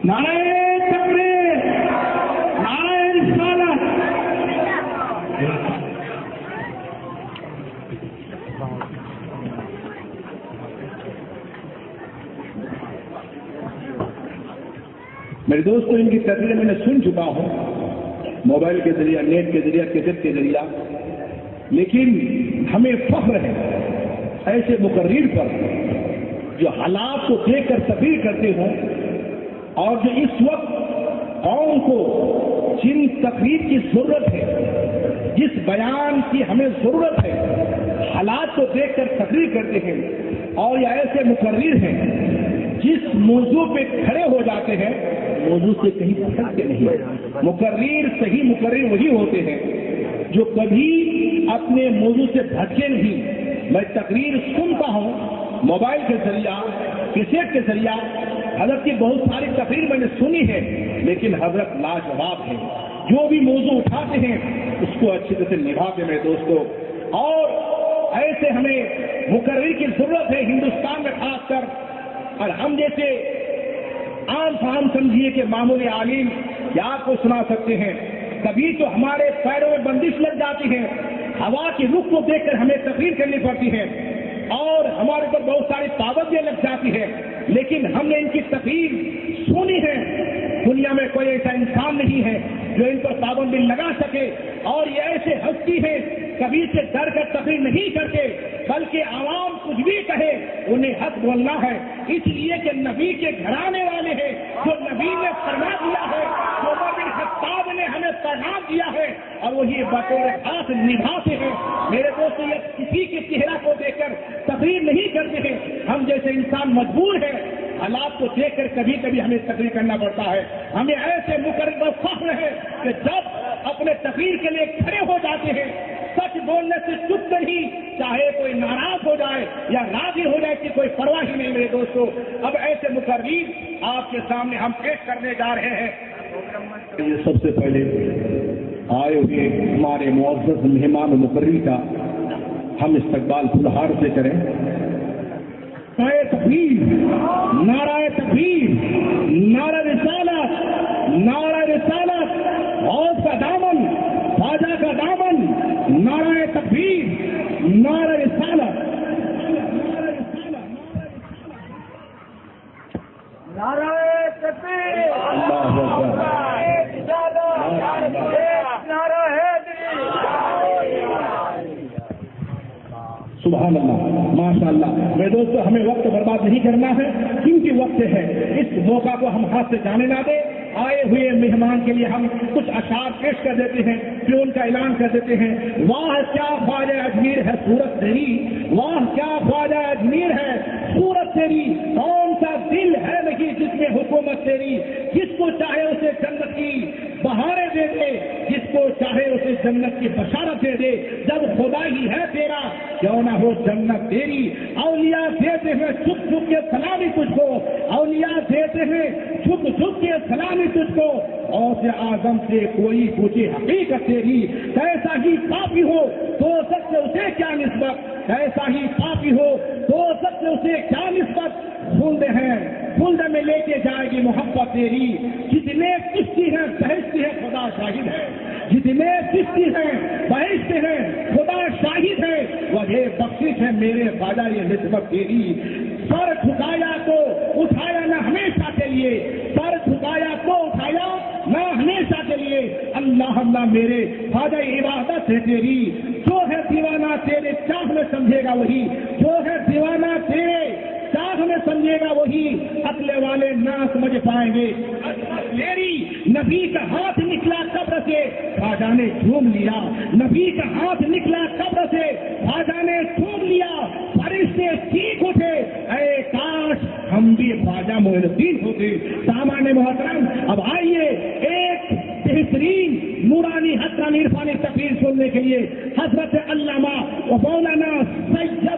نعرہ تکبیر، نعرہ رسالت۔ میرے دوستوں، ان کی تقریر میں نے سن چکا ہوں موبائل کے ذریعہ، نیٹ کے ذریعہ، کیسٹ کے ذریعہ، لیکن ہمیں فخر ہے ایسے مقرر پر جو حالات کو دیکھ کر تقریر کرتے ہوں، اور جو اس وقت قوم کو جن تقریر کی ضرورت ہے، جس بیان کی ہمیں ضرورت ہے، حالات کو دیکھ کر تقریر کرتے ہیں، اور یہ ایسے مقرر ہیں جس موضوع پہ کھڑے ہو جاتے ہیں موضوع سے کہیں بھٹکتے نہیں۔ مقرر، صحیح مقرر وہی ہوتے ہیں جو کبھی اپنے موضوع سے بھٹکے نہیں۔ میں تقریر سنتا ہوں موبائل کے ذریعہ، کیسٹ کے ذریعہ، حضرت کی بہت ساری تقریر میں نے سنی ہے، لیکن حضرت لاجواب ہیں، جو بھی موضوع اٹھاتے ہیں اس کو اچھی طرح سے نبھاتے ہیں میرے دوستوں۔ اور ایسے ہمیں مقرر کی ضرورت ہے ہندوستان میں خاص کر، اور ہم جیسے عام فہم سمجھیے کہ معمولی عالم کیا آپ کو سنا سکتے ہیں، کبھی تو ہمارے پیروں میں بندش لگ جاتی ہے، ہوا کے رخ کو دیکھ کر ہمیں تقریر کرنی پڑتی ہے، اور ہمارے پر بہت ساری پابندیاں لگ جاتی ہے، لیکن ہم نے ان کی تقریر سنی ہے۔ دنیا میں کوئی ایسا انسان نہیں ہے جو ان پر پابندی لگا سکے، اور یہ ایسے ہستی ہے کبھی سے ڈر کر تقریر نہیں کرتے، بلکہ عوام کچھ بھی کہے انہیں حق بولنا ہے، اس لیے کہ نبی کے گھرانے والے ہیں، جو نبی نے فرما دیا ہے، جو عمر بن خطاب نے ہمیں پیغام دیا ہے، اور وہی بطور خاص نبھاتے ہیں۔ میرے دوست، یہ کسی کے چہرہ کو دیکھ کر تقریر نہیں کرتے ہیں، ہم جیسے انسان مجبور ہے، حالات کو دیکھ کر کبھی کبھی ہمیں تقریر کرنا پڑتا ہے۔ ہمیں ایسے مقرر و فخر ہے کہ جب اپنے تقریر کے لیے کھڑے ہو جاتے ہیں، سچ بولنے سے چپ کر ہی، چاہے کوئی ناراض ہو جائے یا راضی ہو جائے کہ کوئی پرواہ ہی نہیں۔ میرے دوستوں، اب ایسے مقرر آپ کے سامنے ہم پیش کرنے جا رہے ہیں۔ یہ سب سے پہلے آئے ہوئے ہمارے معزز مہمان مقرر کا ہم استقبال فلہار سے کریں۔ نعرہ تکبیر، نعرہ تکبیر، نعرہ رسالت، نعرہ رسالت، غوث کا دامن، خواجہ کا دامن، نعرہ تکبیر، نعرہ رسالت، نعرہ تکبیر، اللہ اکبر، نعرہ حیدری، سبحان اللہ، ماشاء اللہ۔ میرے دوستو، ہمیں وقت برباد نہیں کرنا ہے، کیونکہ وقت ہے، اس موقع کو ہم ہاتھ سے جانے نہ دیں۔ آئے ہوئے مہمان کے لیے ہم کچھ اشعار پیش کر دیتے ہیں، پھر ان کا اعلان کر دیتے ہیں۔ واہ کیا خواجہ اجمیر ہے صورت تیری، واہ کیا خواجہ اجمیر ہے صورت تیری، کون سا دل ہے نہیں جس میں حکومت تیری، جس کو چاہے اسے جنت کی بہاریں دے دے، جس کو چاہے اسے جنت کی بشارت دے دے، جب خدا ہی ہے تیرا کیوں نہ ہو جنت تیری۔ اولیاء دیتے ہیں چھپ چھپ کے سلامی تجھ کو، اولیاء دیتے ہیں چھپ چھپ کے سلامی تجھ کو، غوث اعظم سے کوئی پوچھے حقیقت تیری، کیسا ہی پاپی ہو تو سب سے اسے کیا نسبت، کیسا ہی پاپی ہو تو سب سے اسے کیا نسبت، خلد ہے خلد میں لے کے جائے گی محبت تیری، جتنے کشتی ہیں بہشتی ہے خدا شاہد ہے، جتنے کشتی ہیں بہشتی ہے خدا شاہد ہے، وجہ بخشش ہے میرے خواجہ یہ نسبت تیری۔ سر جھکایا تو اٹھایا نہ ہمیشہ کے لیے، سر جھکایا تو اٹھایا نہ ہمیشہ کے لیے، اللہ اللہ میرے خواجہ عبادت ہے تیری، جو ہے دیوانہ تیرے چاہ میں سمجھے گا وہی، جو ہے دیوانہ تیرے چاہ میں سمجھے گا وہی، عقل والے نہ سمجھ پائیں گے میری۔ نبی کا ہاتھ نکلا قبر سے خواجہ نے جھوم لیا، نبی کا ہاتھ نکلا قبر سے خواجہ نے جھوم لیا، فرشتے چیخ اٹھے اے کاش ہم بھی خواجہ معین الدین ہوتے۔ سامان محترم، اب آئیے ایک بہترین نورانی حقانی عرفانی تقریر سننے کے لیے حضرت علامہ و مولانا سید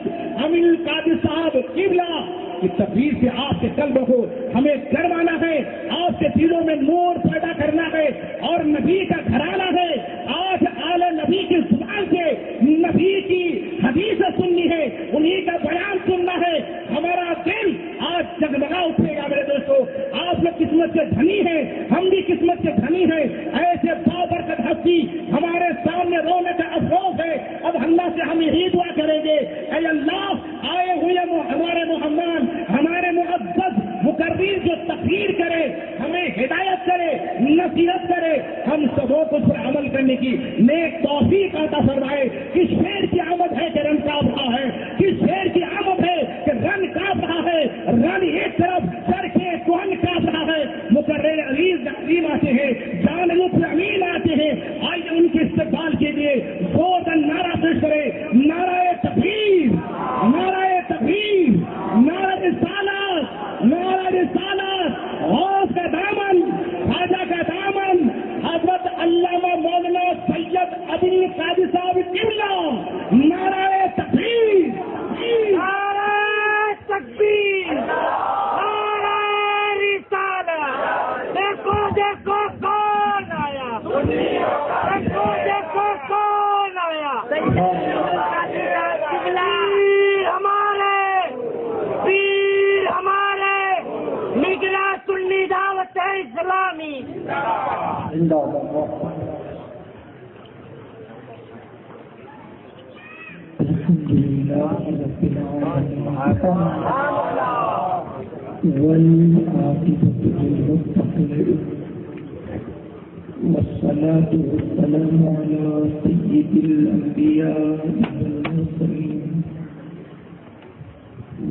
امین القادری صاحب قبلہ کی تقریر سے آپ کے قلب کو ہمیں گرمانا ہے، آپ کے دلوں میں نور پیدا کرنا ہے، اور نبی کا گھرانہ ہے، آج آل نبی کی زبان سے نبی کی حدیث سننی ہے، انہی کا بیان سننا ہے، ہمارا دل آج جگمگا اٹھے گا۔ میرے دوستو، آپ لوگ قسمت سے دھنی ہیں، ہم بھی قسمت سے دھنی ہیں. ایسے بابرکت ہستی ہمارے سامنے رونے کا افسوس ہے. اب اللہ سے ہم یہی دعا کریں گے، اے اللہ آئے ہوئے ہمارے مہمان، ہمارے معزز مقرر جو تقریر کرے، ہمیں ہدایت کرے، نصیحت کرے، ہم سبوں کو اس پر عمل کرنے کی نیک توفیق عطا فرمائے. کس شیر کی آمد ہے کہ رن کاپ رہا ہے، کس شیر کی آمد ہے کہ رن کاپ رہا ہے. رن ایک طرف چرخے کوہن کاپ رہا ہے. مقرر عزیز عظیم آتے ہیں، جان لطف امین آتے ہیں. آئیے ان کے استقبال کے لیے زور نعرہ پیش کرے. نعرہ تکبیر، نعرہ تکبیر، نعرہ رسالت، نعرہ رسالت. غوث کا دامن، خواجہ کا دامن، حضرت علامہ مولانا سید ابن قادری صاحب قبلہ. نعرہ تکبیر، نعرہ تکبیر، نعرہ رسالت. دیکھو دیکھو کون آیا، دیکھو دیکھو کون آیا. پیر ہمارے، پیر ہمارے، نگراں سنی دعوت اسلامی. والعاقبة للمتقين والصلاة والسلام على سيد الأنبياء والمرسلين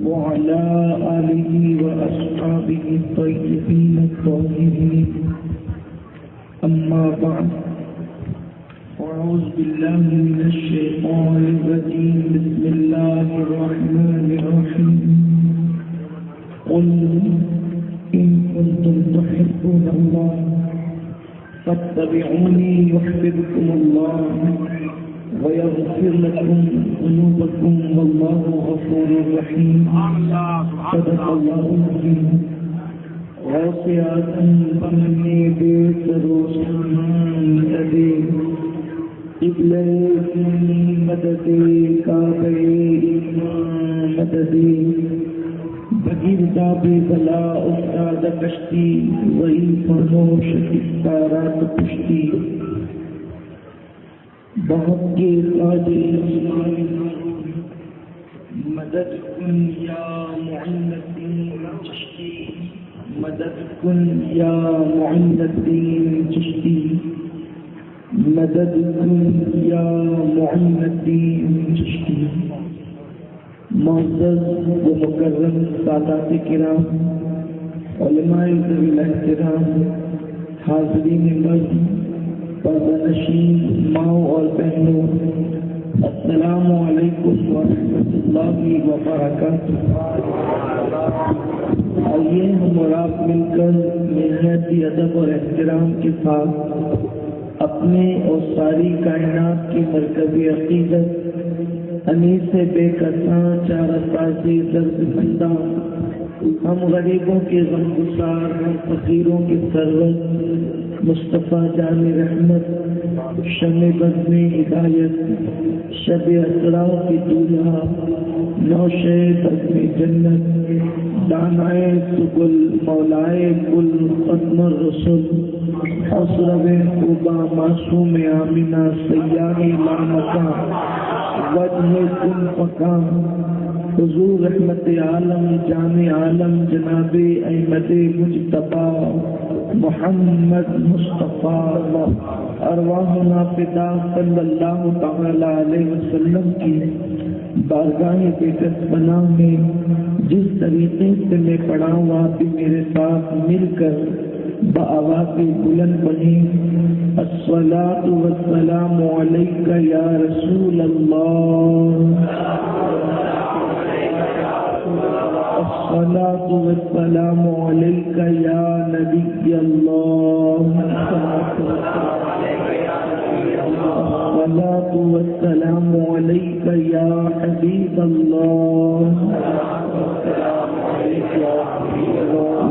وعلى آله وأصحابه الطيبين الطاهرين. أما بعد، أعوذ بالله من الشيطان الرجيم. بسم الله الرحمن الرحيم. قل إن كنتم تحبون الله فاتبعوني يحببكم الله ويغفر لكم ذنوبكم والله غفور رحيم. صدق الله العظيم. غوثیاتم بہنی بے سروسان ادے قبلے مددے کعبے ایمان مددے بگیردہ بے بلا افتاد کشتی وہی فرموش کفتارات پشتی بہت کے قادر مدد کن یا معین الدین چشتی، مدد کن یا معین الدین چشتی، مدد کن یا معین الدین چشتی. معزز و مکرم سادات کرام، علماء ذوی الاحترام، حاضرین مرد، پردہ نشین ماؤں اور بہنوں، السلام علیکم ورحمۃ اللہ وبرکاتہ. آئیے ہم اور آپ مل کر نہایت ادب اور احترام کے ساتھ اپنے اور ساری کائنات کی مرکزی عقیدت انیس بے کساں چار سازی درد مندہ، ہم غریبوں کے غم گسار، ہم فقیروں کے سرور مصطفیٰ جان رحمت، شمع بزم ہدایت، شب اسرا کی دولہا، نوشے بزم جنت، دانائے سگل مولائے کل ختم الرسل، خسرو خوبا معصوم آمینہ سیاہ لامکاں، وجہ کن فکاں، حضور رحمت عالم جان عالم جناب احمد مجتبیٰ محمد مصطفیٰ ارواحنا فدا صلی اللہ تعالی علیہ وسلم کی بارگاہ بیکس بنا میں جس طریقے سے میں پڑھا ہوں آپ بھی میرے ساتھ مل کر بآواز بلند بنی. الصلاۃ والسلام علیک یا رسول اللہ، الصلاۃ والسلام علیک یا نبی اللہ، الصلاۃ والسلام علیک یا حبیب اللہ،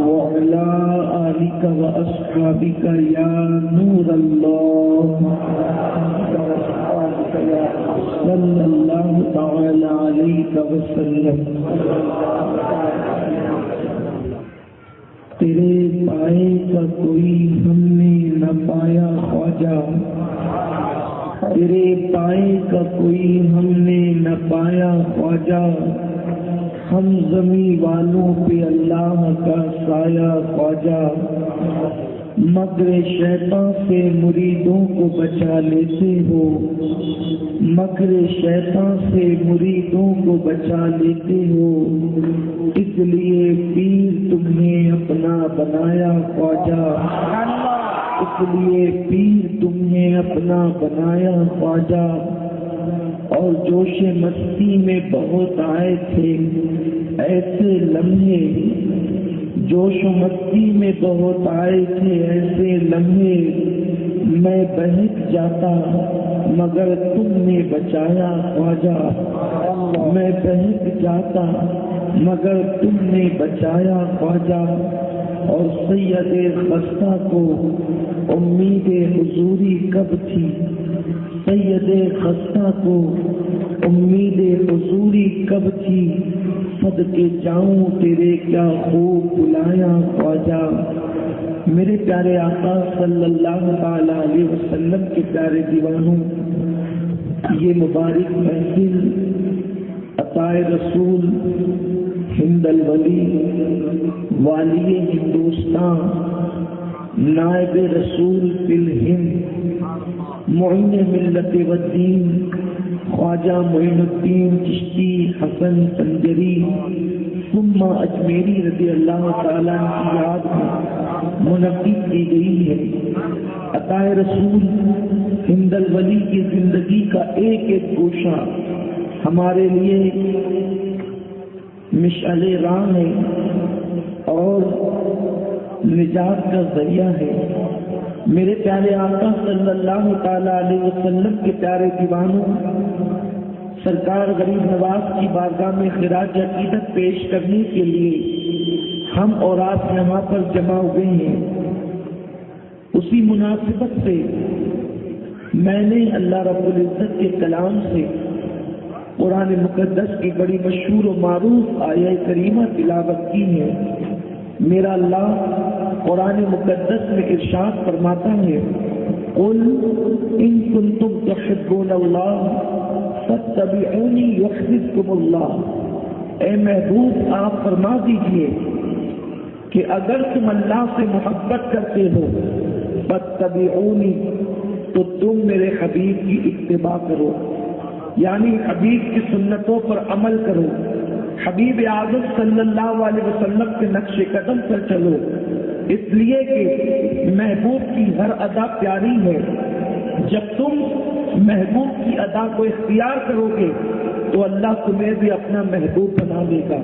وعلی آلک واصحابک یا نور اللہ، صلی اللہ تعالی علیہ وسلم. تیرے پائے کا کوئی ہم نے نہ پایا خواجہ، تیرے پائے کا کوئی ہم نے نہ پایا خواجہ، ہم زمین والوں پہ اللہ کا سایہ خواجہ، مکر شیطان سے مریدوں کو بچا لیتے ہو، مکر شیطان سے مریدوں کو بچا لیتے ہو، اس لیے پیر تمہیں اپنا بنایا خواجہ، اس لیے پیر تمہیں اپنا بنایا خواجہ۔ اور جوش مستی میں بہت آئے تھے ایسے لمحے، جوش و مستی میں بہت آئے تھے ایسے لمحے، میں بہک جاتا مگر تم نے بچایا خواجہ، میں بہک جاتا مگر تم نے بچایا خواجہ۔ اور سید خستہ کو امید حضوری کب تھی، سید خستہ کو امید حضوری کب تھی، صدقے جاؤں تیرے کیا خوب بلایا خواجہ۔ میرے پیارے آقا صلی اللہ تعالی علیہ وسلم کے پیارے دیوانوں، یہ مبارک محفل عطائے رسول ہند الولی والی ہندوستان نائب رسول فی الہند معین ملت والدین خواجہ معین الدین چشتی حسن سنجری ثم اجمیری رضی اللہ تعالیٰ کی یاد میں منعقد کی گئی ہے۔ عطائے رسول ہند الولی کی زندگی کا ایک ایک گوشہ ہمارے لیے مشعل راہ ہے اور نجات کا ذریعہ ہے۔ میرے پیارے آقا صلی اللہ تعالی علیہ وسلم کے پیارے دیوانوں، سرکار غریب نواز کی بارگاہ میں خراج عقیدت پیش کرنے کے لیے ہم اور آپ یہاں پر جمع ہوئے ہیں۔ اسی مناسبت سے میں نے اللہ رب العزت کے کلام سے قرآن مقدس کی بڑی مشہور و معروف آیہ کریمہ تلاوت کی ہے۔ میرا اللہ قرآن مقدس میں ارشاد فرماتا ہے، قل ان کنتم تحبون اللہ فاتبعونی یحببکم اللہ۔ اے محبوب آپ فرما دیجئے کہ اگر تم اللہ سے محبت کرتے ہو فاتبعونی تو تم میرے حبیب کی اتباع کرو، یعنی حبیب کی سنتوں پر عمل کرو، حبیب اعظم صلی اللہ علیہ وسلم کے نقش قدم پر چلو، اس لیے کہ محبوب کی ہر ادا پیاری ہے۔ جب تم محبوب کی ادا کو اختیار کرو گے تو اللہ تمہیں بھی اپنا محبوب بنا دے گا۔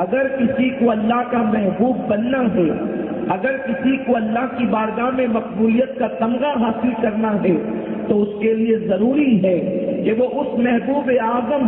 اگر کسی کو اللہ کا محبوب بننا ہے، اگر کسی کو اللہ کی بارگاہ میں مقبولیت کا تمغہ حاصل کرنا ہے تو اس کے لیے ضروری ہے کہ وہ اس محبوب اعظم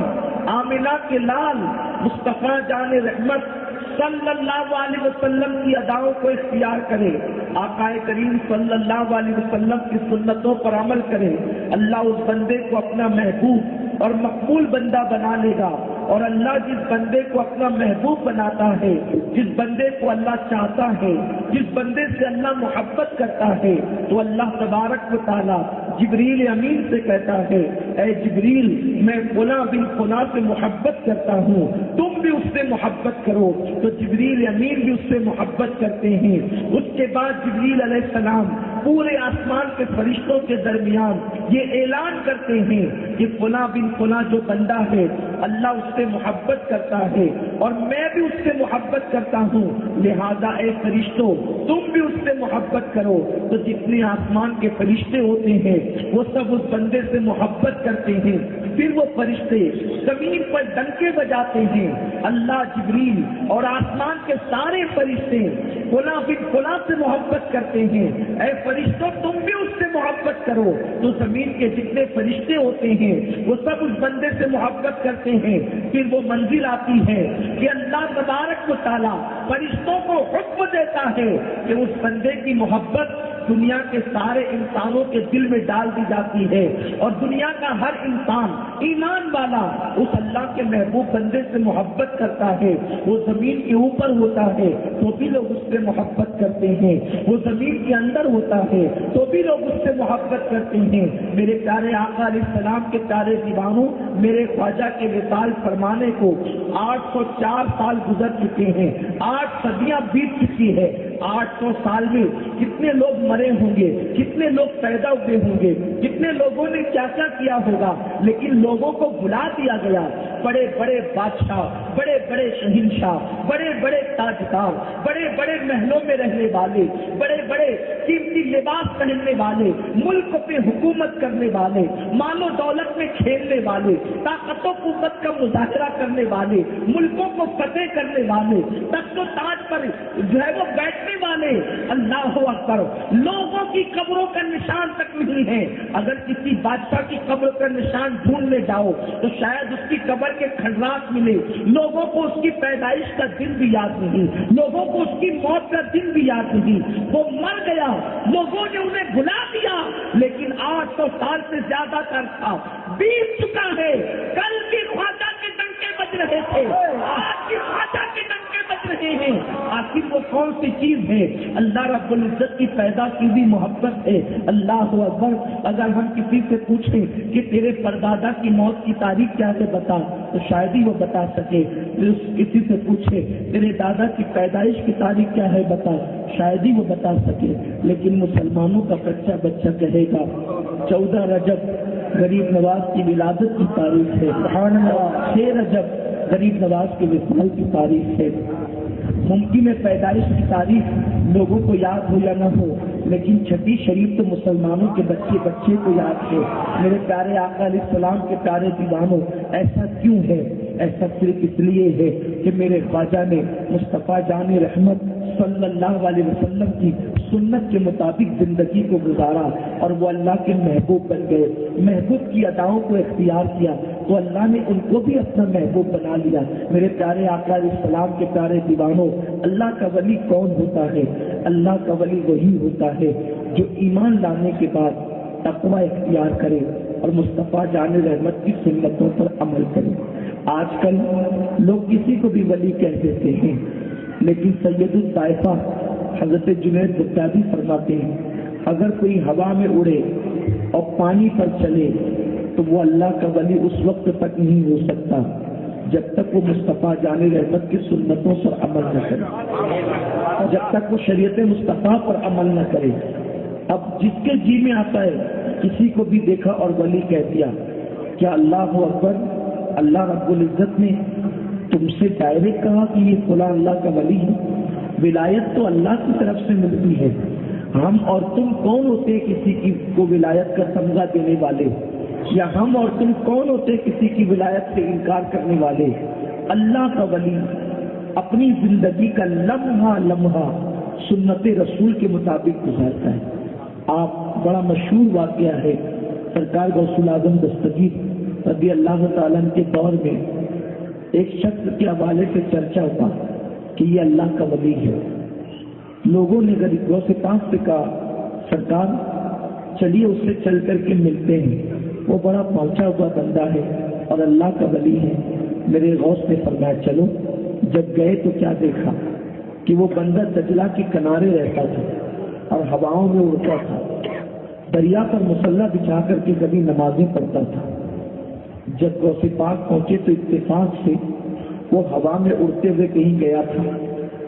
آمنہ کے لال مصطفیٰ جان رحمت صلی اللہ علیہ وسلم کی اداؤں کو اختیار کرے، آقا کریم صلی اللہ علیہ وسلم کی سنتوں پر عمل کرے۔ اللہ اس بندے کو اپنا محبوب اور مقبول بندہ بنا لے گا۔ اور اللہ جس بندے کو اپنا محبوب بناتا ہے، جس بندے کو اللہ چاہتا ہے، جس بندے سے اللہ محبت کرتا ہے، تو اللہ تبارک و تعالیٰ جبریل امین سے کہتا ہے، اے جبریل میں فلاں بن فلاں سے محبت کرتا ہوں، تم بھی اس سے محبت کرو۔ تو جبریل امین بھی اس سے محبت کرتے ہیں۔ اس کے بعد جبریل علیہ السلام پورے آسمان کے فرشتوں کے درمیان یہ اعلان کرتے ہیں کہ فلاں بن فلاں جو بندہ ہے اللہ اس سے محبت کرتا ہے اور میں بھی اس سے محبت کرتا ہوں، لہذا اے فرشتوں تم بھی اس سے محبت کرو۔ تو جتنے آسمان کے فرشتے ہوتے ہیں وہ سب اس بندے سے محبت کرتے ہیں۔ پھر وہ فرشتے زمین پر ڈنکے بجاتے ہیں، اللہ جبریل اور آسمان کے سارے فرشتے فلاں بن فلاں سے محبت کرتے ہیں، اے فرشتوں تم بھی اس سے محبت کرو۔ تو زمین کے جتنے فرشتے ہوتے ہیں وہ سب اس بندے سے محبت کرتے ہیں۔ پھر وہ منزل آتی ہے کہ اللہ تبارک و تعالیٰ فرشتوں کو حکم دیتا ہے کہ اس بندے کی محبت دنیا کے سارے انسانوں کے دل میں ڈال دی جاتی ہے، اور دنیا کا ہر انسان ایمان والا اس اللہ کے محبوب بندے سے محبت کرتا ہے۔ وہ زمین کے اوپر ہوتا ہے تو بھی لوگ اس سے محبت کرتے ہیں، وہ زمین کے اندر ہوتا ہے تو بھی لوگ اس سے محبت کرتے ہیں۔ میرے پیارے آقا علیہ السلام کے پیارے دیوانوں، میرے خواجہ کے وصال فرمانے کو 804 سال گزر چکے ہیں، 8 صدیاں بیت چکی ہے۔ 800 سال میں کتنے لوگ مرے ہوں گے، کتنے لوگ پیدا ہوئے ہوں گے، کتنے لوگوں نے کیا کیا کیا ہوگا، لیکن لوگوں کو بھلا دیا گیا۔ بڑے بڑے بادشاہ، بڑے بڑے شہنشاہ، بڑے بڑے تاجدار، بڑے بڑے محلوں میں رہنے والے، بڑے بڑے قیمتی لباس پہننے والے، ملک پہ حکومت کرنے والے، مال و دولت میں کھیلنے والے، طاقت و قوت کا مظاہرہ کرنے والے، ملکوں کو فتح کرنے والے، تخت و تاج پر جو ہے وہ بیٹھنے والے، اللہ اکبر، لوگوں کی قبروں کا نشان تک نہیں ہے۔ اگر کسی بادشاہ کی قبر کا نشان ڈھونڈنے جاؤ تو شاید اس کی قبر کے کھنڈرات ملے، لوگوں کو اس کی پیدائش کا دن بھی یاد نہیں، لوگوں کو اس کی موت کا دن بھی یاد نہیں۔ وہ مر گیا، لوگوں نے انہیں بھلا دیا، لیکن 800 سال سے زیادہ عرصہ بیت چکا ہے۔ کل بھی خواجہ کے ڈنکے بج رہے تھے، آج بھی خواجہ کے ڈنکے بج رہے ہیں۔ آخر وہ کون سی چیز ہے؟ اللہ رب العزت کی پیدا کی بھی محبت ہے۔ اللہ اکبر، اگر ہم کسی سے پوچھیں کہ تیرے پردادا کی موت کی تاریخ کیا ہے بتا، تو شاید ہی وہ بتا سکے۔ کسی سے پوچھے تیرے دادا کی پیدائش کی تاریخ کیا ہے بتا، شاید ہی وہ بتا سکے۔ لیکن مسلمانوں کا بچہ بچہ کہے گا 14 رجب غریب نواز کی ولادت کی تاریخ ہے، 6 رجب غریب نواز کے وصال کی تاریخ ہے۔ ممکن ہے پیدائش کی تاریخ لوگوں کو یاد ہو یا نہ ہو، لیکن چھٹی شریف تو مسلمانوں کے بچے بچے کو یاد ہے۔ میرے پیارے آقا علیہ السلام کے پیارے دیوانوں، ایسا کیوں ہے؟ ایسا صرف اس لیے ہے کہ میرے خواجہ نے مصطفیٰ جان رحمت صلی اللہ علیہ وسلم کی سنت کے مطابق زندگی کو گزارا اور وہ اللہ کے محبوب بن گئے۔ محبوب کی اداؤں کو اختیار کیا تو اللہ نے ان کو بھی اپنا محبوب بنا لیا۔ میرے پیارے آقا علیہ السلام کے پیارے دیوانوں، اللہ کا ولی کون ہوتا ہے؟ اللہ کا ولی وہی ہوتا ہے جو ایمان لانے کے بعد تقوی اختیار کرے اور مصطفیٰ جان رحمت کی سنتوں پر عمل کرے۔ آج کل لوگ کسی کو بھی ولی کہہ دیتے ہیں، لیکن سید الطائفہ حضرت جنید بغدادی فرماتے ہیں اگر کوئی ہوا میں اڑے اور پانی پر چلے تو وہ اللہ کا ولی اس وقت تک نہیں ہو سکتا جب تک وہ مصطفیٰ جان رحمت کی سنتوں پر عمل نہ کرے، جب تک وہ شریعت مصطفیٰ پر عمل نہ کرے۔ اب جس کے جی میں آتا ہے کسی کو بھی دیکھا اور ولی کہہ دیا، کیا اللہ اکبر، اللہ رب العزت نے تم سے ڈائریکٹ کہا کہ یہ فلاں اللہ کا ولی ہے؟ ولایت تو اللہ کی طرف سے ملتی ہے، ہم اور تم کون ہوتے کسی کی کو ولایت کا تمغہ دینے والے، یا ہم اور تم کون ہوتے کسی کی ولایت سے انکار کرنے والے؟ اللہ کا ولی اپنی زندگی کا لمحہ لمحہ سنت رسول کے مطابق گزارتا ہے۔ آپ بڑا مشہور واقعہ ہے، سرکار غوث الاعظم دستگیر رضی اللہ تعالیٰ کے دور میں ایک شخص کے حوالے سے چرچا ہوا کہ یہ اللہ کا ولی ہے۔ لوگوں نے غوث پاک سے کہا سرکار چلیے اس سے چل کر کے ملتے ہیں، وہ بڑا پہنچا ہوا بندہ ہے اور اللہ کا ولی ہے۔ میرے غوث نے فرمایا چلو۔ جب گئے تو کیا دیکھا کہ وہ بندہ دجلہ کے کنارے رہتا تھا اور ہواؤں میں اڑتا تھا، دریا پر مصلی بچھا کر کے کبھی نمازیں پڑھتا تھا۔ جب غوث پاک پہنچے تو اتفاق سے وہ ہوا میں اڑتے ہوئے کہیں گیا تھا۔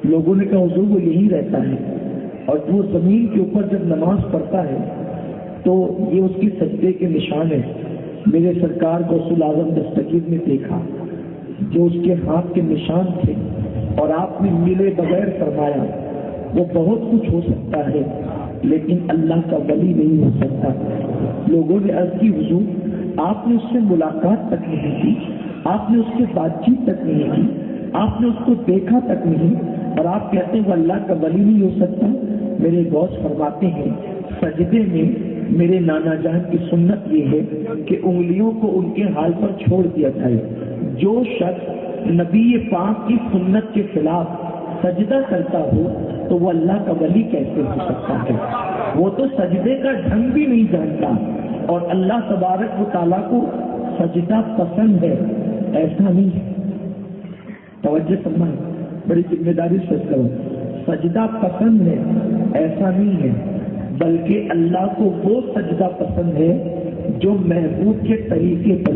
لوگوں نے کہا حضور وہ یہی رہتا ہے، اور وہ زمین کے اوپر جب نماز پڑھتا ہے تو یہ اس کی سجدے کے نشان ہے۔ میرے سرکار غوث الاعظم دستگیر نے دیکھا جو اس کے ہاتھ کے نشان تھے، اور آپ نے ملے بغیر فرمایا وہ بہت کچھ ہو سکتا ہے لیکن اللہ کا ولی نہیں ہو سکتا۔ لوگوں نے عرض کی حضور آپ نے اس سے ملاقات تک نہیں کی، آپ نے اس سے بات چیت تک نہیں کی، آپ نے اس کو دیکھا تک نہیں، اور آپ کہتے ہیں وہ اللہ کا ولی نہیں ہو سکتا۔ میرے غوث فرماتے ہیں سجدے میں میرے نانا جان کی سنت یہ ہے کہ انگلیوں کو ان کے حال پر چھوڑ دیا جائے۔ جو شخص نبی پاک کی سنت کے خلاف سجدہ کرتا ہو تو وہ اللہ کا ولی کیسے ہو سکتا ہے؟ وہ تو سجدے کا ڈھنگ بھی نہیں جانتا، اور اللہ تبارک و تعالیٰ کو سجدہ پسند ہے ایسا نہیں ہے۔ توجہ فرمائیں، بڑی ذمہ داری سے کرو، سجدہ پسند ہے ایسا نہیں ہے، بلکہ اللہ کو وہ سجدہ پسند ہے جو محبوب کے طریقے پر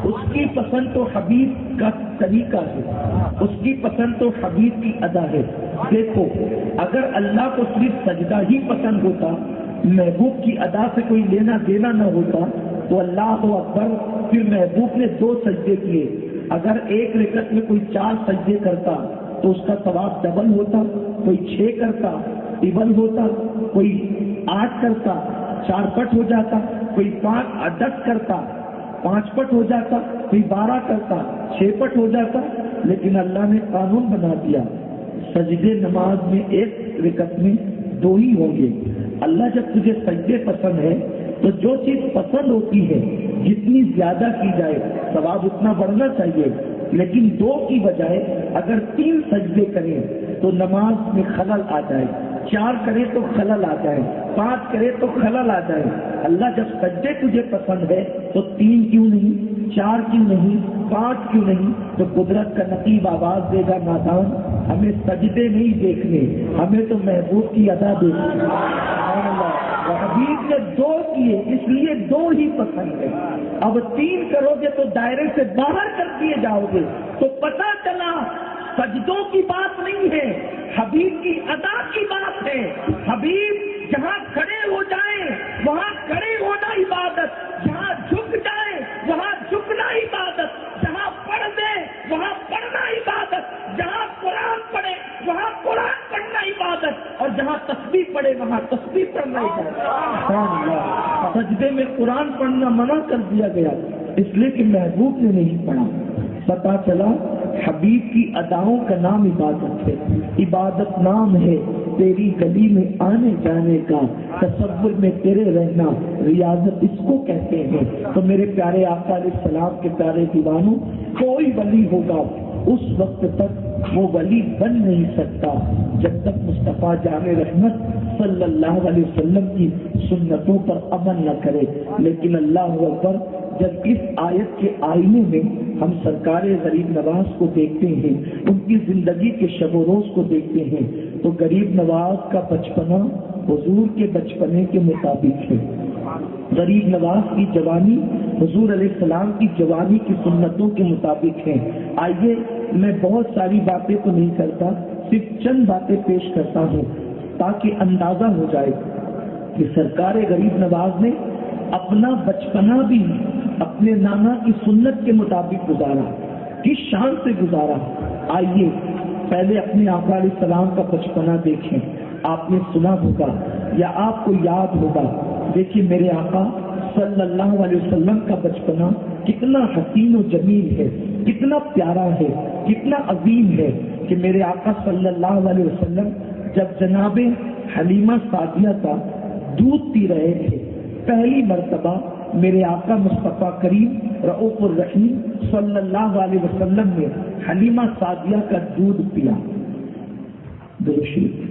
اس کی پسند تو حبیب کا طریقہ ہے، اس کی پسند تو حبیب کی ادا ہے۔ دیکھو اگر اللہ کو صرف سجدہ ہی پسند ہوتا، محبوب کی ادا سے کوئی لینا دینا نہ ہوتا، تو اللہ اکبر پھر محبوب نے 2 سجدے کیے، اگر ایک رکعت میں کوئی 4 سجدے کرتا تو اس کا ثواب ڈبل ہوتا، کوئی 6 کرتا ڈبل ہوتا، کوئی 8 کرتا 4 پٹ ہو جاتا، کوئی 10 کرتا 5 پٹ ہو جاتا، کوئی 12 کرتا 6 پٹ ہو جاتا۔ لیکن اللہ نے قانون بنا دیا، سجدے نماز میں ایک رکعت میں 2 ہی ہوں گے۔ اللہ جب تجھے سجدے پسند ہے تو جو چیز پسند ہوتی ہے جتنی زیادہ کی جائے ثواب اتنا بڑھنا چاہیے، لیکن 2 کی بجائے اگر 3 سجدے کریں تو نماز میں خلل آ جائے، 4 کرے تو خلل آ جائے، 5 کرے تو خلل آ جائے۔ اللہ جب سجدے تجھے پسند ہے تو 3 کیوں نہیں، 4 کیوں نہیں، 5 کیوں نہیں؟ تو قدرت کا نقیب آواز دے گا، نادان ہمیں سجدے نہیں دیکھنے، ہمیں تو محبوب کی ادا دیکھنی۔ حبیب نے 2 کیے اس لیے 2 ہی پسند ہے، اب 3 کرو گے تو دائرے سے باہر کر دیے جاؤ گے۔ تو پتہ چلا سجدوں کی بات نہیں ہے، حبیب کی ادا کی بات ہے۔ حبیب جہاں کھڑے ہو جائیں وہاں کھڑے ہونا عبادت، جہاں جھک جائیں وہاں جھکنا عبادت، جہاں پڑھ دیں وہاں پڑھنا عبادت، جہاں قرآن پڑھے وہاں قرآن پڑھنا عبادت، اور جہاں تسبیح پڑھے وہاں تسبیح پڑھنا عبادت۔ سجدے میں قرآن پڑھنا منع کر دیا گیا اس لیے کہ محبوب نے نہیں پڑھا۔ پتا چلا حبیب کی اداؤں کا نام عبادت ہے، عبادت نام ہے تیری گلی میں آنے جانے کا، تصور میں تیرے رہنا ریاضت اس کو کہتے ہیں۔ تو میرے پیارے آقا علیہ السلام کے پیارے دیوانوں، کوئی ولی ہوگا اس وقت تک وہ ولی بن نہیں سکتا جب تک مصطفیٰ جان رحمت صلی اللہ علیہ وسلم کی سنتوں پر عمل نہ کرے۔ لیکن اللہ اکبر، جب اس آیت کے آئینے میں ہم سرکار غریب نواز کو دیکھتے ہیں، ان کی زندگی کے شب و روز کو دیکھتے ہیں، تو غریب نواز کا بچپنا حضور کے بچپنے کے مطابق ہے، غریب نواز کی جوانی حضور علیہ السلام کی جوانی کی سنتوں کے مطابق ہے۔ آئیے میں بہت ساری باتیں تو نہیں کرتا، صرف چند باتیں پیش کرتا ہوں تاکہ اندازہ ہو جائے کہ سرکار غریب نواز نے اپنا بچپنا بھی اپنے نانا کی سنت کے مطابق گزارا، کس شان سے گزارا۔ آئیے پہلے اپنے آقا علیہ السلام کا بچپنا دیکھیں۔ آپ نے سنا ہوگا یا آپ کو یاد ہوگا، دیکھیے میرے آقا صلی اللہ علیہ وسلم کا بچپنا کتنا حسین و جمیل ہے، کتنا پیارا ہے، کتنا عظیم ہے کہ میرے آقا صلی اللہ علیہ وسلم جب جناب حلیمہ سعدیہ کا دودھ پی رہے تھے، پہلی مرتبہ میرے آقا مصطفیٰ کریم رؤوف الرحیم صلی اللہ علیہ وسلم نے حلیمہ سعدیہ کا دودھ پیا۔ درشید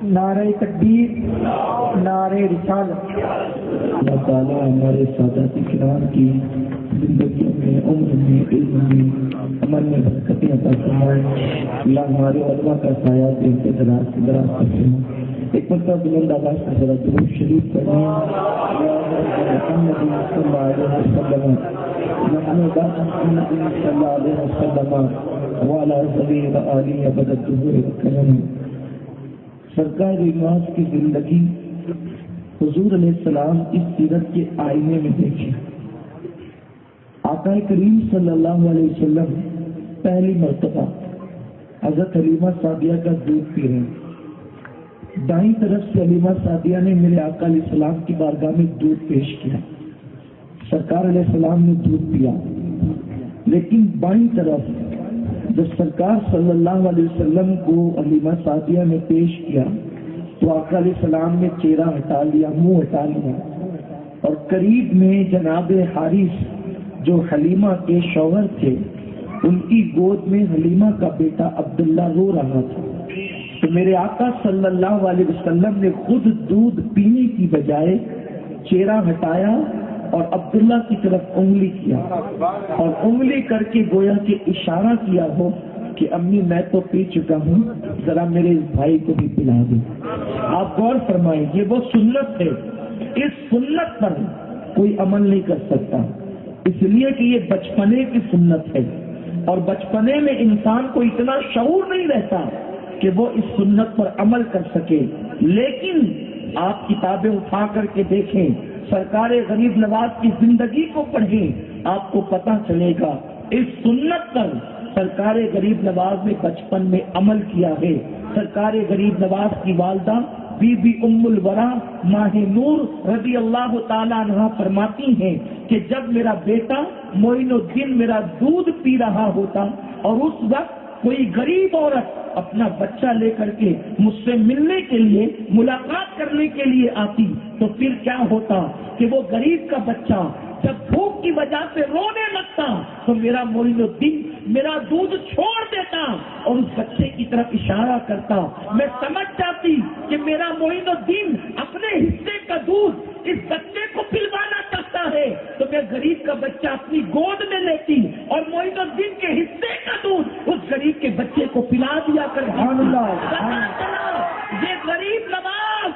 نعرہ تکبیر، نعرہ رسالت۔ اللہ تعالیٰ ہمارے سادات کرام کی زندگیوں میں، عمر میں، علم میں، عمل میں برکتیں عطا فرمائے۔ اللہ ہمارے علماء کا سایہ دین کے دراز سے دراز کرتے ہیں۔ ایک مرتبہ بلند آواز سے ذرا درود شریف پڑھیں۔ محمد صلی اللہ علیہ وسلم، محمد صلی اللہ علیہ وسلم وعلی سبیل آلہ ابد الدہور والکرم۔ سرکار نواز کی زندگی حضور علیہ السلام اس سیرت کے آئینے میں دیکھیں۔ آقا کریم صلی اللہ علیہ وسلم پہلی مرتبہ حضرت حلیمہ سعدیہ کا دودھ پی رہے ہیں۔ دائیں طرف سے حلیمہ سعدیہ نے میرے آقا علیہ السلام کی بارگاہ میں دودھ پیش کیا، سرکار علیہ السلام نے دودھ پیا، لیکن بائیں طرف جب سرکار صلی اللہ علیہ وسلم کو حلیمہ سعدیہ نے پیش کیا تو آقا علیہ السلام نے چہرہ ہٹا لیا، منہ ہٹا لیا، اور قریب میں جناب حارث جو حلیمہ کے شوہر تھے ان کی گود میں حلیمہ کا بیٹا عبداللہ رو رہا تھا، تو میرے آقا صلی اللہ علیہ وسلم نے خود دودھ پینے کی بجائے چہرہ ہٹایا اور عبداللہ کی طرف انگلی کیا اور انگلی کر کے گویا کہ اشارہ کیا ہو کہ امی میں تو پی چکا ہوں، ذرا میرے اس بھائی کو بھی پلا دیں۔ آپ غور فرمائیں، یہ وہ سنت ہے، اس سنت پر کوئی عمل نہیں کر سکتا، اس لیے کہ یہ بچپنے کی سنت ہے، اور بچپنے میں انسان کو اتنا شعور نہیں رہتا کہ وہ اس سنت پر عمل کر سکے۔ لیکن آپ کتابیں اٹھا کر کے دیکھیں، سرکار غریب نواز کی زندگی کو پڑھیں، آپ کو پتہ چلے گا اس سنت پر سرکار غریب نواز نے بچپن میں عمل کیا ہے۔ سرکار غریب نواز کی والدہ بی بی ام الورا ماہ نور رضی اللہ تعالیٰ عنہ فرماتی ہیں کہ جب میرا بیٹا معین الدین میرا دودھ پی رہا ہوتا اور اس وقت کوئی غریب عورت اپنا بچہ لے کر کے مجھ سے ملنے کے لیے، ملاقات کرنے کے لیے آتی، تو پھر کیا ہوتا کہ وہ غریب کا بچہ جب بھوک کی وجہ سے رونے لگتا تو میرا معین الدین میرا دودھ چھوڑ دیتا اور اس بچے کی طرف اشارہ کرتا۔ میں سمجھ جاتی کہ میرا معین الدین اپنے حصے کا دودھ اس بچے کو پلوانا چاہتا ہے، تو میں غریب کا بچہ اپنی گود میں لیتی اور معین الدین کے حصے کا دودھ اس غریب کے بچے کو پلا دیا کر۔ یہ غریب نواز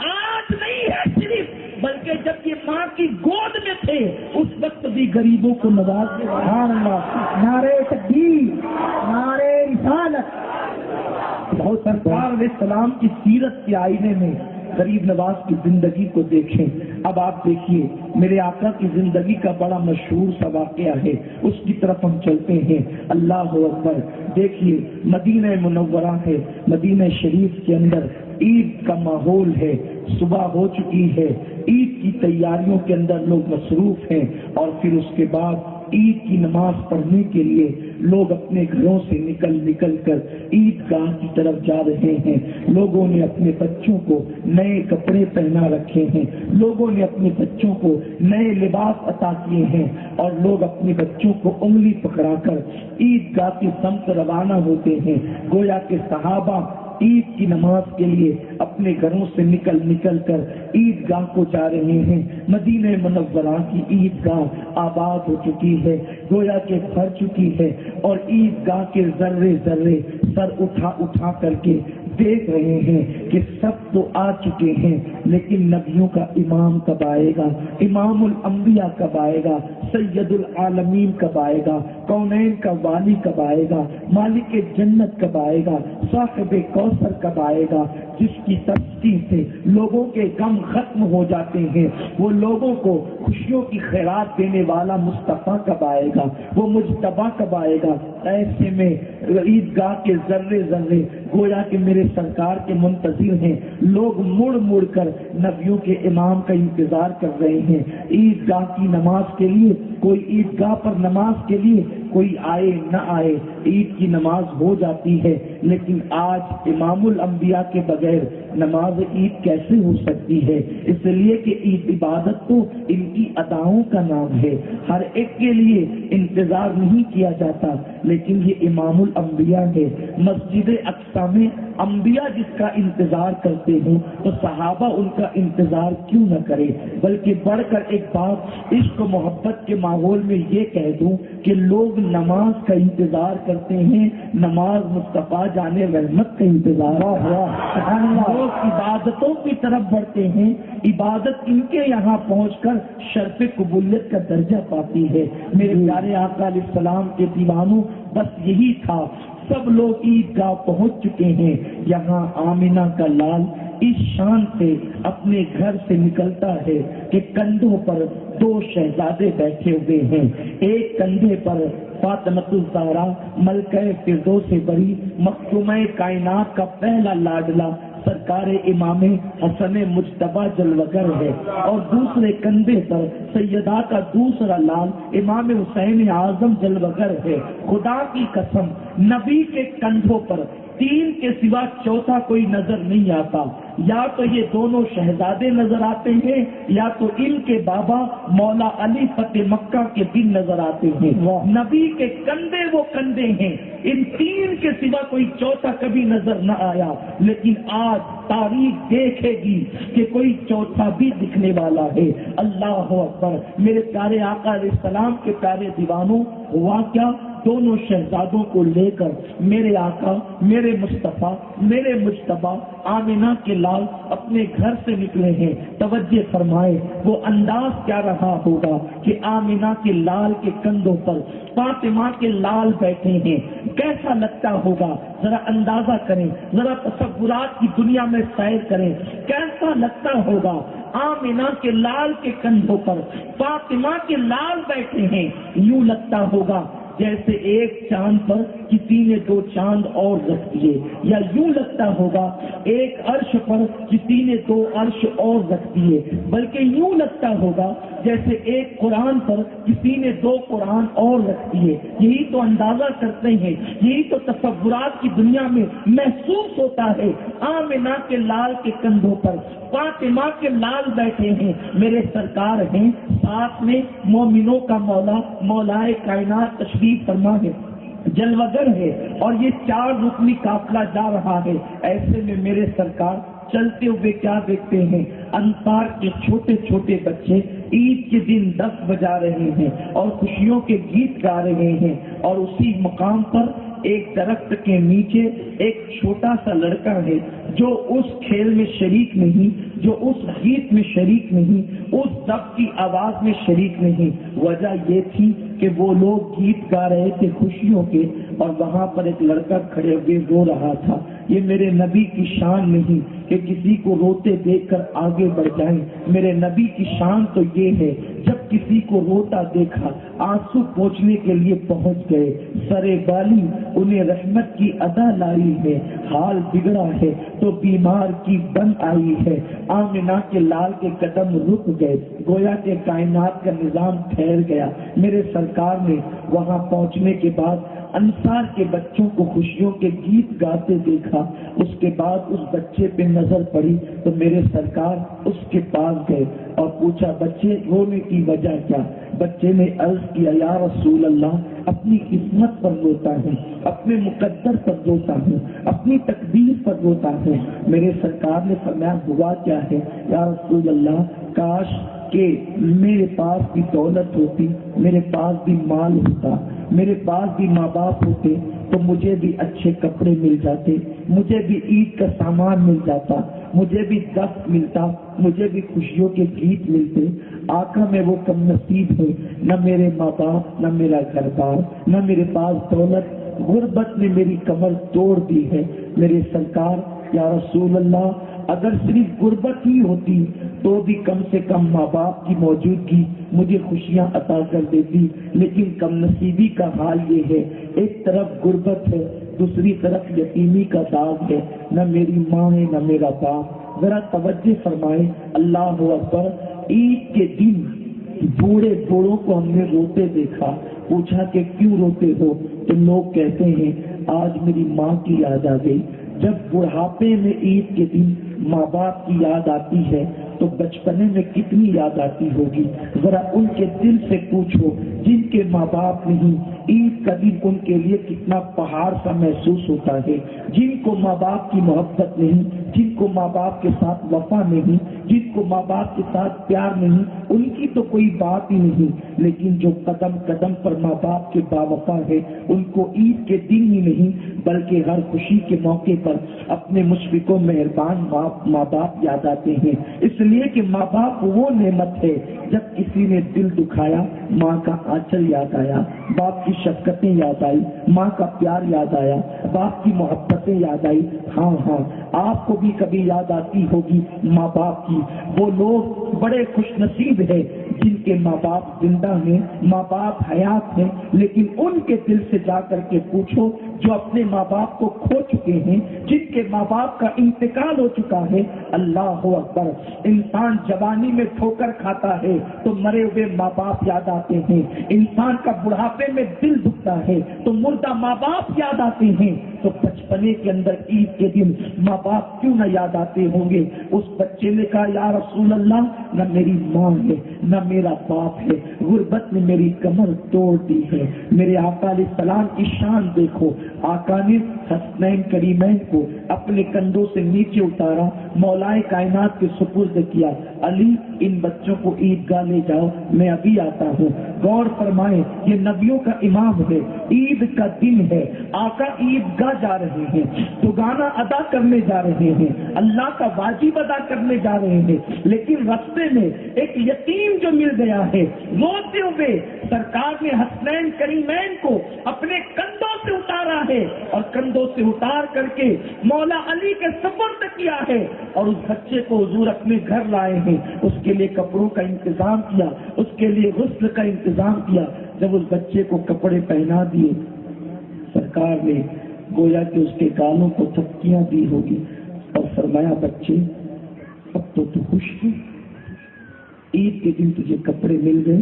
آج نہیں ہے صرف، بلکہ جب یہ ماں کی گود میں تھے اس وقت بھی غریبوں کو نواز دے۔ سبحان اللہ، نعرہ تکبیر، نعرہ رسالت۔ بہت سرکار علیہ السلام کی سیرت کے آئینے میں غریب نواز کی زندگی کو دیکھیں۔ اب آپ دیکھیے میرے آقا کی زندگی کا بڑا مشہور سا واقعہ ہے، اس کی طرف ہم چلتے ہیں۔ اللہ اکبر، دیکھیے مدینہ منورہ ہے، مدینہ شریف کے اندر عید کا ماحول ہے، صبح ہو چکی ہے، عید کی تیاریوں کے اندر لوگ مصروف ہیں، اور پھر اس کے بعد عید کی نماز پڑھنے کے لیے لوگ اپنے گھروں سے نکل کر عید گاہ کی طرف جا رہے ہیں۔ لوگوں نے اپنے بچوں کو نئے کپڑے پہنا رکھے ہیں، لوگوں نے اپنے بچوں کو نئے لباس عطا کیے ہیں، اور لوگ اپنے بچوں کو انگلی پکڑا کر عید گاہ کی سمت روانہ ہوتے ہیں۔ گویا کہ صحابہ عید کی نماز کے لیے اپنے گھروں سے نکل کر عید گاہ کو جا رہے ہیں۔ مدینہ منورہ کی عید گاہ آباد ہو چکی ہے، گویا کہ بھر چکی ہے، اور عید گاہ کے ذرے سر اٹھا کر کے دیکھ رہے ہیں کہ سب تو آ چکے ہیں، لیکن نبیوں کا امام کب آئے گا، امام الانبیاء کب آئے گا، سید العالمین کب آئے گا، کونین کا والی کب آئے گا، مالک جنت کب آئے گا، صاحب کوثر کب آئے گا، جس کی تسبیح سے لوگوں کے غم ختم ہو جاتے ہیں، وہ لوگوں کو خوشیوں کی خیرات دینے والا مصطفیٰ کب آئے گا، وہ مجتبیٰ کب آئے گا۔ ایسے میں عید گاہ کے ذرے گویا کہ میرے سرکار کے منتظر ہیں، لوگ مڑ کر نبیوں کے امام کا انتظار کر رہے ہیں عید گاہ کی نماز کے لیے۔ کوئی عید گاہ پر نماز کے لیے کوئی آئے نہ آئے، عید کی نماز ہو جاتی ہے، لیکن آج امام الانبیاء کے بغیر نماز عید کیسے ہو سکتی ہے؟ اس لیے کہ عید عبادت تو ان کی اداؤں کا نام ہے، ہر ایک کے لیے انتظار نہیں کیا جاتا، لیکن یہ امام الانبیاء ہے۔ مسجد اقصی میں انبیاء جس کا انتظار کرتے ہوں تو صحابہ ان کا انتظار کیوں نہ کرے؟ بلکہ بڑھ کر ایک بات عشق و محبت کے ماحول میں یہ کہہ دوں کہ لوگ نماز کا انتظار کرتے ہیں، نماز مصطفیٰ جانے رحمت کا انتظار ہوا۔ لوگ عبادتوں کی طرف بڑھتے ہیں، عبادت ان کے یہاں پہنچ کر شرف قبولیت کا درجہ پاتی ہے۔ میرے پیارے آقا علیہ السلام کے دیوانوں، بس یہی تھا، سب لوگ عید گاہ پہنچ چکے ہیں۔ یہاں آمنہ کا لال اس شان سے اپنے گھر سے نکلتا ہے کہ کندھوں پر دو شہزادے بیٹھے ہوئے ہیں، ایک کندھے پر فاطمہ الزہرا ملکہ فردوس بری مخدومہ کائنات کا پہلا لاڈلا سرکار امام حسن مجتبیٰ جلوگر ہے، اور دوسرے کندھے پر سیدہ کا دوسرا لال امام حسین اعظم جلوگر ہے۔ خدا کی قسم، نبی کے کندھوں پر تین کے سوا چوتھا کوئی نظر نہیں آتا. یا تو یہ دونوں شہزادے نظر آتے ہیں یا تو ان کے بابا مولا علی فتح مکہ کے دن نظر آتے ہیں. نبی کے کندھے وہ کندھے ہیں. ان تین کے سوا کوئی چوتھا کبھی نظر نہ آیا. لیکن آج تاریخ دیکھے گی کہ کوئی چوتھا بھی دکھنے والا ہے. اللہ اکبر. میرے پیارے آقا علیہ السلام کے پیارے دیوانوں، ہوا کیا؟ دونوں شہزادوں کو لے کر میرے آقا، میرے مصطفیٰ، میرے مجتبیٰ آمنہ کے لال اپنے گھر سے نکلے ہیں. توجہ فرمائے وہ انداز کیا رہا ہوگا کہ آمنہ کے لال کے کندھوں پر فاطمہ کے لال بیٹھے ہیں. کیسا لگتا ہوگا؟ ذرا اندازہ کریں، ذرا تصورات کی دنیا میں سیر کریں. کیسا لگتا ہوگا؟ آمنہ کے لال کے کندھوں پر فاطمہ کے لال بیٹھے ہیں. یوں لگتا ہوگا جیسے ایک چاند پر کسی نے دو چاند اور رکھ دیے، یا یوں لگتا ہوگا ایک عرش پر کسی نے دو عرش اور رکھ دیے، بلکہ یوں لگتا ہوگا جیسے ایک قرآن پر کسی نے دو قرآن اور رکھ دیے. یہی تو اندازہ کرتے ہیں، یہی تو تصورات کی دنیا میں محسوس ہوتا ہے. آمنہ کے لال کے کندھوں پر فاطمہ کے لال بیٹھے ہیں. میرے سرکار ہیں، ساتھ میں مومنوں کا مولا مولائے کائنات تشریف فرما ہے، جلوگر ہے، اور یہ چار رکنی قافلہ جا رہا ہے. ایسے میں میرے سرکار چلتے ہوئے کیا دیکھتے ہیں؟ انصار کے چھوٹے چھوٹے بچے عید کے دن 10 بجا رہے ہیں اور خوشیوں کے گیت گا رہے ہیں. اور اسی مقام پر ایک درخت کے نیچے ایک چھوٹا سا لڑکا ہے جو اس کھیل میں شریک نہیں، جو اس گیت میں شریک نہیں، اس ضبط کی آواز میں شریک نہیں. وجہ یہ تھی کہ وہ لوگ گیت گا رہے تھے خوشیوں کے، اور وہاں پر ایک لڑکا کھڑے ہوئے رو رہا تھا. یہ میرے نبی کی شان نہیں کہ کسی کو روتے دیکھ کر آگے بڑھ جائیں. میرے نبی کی شان تو یہ ہے جب کسی کو روتا دیکھا آنسو پوچھنے کے لیے پہنچ گئے. سرے بالی انہیں رحمت کی ادا لائی ہے، حال بگڑا ہے تو بیمار کی بن آئی ہے. آمنہ کے لال کے قدم رک گئے، گویا کہ کائنات کا نظام ٹھہر گیا. میرے سرکار نے وہاں پہنچنے کے بعد انصار کے بچوں کو خوشیوں کے گیت گاتے دیکھا. اس کے بعد اس بچے پہ نظر پڑی تو میرے سرکار اس کے پاس گئے اور پوچھا، بچے رونے کی وجہ کیا؟ بچے نے عرض کیا، یا رسول اللہ، اپنی قسمت پر روتا ہے، اپنے مقدر پر روتا ہے، اپنی تقدیر پر روتا ہے. میرے سرکار نے فرمایا، ہوا کیا ہے؟ یا رسول اللہ، کاش کہ میرے پاس بھی دولت ہوتی، میرے پاس بھی مال ہوتا، میرے پاس بھی ماں باپ ہوتے تو مجھے بھی اچھے کپڑے مل جاتے، مجھے بھی عید کا سامان مل جاتا، مجھے بھی دست ملتا، مجھے بھی خوشیوں کے گیت ملتے. آقا میں وہ کم نصیب ہے، نہ میرے ماں باپ، نہ میرا گھر بار، نہ میرے پاس دولت. غربت نے میری کمر توڑ دی ہے. میرے سرکار، یا رسول اللہ، اگر صرف غربت ہی ہوتی تو بھی کم سے کم ماں باپ کی موجودگی مجھے خوشیاں عطا کر دیتی. لیکن کم نصیبی کا حال یہ ہے، ایک طرف غربت ہے، دوسری طرف یتیمی کا داغ ہے. نہ میری ماں ہے نہ میرا باپ. ذرا توجہ فرمائے. اللہ اکبر. عید کے دن بوڑھے بوڑھوں کو ہم نے روتے دیکھا. پوچھا کہ کیوں روتے ہو؟ تو لوگ کہتے ہیں آج میری ماں کی یاد آ گئی. جب بڑھاپے میں عید کے دن ماں باپ کی یاد آتی ہے تو بچپنے میں کتنی یاد آتی ہوگی. ذرا ان کے دل سے پوچھو جن کے ماں باپ نہیں، عید کا دن ان کے لیے کتنا پہاڑ سا محسوس ہوتا ہے. جن کو ماں باپ کی محبت نہیں، جن کو ماں باپ کے ساتھ وفا نہیں، جن کو ماں باپ کے ساتھ پیار نہیں، ان کی تو کوئی بات ہی نہیں. لیکن جو قدم قدم پر ماں باپ کے باوفا ہے، ان کو عید کے دن ہی نہیں بلکہ ہر خوشی کے موقع پر اپنے مشفق و مہربان ماں باپ یاد آتے ہیں. اس لیے کہ ماں باپ وہ نعمت ہے، جب کسی نے دل دکھایا ماں کا آنچل یاد آیا، باپ کی شفقتیں یاد آئی، ماں کا پیار یاد آیا، باپ کی محبتیں یاد آئی. ہاں آپ کو بھی کبھی یاد آتی ہوگی ماں باپ کی. وہ لوگ بڑے خوش نصیب ہیں جن کے ماں باپ زندہ ہیں، ماں باپ حیات ہیں. لیکن ان کے دل سے جا کر کے پوچھو جو اپنے ماں باپ کو کھو چکے ہیں، جن کے ماں باپ کا انتقال ہو چکا ہے. اللہ اکبر. انسان جوانی میں ٹھوکر کھاتا ہے تو مرے ہوئے ماں باپ یاد آتے ہیں. انسان کا بڑھاپے میں دل دکھتا ہے تو مردہ ماں باپ یاد آتے ہیں. تو بچپنے کے اندر عید کے دن ماں باپ کیوں نہ یاد آتے ہوں گے؟ اس بچے نے کہا یا رسول اللہ، نہ میری ماں ہے نہ میرا باپ ہے، غربت نے میری کمر توڑ دی ہے۔ میرے آقا علیہ السلام کی شان دیکھو، آقا نے حسنین کریمین کو اپنے کندھوں سے نیچے اتارا، مولائے کائنات کے سپرد کیا، علی ان بچوں کو عیدگاہ لے جاؤ، میں ابھی آتا ہوں۔ غور فرمائیں، یہ نبیوں کا امام ہے، عید کا دن ہے، آقا عیدگاہ جا رہے ہیں، تو گانا ادا کرنے جا رہے ہیں، اللہ کا واجب ادا کرنے جا رہے ہیں، لیکن راستے میں ایک یتیم جو مل گیا ہے، روتے ہوئے سرکار نے حسنین کریمین کو اپنے کندھوں سے اتارا ہے اور کندھوں سے اتار کر کے مولا علی کے سپرد کیا ہے، اور اس بچے کو حضور اپنے گھر لائے ہیں، اس کے لیے کپڑوں کا انتظام کیا، اس کے لیے غسل کا انتظام کیا۔ جب اس بچے کو کپڑے پہنا دیے، سرکار نے گویا کہ اس کے گالوں کو تھپکیاں دی ہوگی اور فرمایا بچے اب تو خوش ہے، عید کے دن تجھے کپڑے مل گئے،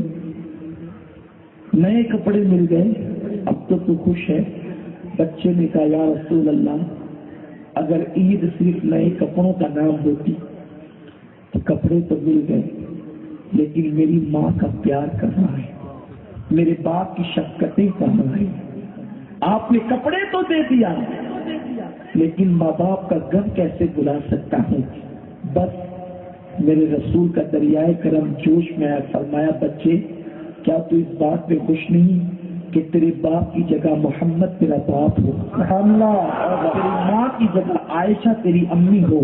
نئے کپڑے مل گئے، اب تو خوش ہے۔ بچے نے کہا یا رسول اللہ، اگر عید صرف نئے کپڑوں کا نام ہوتی تو کپڑے تو مل گئے، لیکن میری ماں کا پیار کہاں ہے، میرے باپ کی شفقتیں کہاں ہیں؟ آپ نے کپڑے تو دے دیا لیکن ماں باپ کا غم کیسے بلا سکتا ہوں؟ بس میرے رسول کا دریائے کرم جوش میں آیا، فرمایا بچے کیا تو اس بات میں خوش نہیں کہ تیرے باپ کی جگہ محمد تیرا باپ ہو، اور تیری ماں کی جگہ عائشہ تیری امی ہو؟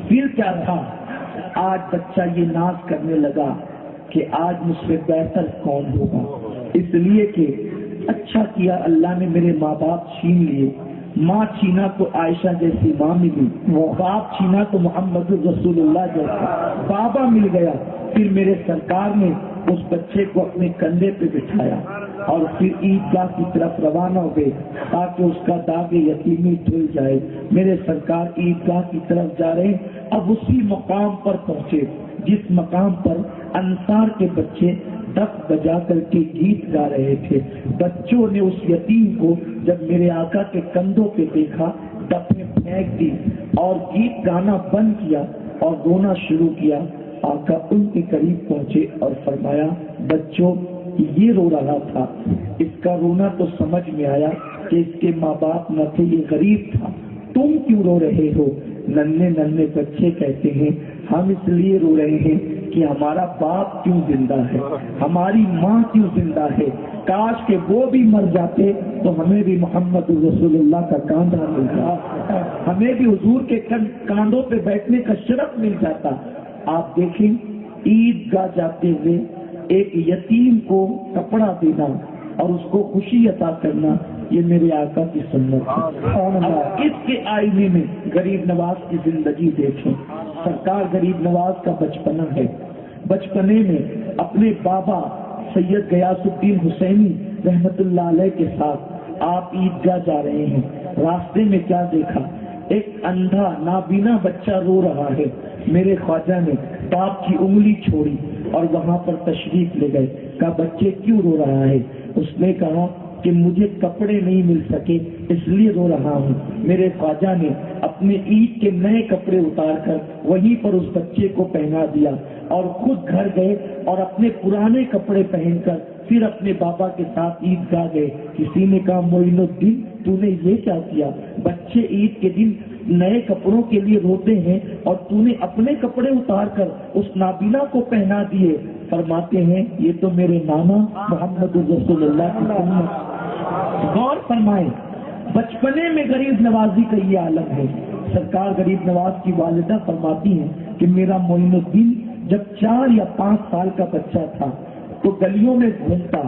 پھر کیا تھا؟ آج بچہ یہ ناز کرنے لگا کہ آج مجھ سے بہتر کون ہوگا، اس لیے کہ اچھا کیا اللہ نے میرے ماں باپ چھین لیے، ماں چھینا تو عائشہ جیسی ماں ملی، باپ چھینا تو محمد رسول اللہ جیسا بابا مل گیا۔ پھر میرے سرکار نے اس بچے کو اپنے کندھے پہ بٹھایا اور پھر عیدگاہ کی طرف روانہ ہو گئے تاکہ اس کا داغ یتیمی دھل جائے۔ میرے سرکار عیدگاہ کی طرف جا رہے، اب اسی مقام پر پہنچے جس مقام پر انصار کے بچے ڈف بجا کر کے گیت گا رہے تھے۔ بچوں نے اس یتیم کو جب میرے آقا کے کندھوں پہ دیکھا، ڈفیں پھینک دی اور گیت گانا بند کیا اور رونا شروع کیا۔ آقا ان کے قریب پہنچے اور فرمایا بچوں یہ رو رہا تھا، اس کا رونا تو سمجھ میں آیا کہ اس کے ماں باپ نہ تھے، یہ غریب تھا، تم کیوں رو رہے ہو؟ ننھے ننھے بچے کہتے ہیں ہم اس لیے رو رہے ہیں کہ ہمارا باپ کیوں زندہ ہے، ہماری ماں کیوں زندہ ہے، کاش کہ وہ بھی مر جاتے تو ہمیں بھی محمد رسول اللہ کا کاندھا مل جاتا، ہمیں بھی حضور کے کاندھوں پہ بیٹھنے کا شرف مل جاتا۔ آپ دیکھیں عید گاہ جاتے ہوئے ایک یتیم کو کپڑا دینا اور اس کو خوشی عطا کرنا، یہ میرے آقا کی سنت ہے۔ اب اس کے آئینے میں غریب نواز کی زندگی دیکھیں، سرکار غریب نواز کا بچپنا ہے، بچپنے میں اپنے بابا سید غیاث الدین حسینی رحمت اللہ علیہ کے ساتھ آپ عیدگاہ جا رہے ہیں، راستے میں کیا دیکھا؟ ایک اندھا نابینا بچہ رو رہا ہے۔ میرے خواجہ نے باپ کی انگلی چھوڑی اور وہاں پر تشریف لے گئے، کہا بچے کیوں رو رہا ہے؟ اس نے کہا کہ مجھے کپڑے نہیں مل سکے اس لیے رو رہا ہوں۔ میرے خواجہ نے اپنے عید کے نئے کپڑے اتار کر وہیں پر اس بچے کو پہنا دیا اور خود گھر گئے اور اپنے پرانے کپڑے پہن کر پھر اپنے بابا کے ساتھ عیدگاہ گئے۔ کسی نے کہا معین الدین تو نے یہ کیا کیا؟ بچے عید کے دن نئے کپڑوں کے لیے روتے ہیں اور تو نے اپنے کپڑے اتار کر اس نابینا کو پہنا دیے۔ فرماتے ہیں یہ تو میرے نانا محمد رسول اللہ کی سنت۔ غور فرمائیں، بچپنے میں غریب نوازی کا یہ عالم ہے۔ سرکار غریب نواز کی والدہ فرماتی ہیں کہ میرا معین الدین جب 4 یا 5 سال کا بچہ تھا تو گلیوں میں گھومتا،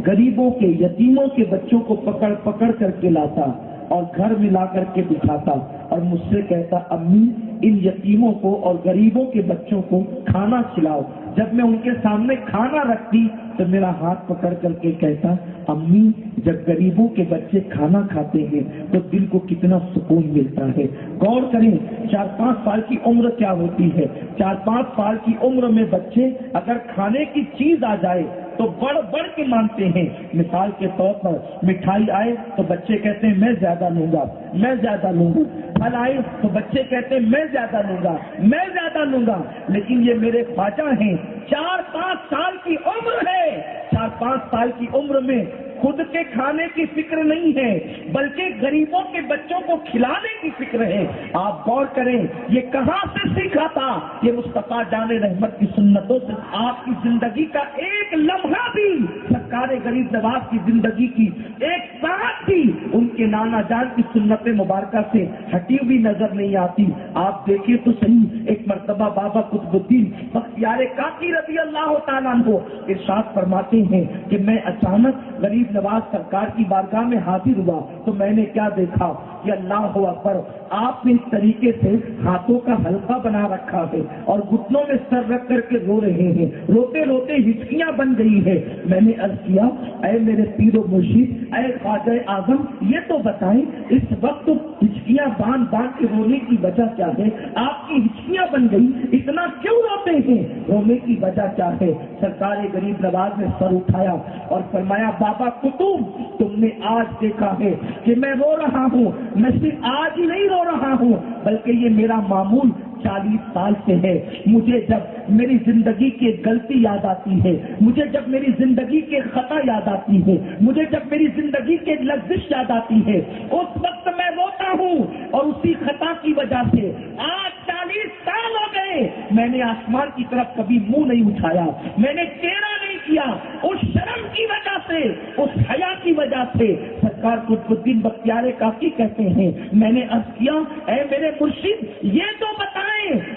غریبوں کے یتیموں کے بچوں کو پکڑ پکڑ کر کے لاتا اور گھر میں لا کر کے بٹھاتا اور مجھ سے کہتا امی ان یتیموں کو اور غریبوں کے بچوں کو کھانا کھلاؤ۔ جب میں ان کے سامنے کھانا رکھتی تو میرا ہاتھ پکڑ کر کے کہتا امی جب غریبوں کے بچے کھانا کھاتے ہیں تو دل کو کتنا سکون ملتا ہے. غور کریں 4-5 سال کی عمر کیا ہوتی ہے. 4-5 سال کی عمر میں بچے اگر کھانے کی چیز آ جائے تو بڑھ کے مانتے ہیں. مثال کے طور پر مٹھائی آئے تو بچے کہتے ہیں میں زیادہ لوں گا، میں زیادہ لوں گا. پھل آئے تو بچے کہتے ہیں میں زیادہ لوں گا، میں زیادہ لوں گا. لیکن یہ میرے خواجہ ہیں، 4-5 سال کی عمر ہے. 4-5 سال کی عمر میں خود کے کھانے کی فکر نہیں ہے بلکہ غریبوں کے بچوں کو کھلانے کی فکر ہے. آپ غور کریں یہ کہاں سے سیکھا تھا؟ یہ مصطفیٰ جان رحمت کی سنتوں سے. آپ کی زندگی کا ایک لمحہ بھی سرکار غریب نواز کی زندگی کی ایک ساتھ بھی ان کے نانا جان کی سنت مبارکہ سے ہٹی ہوئی نظر نہیں آتی. آپ دیکھیے تو صحیح، ایک مرتبہ بابا قطب الدین بختیار کاکی رضی اللہ تعالیٰ عنہ ارشاد فرماتے ہیں کہ میں اچانک غریب نواز سرکار کی بارگاہ میں حاضر ہوا تو میں نے کیا دیکھا کہ اللہ اکبر، آپ نے اس طریقے سے ہاتھوں کا حلقہ بنا رکھا ہے اور گھٹنوں میں سر رکھ کر کے رو رہے ہیں. روتے روتے ہچکیاں بن گئی ہے. میں نے عرض کیا اے میرے پیر و مرشد، اے خواجہ اعظم، یہ تو بتائیں اس وقت ہچکیاں باندھ کے رونے کی وجہ کیا ہے؟ آپ کی ہچکیاں بن گئی، اتنا کیوں روتے ہیں؟ رونے کی وجہ کیا ہے؟ سرکار غریب نواز نے سر اٹھایا اور فرمایا بابا قطب، تم نے آج دیکھا ہے کہ میں رو رہا ہوں. میں صرف آج ہی نہیں رو رہا ہوں بلکہ یہ میرا معمول 40 سال سے ہے. مجھے جب میری زندگی کی غلطی یاد آتی ہے، مجھے جب میری زندگی کے خطا یاد آتی ہے، مجھے جب میری زندگی کے لغزش یاد آتی ہے، اس وقت میں روتا ہوں. اور اسی خطا کی وجہ سے آج 40 سال ہو گئے میں نے آسمان کی طرف کبھی منہ نہیں اٹھایا، میں نے چہرہ نہیں کیا. اس شرم کی وجہ سے، اس حیا کی وجہ سے. سرکار قطب الدین بختیار کاکی کہتے ہیں میں نے عرض کیا اے میرے مرشد، یہ تو بتائیں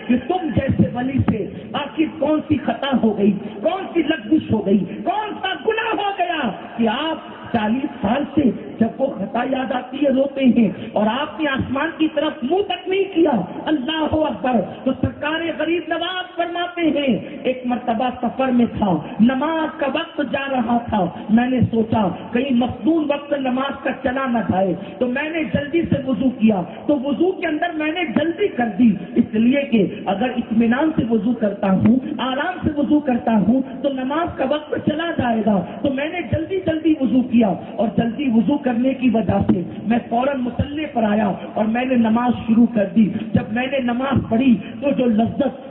کہ تم جیسے ولی سے آخر کون سی خطا ہو گئی، کون سی لغزش ہو گئی، کون سا گناہ ہو گیا کہ آپ 40 سال سے جب وہ خطا یاد آتی ہے روتے ہیں اور آپ نے آسمان کی طرف منہ تک نہیں کیا. اللہ اکبر. تو سرکار غریب نواز فرماتے ہیں ایک مرتبہ سفر میں تھا، نماز کا وقت جا رہا تھا. میں نے سوچا کہیں مصنون وقت نماز کا چلا نہ جائے تو میں نے جلدی سے وضو کیا. تو وضو کے اندر میں نے جلدی کر دی، اس لیے کہ اگر اطمینان سے وضو کرتا ہوں، آرام سے وضو کرتا ہوں تو نماز کا وقت چلا جائے گا. تو میں نے جلدی وضو کیا اور جلدی وضو کرنے کی وجہ سے میں فوراً مصلی پر آیا اور میں نے نماز شروع کر دی. جب میں نے نماز پڑھی تو جو لذت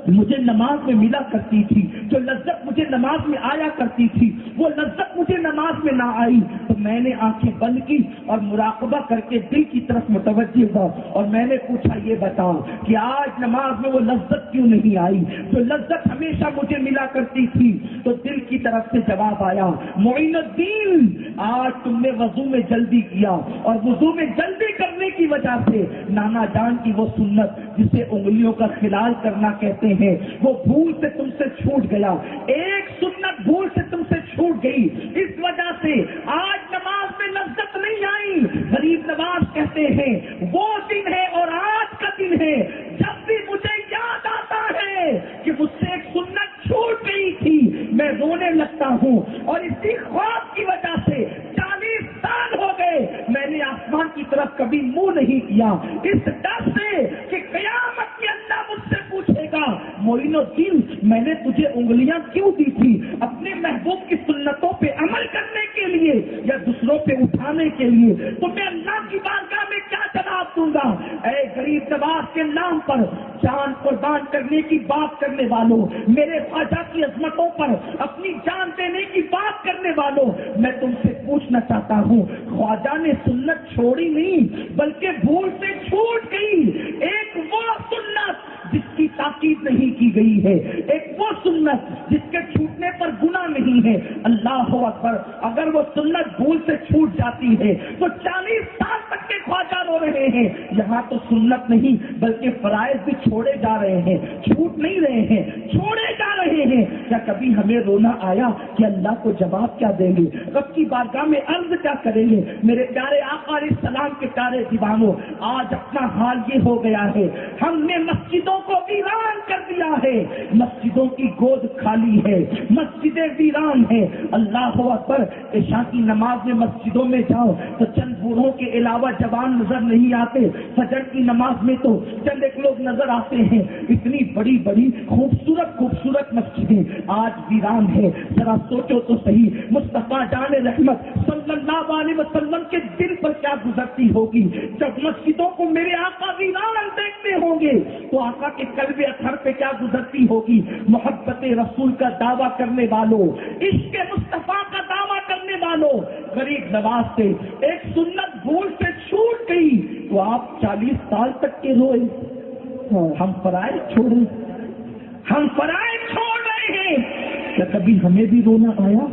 مجھے نماز میں ملا کرتی تھی، جو لذت مجھے نماز میں آیا کرتی تھی، وہ لذت مجھے نماز میں نہ آئی. تو میں نے آنکھیں بند کی اور مراقبہ کر کے دل کی طرف متوجہ ہوا اور میں نے پوچھا یہ بتا کہ آج نماز میں وہ لذت کیوں نہیں آئی جو لذت ہمیشہ مجھے ملا کرتی تھی؟ تو دل کی طرف سے جواب آیا معین الدین، آج تم نے وضو میں جلدی کیا اور وضو میں جلدی کرنے کی وجہ سے نانا جان کی وہ سنت جسے انگلیوں کا خلال کرنا کہتے ہیں وہ بھول سے تم سے چھوٹ گیا. ایک سنت بھول سے تم سے چھوٹ گئی، اس وجہ سے آج نماز میں لذت نہیں آئی. غریب نواز کہتے ہیں وہ دن ہے اور آج کا دن ہے جب بھی مجھے یاد آتا ہے کہ مجھ سے ایک سنت چھوٹ گئی تھی میں رونے لگتا ہوں. اور اسی خواب کی وجہ سے 40 سال ہو گئے میں نے آسمان کی طرف کبھی منہ نہیں کیا، اس ڈر سے کہ قیامت کے اللہ مجھ سے پوچھے گا معین الدین میں نے تجھے انگلیاں کیوں دی تھی؟ اپنے محبوب کی سنتوں پہ عمل کرنے کے لیے یا دوسروں پہ اٹھانے کے لیے؟ تو میں اللہ کی بارگاہ میں کیا جواب دوں گا؟ اے غریب نواز کے نام پر جان قربان کرنے کی بات کرنے والوں، میرے خواجہ کی عظمتوں پر اپنی جان دینے کی بات کرنے والوں، میں تم سے پوچھنا چاہتا ہوں خواجہ نے سنت چھوڑی نہیں بلکہ بھول سے چھوٹ گئی. ایک وہ سنت جس کی تاکید نہیں کی گئی ہے، ایک وہ سنت جس کے چھوٹنے پر گناہ نہیں ہے. اللہ اکبر. اگر وہ سنت بھول سے چھوٹ جاتی ہے تو 40 سال تک کے خواجہ رو رہے ہیں. یہاں تو سنت نہیں بلکہ فرائض بھی چھوڑے جا رہے ہیں، چھوٹ نہیں رہے ہیں، چھوڑے جا رہے ہیں. کیا کبھی ہمیں رونا آیا کہ اللہ کو جواب کیا دیں گے، رب کی بارگاہ میں عرض کیا کریں گے؟ میرے پیارے آقا علیہ السلام کے پیارے دیوانوں، آج اپنا حال یہ ہو گیا ہے، ہم نے مسجدوں کو ویران کر دیا ہے، مسجدوں کی گود خالی ہے، مسجدیں ویران ہیں۔ اللہ اکبر، عشاء کی نماز میں مسجدوں میں جاؤ تو چند بوڑھوں کے علاوہ جوان نظر نہیں آتے، فجر کی نماز میں تو چند ایک لوگ نظر آتے ہیں۔ اتنی بڑی بڑی خوبصورت خوبصورت مسجدیں آج ویران ہے۔ ذرا سوچو تو صحیح، مصطفیٰ جان رحمت صلی اللہ علیہ وسلم کے دل پر کیا گزرتی ہوگی جب مسجدوں کو میرے آقا ویران دیکھتے ہوں گے، تو آقا کے قلب اطہر پہ کیا گزرتی ہوگی۔ محبت رسول کا دعویٰ کرنے والوں، عشق مصطفیٰ کا دعویٰ کرنے والوں، غریب نواز سے ایک سنت بھول سے چھوٹ گئی تو آپ 40 سال تک کے روئے۔ ہم فرائض چھوڑیں، ہم فرائض چھوڑ رہے ہیں، کیا کبھی ہمیں بھی رونا آیا؟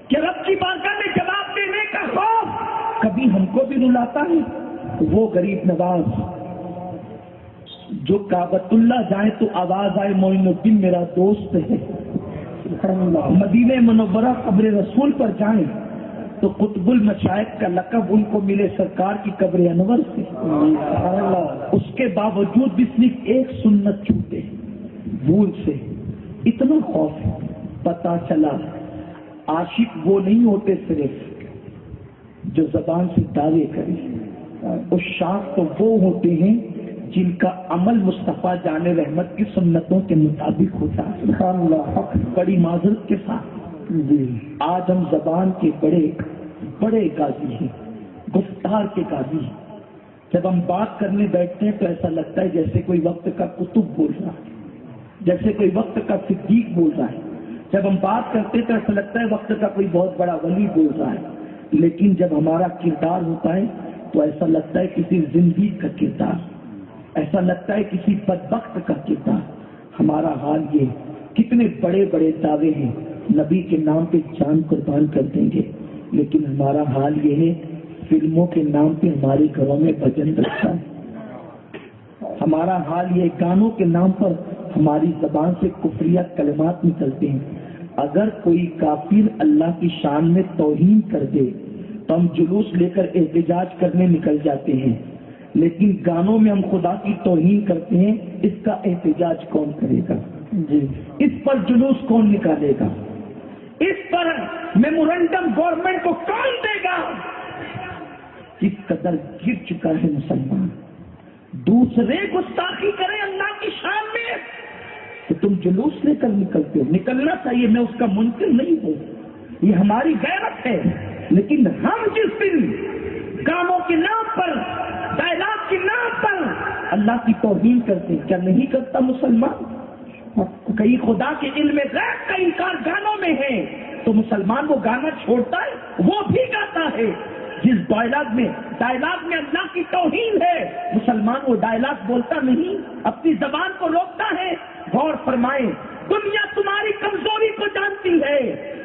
کہ رب کی بارگاہ میں جواب دینے کا خوف کبھی ہم کو بھی رلاتا ہے؟ وہ غریب نواز جو کعبۃ اللہ جائیں تو آواز آئے معین الدین میرا دوست ہے، مدینہ منورہ قبر رسول پر جائیں تو قطب المشائخ کا لقب ان کو ملے سرکار کی قبر انور سے، اس کے باوجود بھی صرف ایک سنت چھوٹے بھول سے۔ اتنا خوف پتا چلا عاشق وہ نہیں ہوتے صرف جو زبان سے دعوے کریں، عشاق تو وہ ہوتے ہیں جن کا عمل مصطفیٰ جان رحمت کی سنتوں کے مطابق ہوتا ہے۔ بڑی معذرت کے ساتھ آج ہم زبان کے بڑے بڑے غازی ہیں، گفتار کے غازی ہیں۔ جب ہم بات کرنے بیٹھتے ہیں تو ایسا لگتا ہے جیسے کوئی وقت کا قطب بول رہا ہے، جیسے کوئی وقت کا صدیق بول رہا ہے۔ جب ہم بات کرتے تو ایسا لگتا ہے وقت کا کوئی بہت بڑا ولی بول رہا ہے، لیکن جب ہمارا کردار ہوتا ہے تو ایسا لگتا ہے کسی زندگی کا کردار، ایسا لگتا ہے کسی بدبخت کا کردار۔ ہمارا حال یہ، کتنے بڑے بڑے دعوے ہیں، نبی کے نام پہ جان قربان کر دیں گے، لیکن ہمارا حال یہ ہے فلموں کے نام پہ ہمارے گھروں میں بھجن رکھتا ہے۔ ہمارا حال یہ، گانوں کے نام پر ہماری زبان سے کفریہ کلمات نکلتے ہیں۔ اگر کوئی کافر اللہ کی شان میں توہین کر دے تو ہم جلوس لے کر احتجاج کرنے نکل جاتے ہیں، لیکن گانوں میں ہم خدا کی توہین کرتے ہیں، اس کا احتجاج کون کرے گا؟ اس پر جلوس کون نکالے گا؟ اس پر میمورنڈم گورنمنٹ کو کون دے گا؟ کس قدر گر چکا ہے مسلمان، دوسرے گستاخی کریں اللہ کی شان میں تو تم جلوس لے کر نکلتے ہو۔ نکلنا چاہیے، میں اس کا منکر نہیں ہوں، یہ ہماری غیرت ہے، لیکن ہم جس دن کاموں کے نام پر، ڈائلاگ کے نام پر اللہ کی توہین کرتے ہیں، کیا نہیں کرتا مسلمان؟ کئی خدا کے علم غیب کا انکار گانوں میں ہے تو مسلمان وہ گانا چھوڑتا ہے، وہ بھی گاتا ہے۔ جس ڈائلاگ میں اللہ کی توہین ہے، مسلمان وہ ڈائلاگ بولتا نہیں، اپنی زبان کو روکتا ہے۔ غور فرمائیں، دنیا تمہاری کمزوری کو جانتی ہے،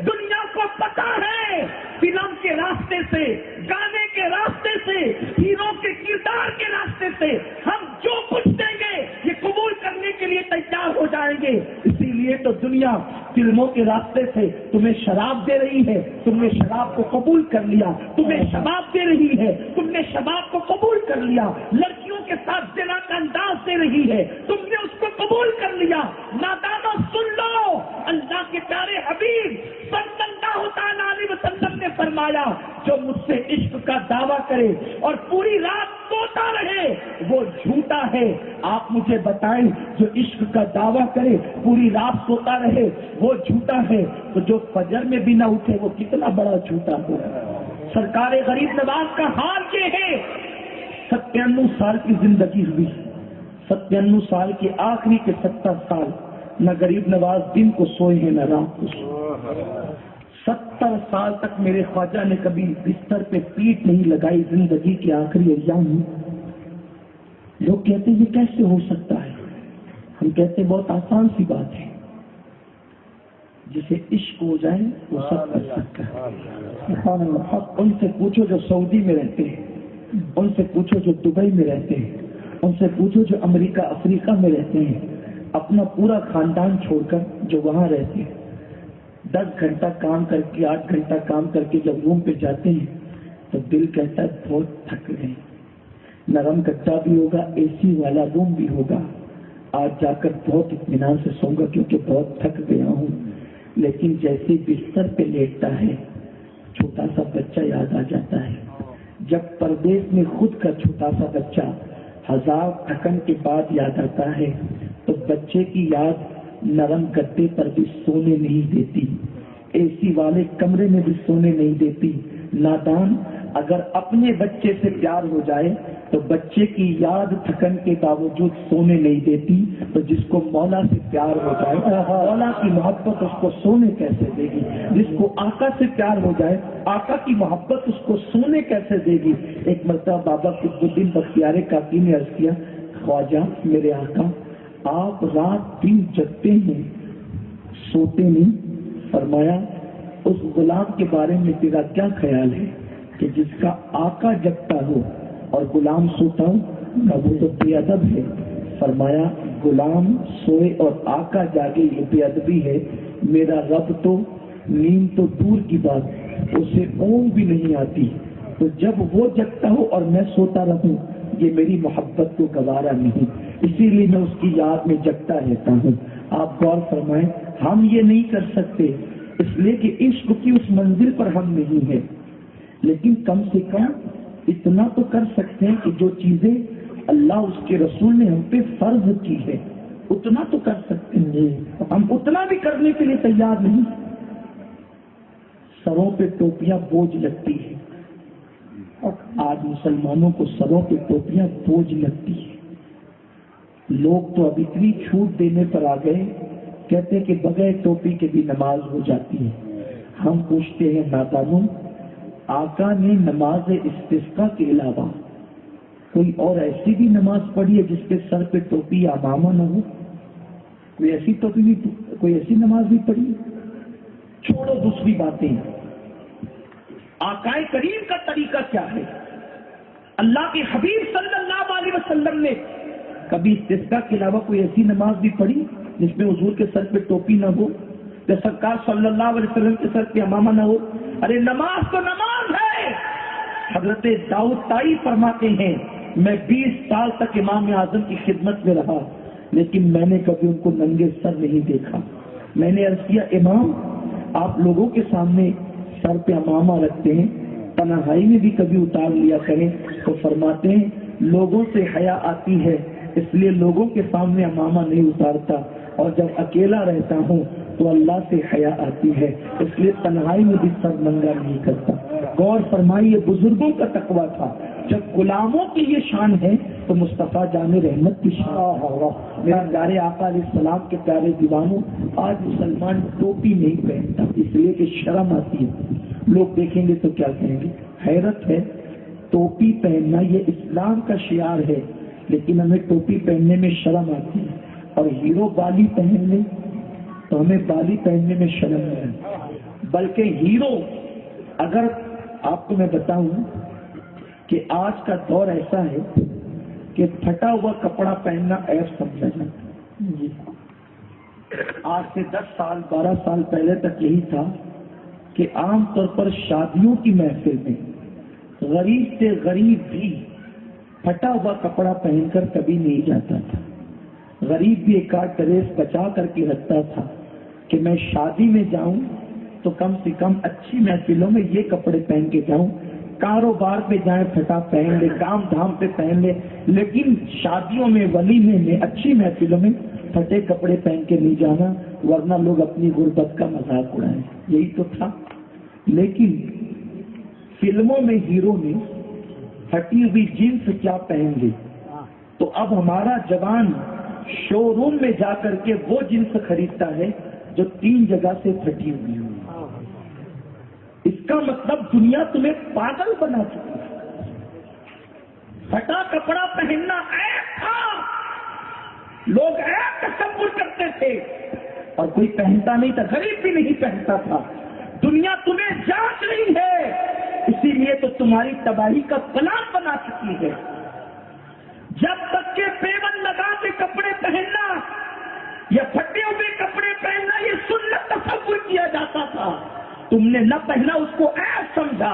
دنیا کو پتا ہے فلم کے راستے سے، گانے کے راستے سے، ہیرو کے کردار کے راستے سے ہم جو کچھ دیں گے یہ قبول کرنے کے لیے تیار ہو جائیں گے۔ اسی لیے تو دنیا فلموں کے راستے سے تمہیں شراب دے رہی ہے، تم نے شراب کو قبول کر لیا، تمہیں شباب دے رہی ہے، تم نے شباب کو قبول کر لیا، لڑکیوں کے ساتھ زنا کا انداز دے رہی ہے، تم نے اس کو قبول کر لیا۔ نادانوں سن لو، اللہ کے پیارے حبیب صلی اللہ تعالیٰ علیہ وسلم نے فرمایا جو مجھ سے عشق کا دعویٰ کرے اور پوری رات سوتا رہے وہ جھوٹا ہے۔ آپ مجھے بتائیں، جو عشق کا دعویٰ کرے پوری رات سوتا رہے وہ جھوٹا ہے، تو جو فجر میں بھی نہ اٹھے وہ کتنا بڑا جھوٹا ہو۔ سرکار غریب نواز کا حال یہ ہے، 97 سال کی زندگی ہوئی، 97 سال کے آخری کے 70 سال نہ غریب نواز دن کو سوئے ہیں نہ رات کو سوئے۔ 70 سال تک میرے خواجہ نے کبھی بستر پہ پیٹ نہیں لگائی زندگی کے آخری ایام میں۔ لوگ کہتے ہیں یہ کیسے ہو سکتا ہے؟ ہم کہتے ہیں بہت آسان سی بات ہے، جسے عشق ہو جائے وہ سب کر سکتا ہے۔ ان سے پوچھو جو سعودی میں رہتے ہیں، ان سے پوچھو جو دبئی میں رہتے ہیں، ان سے پوچھو جو امریکہ افریقہ میں رہتے ہیں، اپنا پورا خاندان چھوڑ کر جو وہاں رہتے ہیں، 10 گھنٹہ کام کر کے 8 گھنٹہ کام کر کے جب روم پہ جاتے ہیں تو دل کہتا ہے بہت تھک گئے. نرم گدا بھی ہوگا, اے سی والا روم بھی ہوگا, آج جا کر بہت اطمینان سے سوؤں گا کیونکہ بہت تھک گیا ہوں. لیکن جیسے بستر پہ لیٹتا ہے چھوٹا سا بچہ یاد آ جاتا ہے. جب پردیس میں خود کا چھوٹا سا بچہ ہزار تھکن کے بعد یاد آتا ہے تو بچے کی یاد نرم گدے پر بھی سونے نہیں دیتی, اے سی والے کمرے میں بھی سونے نہیں دیتی. نادان اگر اپنے بچے سے پیار ہو جائے تو بچے کی یاد تھکن کے باوجود سونے نہیں دیتی, تو جس کو مولا سے پیار ہو جائے مولا کی محبت اس کو سونے کیسے دے گی. جس کو آقا سے پیار ہو جائے آقا کی محبت اس کو سونے کیسے دے گی. ایک مرتبہ بابا قطب الدین بختیار کاکی نے عرض کیا, خواجہ میرے آقا آپ رات دن جگتے ہیں سوتے نہیں. فرمایا اس غلام کے بارے میں تیرا کیا خیال ہے کہ جس کا آقا جگتا ہو اور غلام سوتا ہو, نہ وہ تو بے ادب ہے. فرمایا غلام سوئے اور آقا جاگے یہ بے ادبی ہے. میرا رب تو نیند تو دور کی بات اسے اونگ بھی نہیں آتی, تو جب وہ جگتا ہو اور میں سوتا رہوں یہ میری محبت کو گوارا نہیں, اسی لیے میں اس کی یاد میں جگتا رہتا ہوں. آپ غور فرمائیں, ہم یہ نہیں کر سکتے اس لیے کہ عشق کی اس منزل پر ہم نہیں ہیں, لیکن کم سے کم اتنا تو کر سکتے ہیں کہ جو چیزیں اللہ اس کے رسول نے ہم پہ فرض کی ہے اتنا تو کر سکتے ہیں. ہم اتنا بھی کرنے کے لیے تیار نہیں. سروں پہ ٹوپیاں بوجھ لگتی ہے, آج مسلمانوں کو سروں پہ ٹوپیاں بوجھ لگتی ہے. لوگ تو اب اتنی چھوٹ دینے پر آ گئے, کہتے ہیں کہ بغیر ٹوپی کے بھی نماز ہو جاتی ہے. ہم پوچھتے ہیں نادانوں, آقا نے نماز استسقاء کے علاوہ کوئی اور ایسی بھی نماز پڑھی ہے جس کے سر پہ ٹوپی یا عمامہ نہ ہو؟ کوئی ایسی ٹوپی بھی, کوئی ایسی نماز بھی پڑھی؟ چھوڑو دوسری باتیں, آقا کریم کا طریقہ کیا ہے؟ اللہ کے حبیب صلی اللہ علیہ وسلم نے کبھی استسقاء کے علاوہ کوئی ایسی نماز بھی پڑھی جس میں حضور کے سر پہ ٹوپی نہ ہو, یا سرکار صلی اللہ علیہ وسلم کے سر پہ عمامہ نہ ہو؟ ارے نماز تو نماز ہے. حضرت داؤد طائی فرماتے ہیں میں 20 سال تک امام اعظم کی خدمت میں رہا لیکن میں نے کبھی ان کو ننگے سر نہیں دیکھا. میں نے عرض کیا امام آپ لوگوں کے سامنے سر پہ عمامہ رکھتے ہیں, تنہائی میں بھی کبھی اتار لیا کریں. تو فرماتے ہیں لوگوں سے حیا آتی ہے اس لیے لوگوں کے سامنے عمامہ نہیں اتارتا, اور جب اکیلا رہتا ہوں تو اللہ سے حیا آتی ہے اس لیے تنہائی میں بھی سر ننگا نہیں کرتا. غور فرمائیے بزرگوں کا تقویٰ تھا. جب غلاموں کی یہ شان ہے تو مصطفیٰ جان رحمت کی شان ہوگا. میرے پیارے آقا علیہ السلام کے پیارے دیوانوں, آج مسلمان ٹوپی نہیں پہنتا اس لیے کہ شرم آتی ہے. لوگ دیکھیں گے تو کیا کہیں گے؟ حیرت ہے, ٹوپی پہننا یہ اسلام کا شعار ہے لیکن ہمیں ٹوپی پہننے میں شرم آتی ہے, اور ہیرو بالی پہن لیں تو ہمیں بالی پہننے میں شرم ہے. بلکہ ہیرو, اگر آپ کو میں بتاؤں کہ آج کا دور ایسا ہے کہ پھٹا ہوا کپڑا پہننا عیب سمجھا جاتا ہے. آج سے 10 سال 12 سال پہلے تک یہی تھا کہ عام طور پر شادیوں کی محفل میں غریب سے غریب بھی پھٹا ہوا کپڑا پہن کر کبھی نہیں جاتا تھا. غریب بھی ایک آدھ ڈریس بچا کر کے رکھتا تھا کہ میں شادی میں جاؤں تو کم سے کم اچھی محفلوں میں یہ کپڑے پہن کے جاؤں. کاروبار پہ جائیں پھٹا پہن لے, کام دھام پہ پہن لے, لیکن شادیوں میں ولیمے میں اچھی محفلوں میں پھٹے کپڑے پہن کے نہیں جانا ورنہ لوگ اپنی غربت کا مذاق اڑائیں. یہی تو تھا. لیکن فلموں میں ہیرو نے پھٹی ہوئی جینس کیا پہن لی, تو اب ہمارا جوان شو روم میں جا کر کے وہ جنس خریدتا ہے جو 3 جگہ سے پھٹی ہوئی ہو. اس کا مطلب دنیا تمہیں پاگل بنا چکی ہے. پھٹا کپڑا پہننا عیب تھا, لوگ عیب تصور کرتے تھے اور کوئی پہنتا نہیں تھا, غریب بھی نہیں پہنتا تھا. دنیا تمہیں جانچ رہی ہے اسی لیے تو تمہاری تباہی کا پلان بنا چکی ہے. جب تک کہ پیون لگا کے کپڑے پہننا یا پھٹے ہوئے کپڑے پہننا یہ سنت تصور کیا جاتا تھا, تم نے نہ پہنا اس کو عیب سمجھا.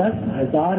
10,000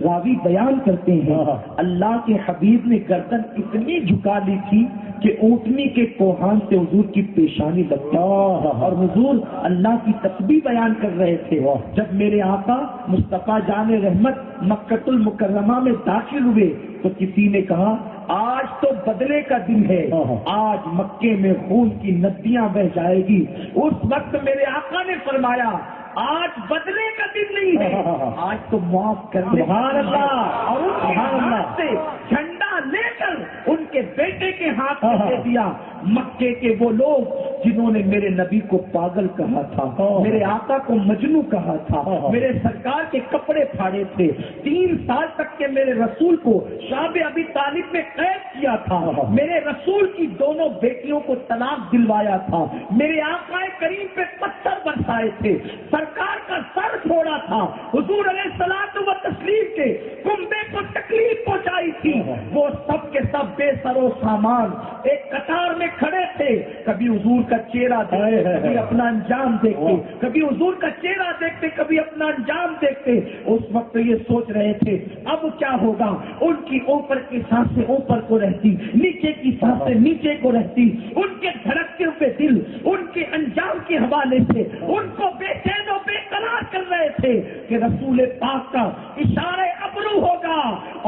راوی بیان کرتے ہیں اللہ کے حبیب نے گردن اتنی جھکا لی تھی کہ اونٹنی کے کوہان سے حضور کی پیشانی لگتی اور حضور اللہ کی تسبیح بیان کر رہے تھے. جب میرے آقا مصطفیٰ جان رحمت مکۃ المکرمہ میں داخل ہوئے تو کسی نے کہا آج تو بدلے کا دن ہے, آج مکے میں خون کی ندیاں بہ جائے گی. اس وقت میرے آقا نے فرمایا آج بدلے کا دن نہیں ہے, آج تو معاف کرنے. سبحان اللہ. اور ان کے ہاتھ سے جھنڈا لے کر ان کے بیٹے کے ہاتھ میں دے دیا. مکے کے وہ لوگ جنہوں نے میرے نبی کو پاگل کہا تھا, میرے آقا کو مجنو کہا تھا, میرے سرکار کے کپڑے پھاڑے تھے, 3 سال تک کے میرے رسول کو شعب ابی طالب میں قید کیا تھا, میرے رسول کی دونوں بیٹیوں کو طلاق دلوایا تھا, میرے آقا کریم پہ پتھر برسائے تھے, سرکار کا سر چھوڑا تھا, حضور علیہ الصلوۃ و تسلیم کے کنبے کو تکلیف پہنچائی تھی, وہ سب کے سب بے سر و سامان ایک قطار میں کھڑے تھے. کبھی حضور کا چہرہ دیکھتے, کبھی اپنا انجام دیکھتے, کبھی حضور کا چہرہ دیکھتے, کبھی اپنا انجام دیکھتے. اس وقت یہ سوچ رہے تھے اب کیا ہوگا. ان کی اوپر کی سانسیں اوپر کو رہتی, نیچے کی سانسیں نیچے کو رہتی, ان کے دھڑکتے ہوئے دل ان کے انجام کے حوالے سے ان کو بے چین و بے قرار کر رہے تھے کہ رسول پاک کا اشارہ ابرو ہوگا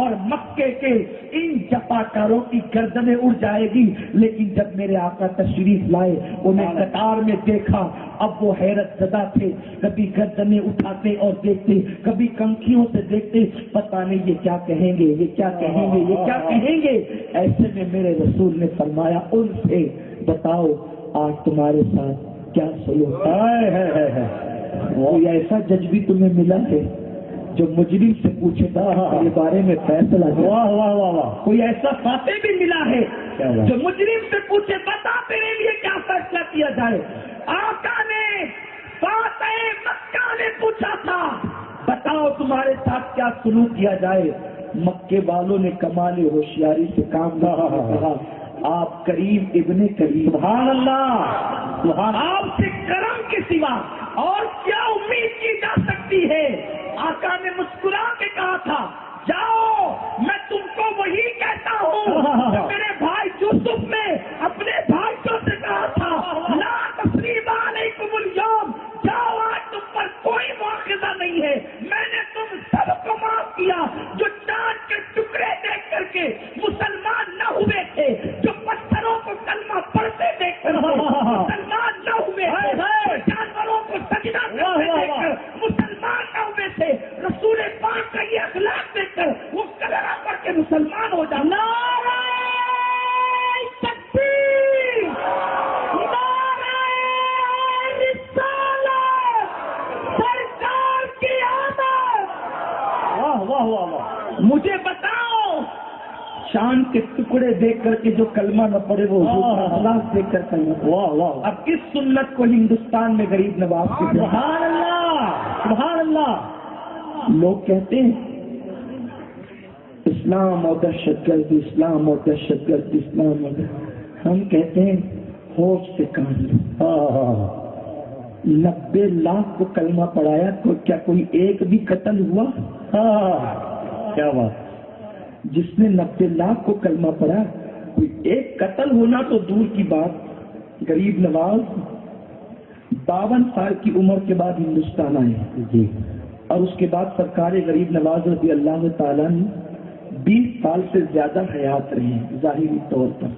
اور مکے کے ان جفاکاروں کی گردنیں اڑ جائے گی. لیکن جب میرے آقا تشریف لائے انہیں قطار میں دیکھا, اب وہ حیرت زدہ تھے, کبھی گردنیں اٹھاتے اور دیکھتے, کبھی کنکھیوں سے دیکھتے, پتہ نہیں یہ کیا کہیں گے, یہ کیا کہیں گے, یہ کیا کہیں گے. ایسے میں میرے رسول نے فرمایا ان سے بتاؤ آج تمہارے ساتھ کیا سلوک ہے. کوئی ایسا جج بھی تمہیں ملا ہے جو مجرم سے پوچھے گا کے بارے میں فیصلہ. واہ واہ واہ واہ. کوئی ایسا فاتح بھی ملا ہے جو مجرم سے پوچھے بتا تیرے لیے کیا فیصلہ کیا جائے. آقا نے فاتح مکہ نے پوچھا تھا بتاؤ تمہارے ساتھ کیا سلوک کیا جائے. مکے والوں نے کمال ہوشیاری سے کام کہا آپ کریم ابن کریم. سبحان اللہ. سبحان. آپ سے کرم کے سوا اور کیا امید کی جا سکتی ہے. آقا نے مسکرا کے کہا تھا جاؤ میں تم کو وہی کہتا ہوں جو میرے بھائی یوسف نے اپنے بھائیوں سے کہا تھا لا تثریب علیکم اليوم, جاؤ آج تم پر کوئی مواخذہ نہیں ہے, میں نے تم سب کو معاف کیا. جو چاند کے ٹکڑے دیکھ کر کے مسلمان نہ ہوئے تھے, جو پتھروں کو کلمہ پڑھتے دیکھ کر مسلمان نہ ہوئے تھے, جانوروں کو سجدہ کرتے دیکھ کر مسلمان نہ ہوئے تھے, رسول پاک کا یہ اخلاق دیکھ کر وہ کلمہ پڑھ کے مسلمان ہو جانا. تکبیر, نعرہ رسالت, سرکار کی آمد. واہ واہ واہ واہ. مجھے بتاؤ چاند کے ٹکڑے دیکھ کر کے جو کلمہ نہ پڑے وہ اخلاق دیکھ کر کلمہ. واہ واہ. اب کس سنت کو ہندوستان میں غریب نواز کی. سبحان اللہ سبحان اللہ. لوگ کہتے ہیں اسلام اور دہشت گردی, اسلام اور دہشت گردی, اسلام اور ہم کہتے ہیں ہوش سے کام لو. 90 لاکھ کو کلمہ پڑھایا تو کیا کوئی ایک بھی قتل ہوا؟ کیا بات. جس نے 90 لاکھ کو کلمہ پڑھا کوئی ایک قتل ہونا تو دور کی بات. غریب نواز 52 سال کی عمر کے بعد ہندوستان آئے جی, اور اس کے بعد سرکار غریب نواز رضی اللہ تعالیٰ نے 20 سال سے زیادہ حیات رہے ہیں ظاہری طور پر.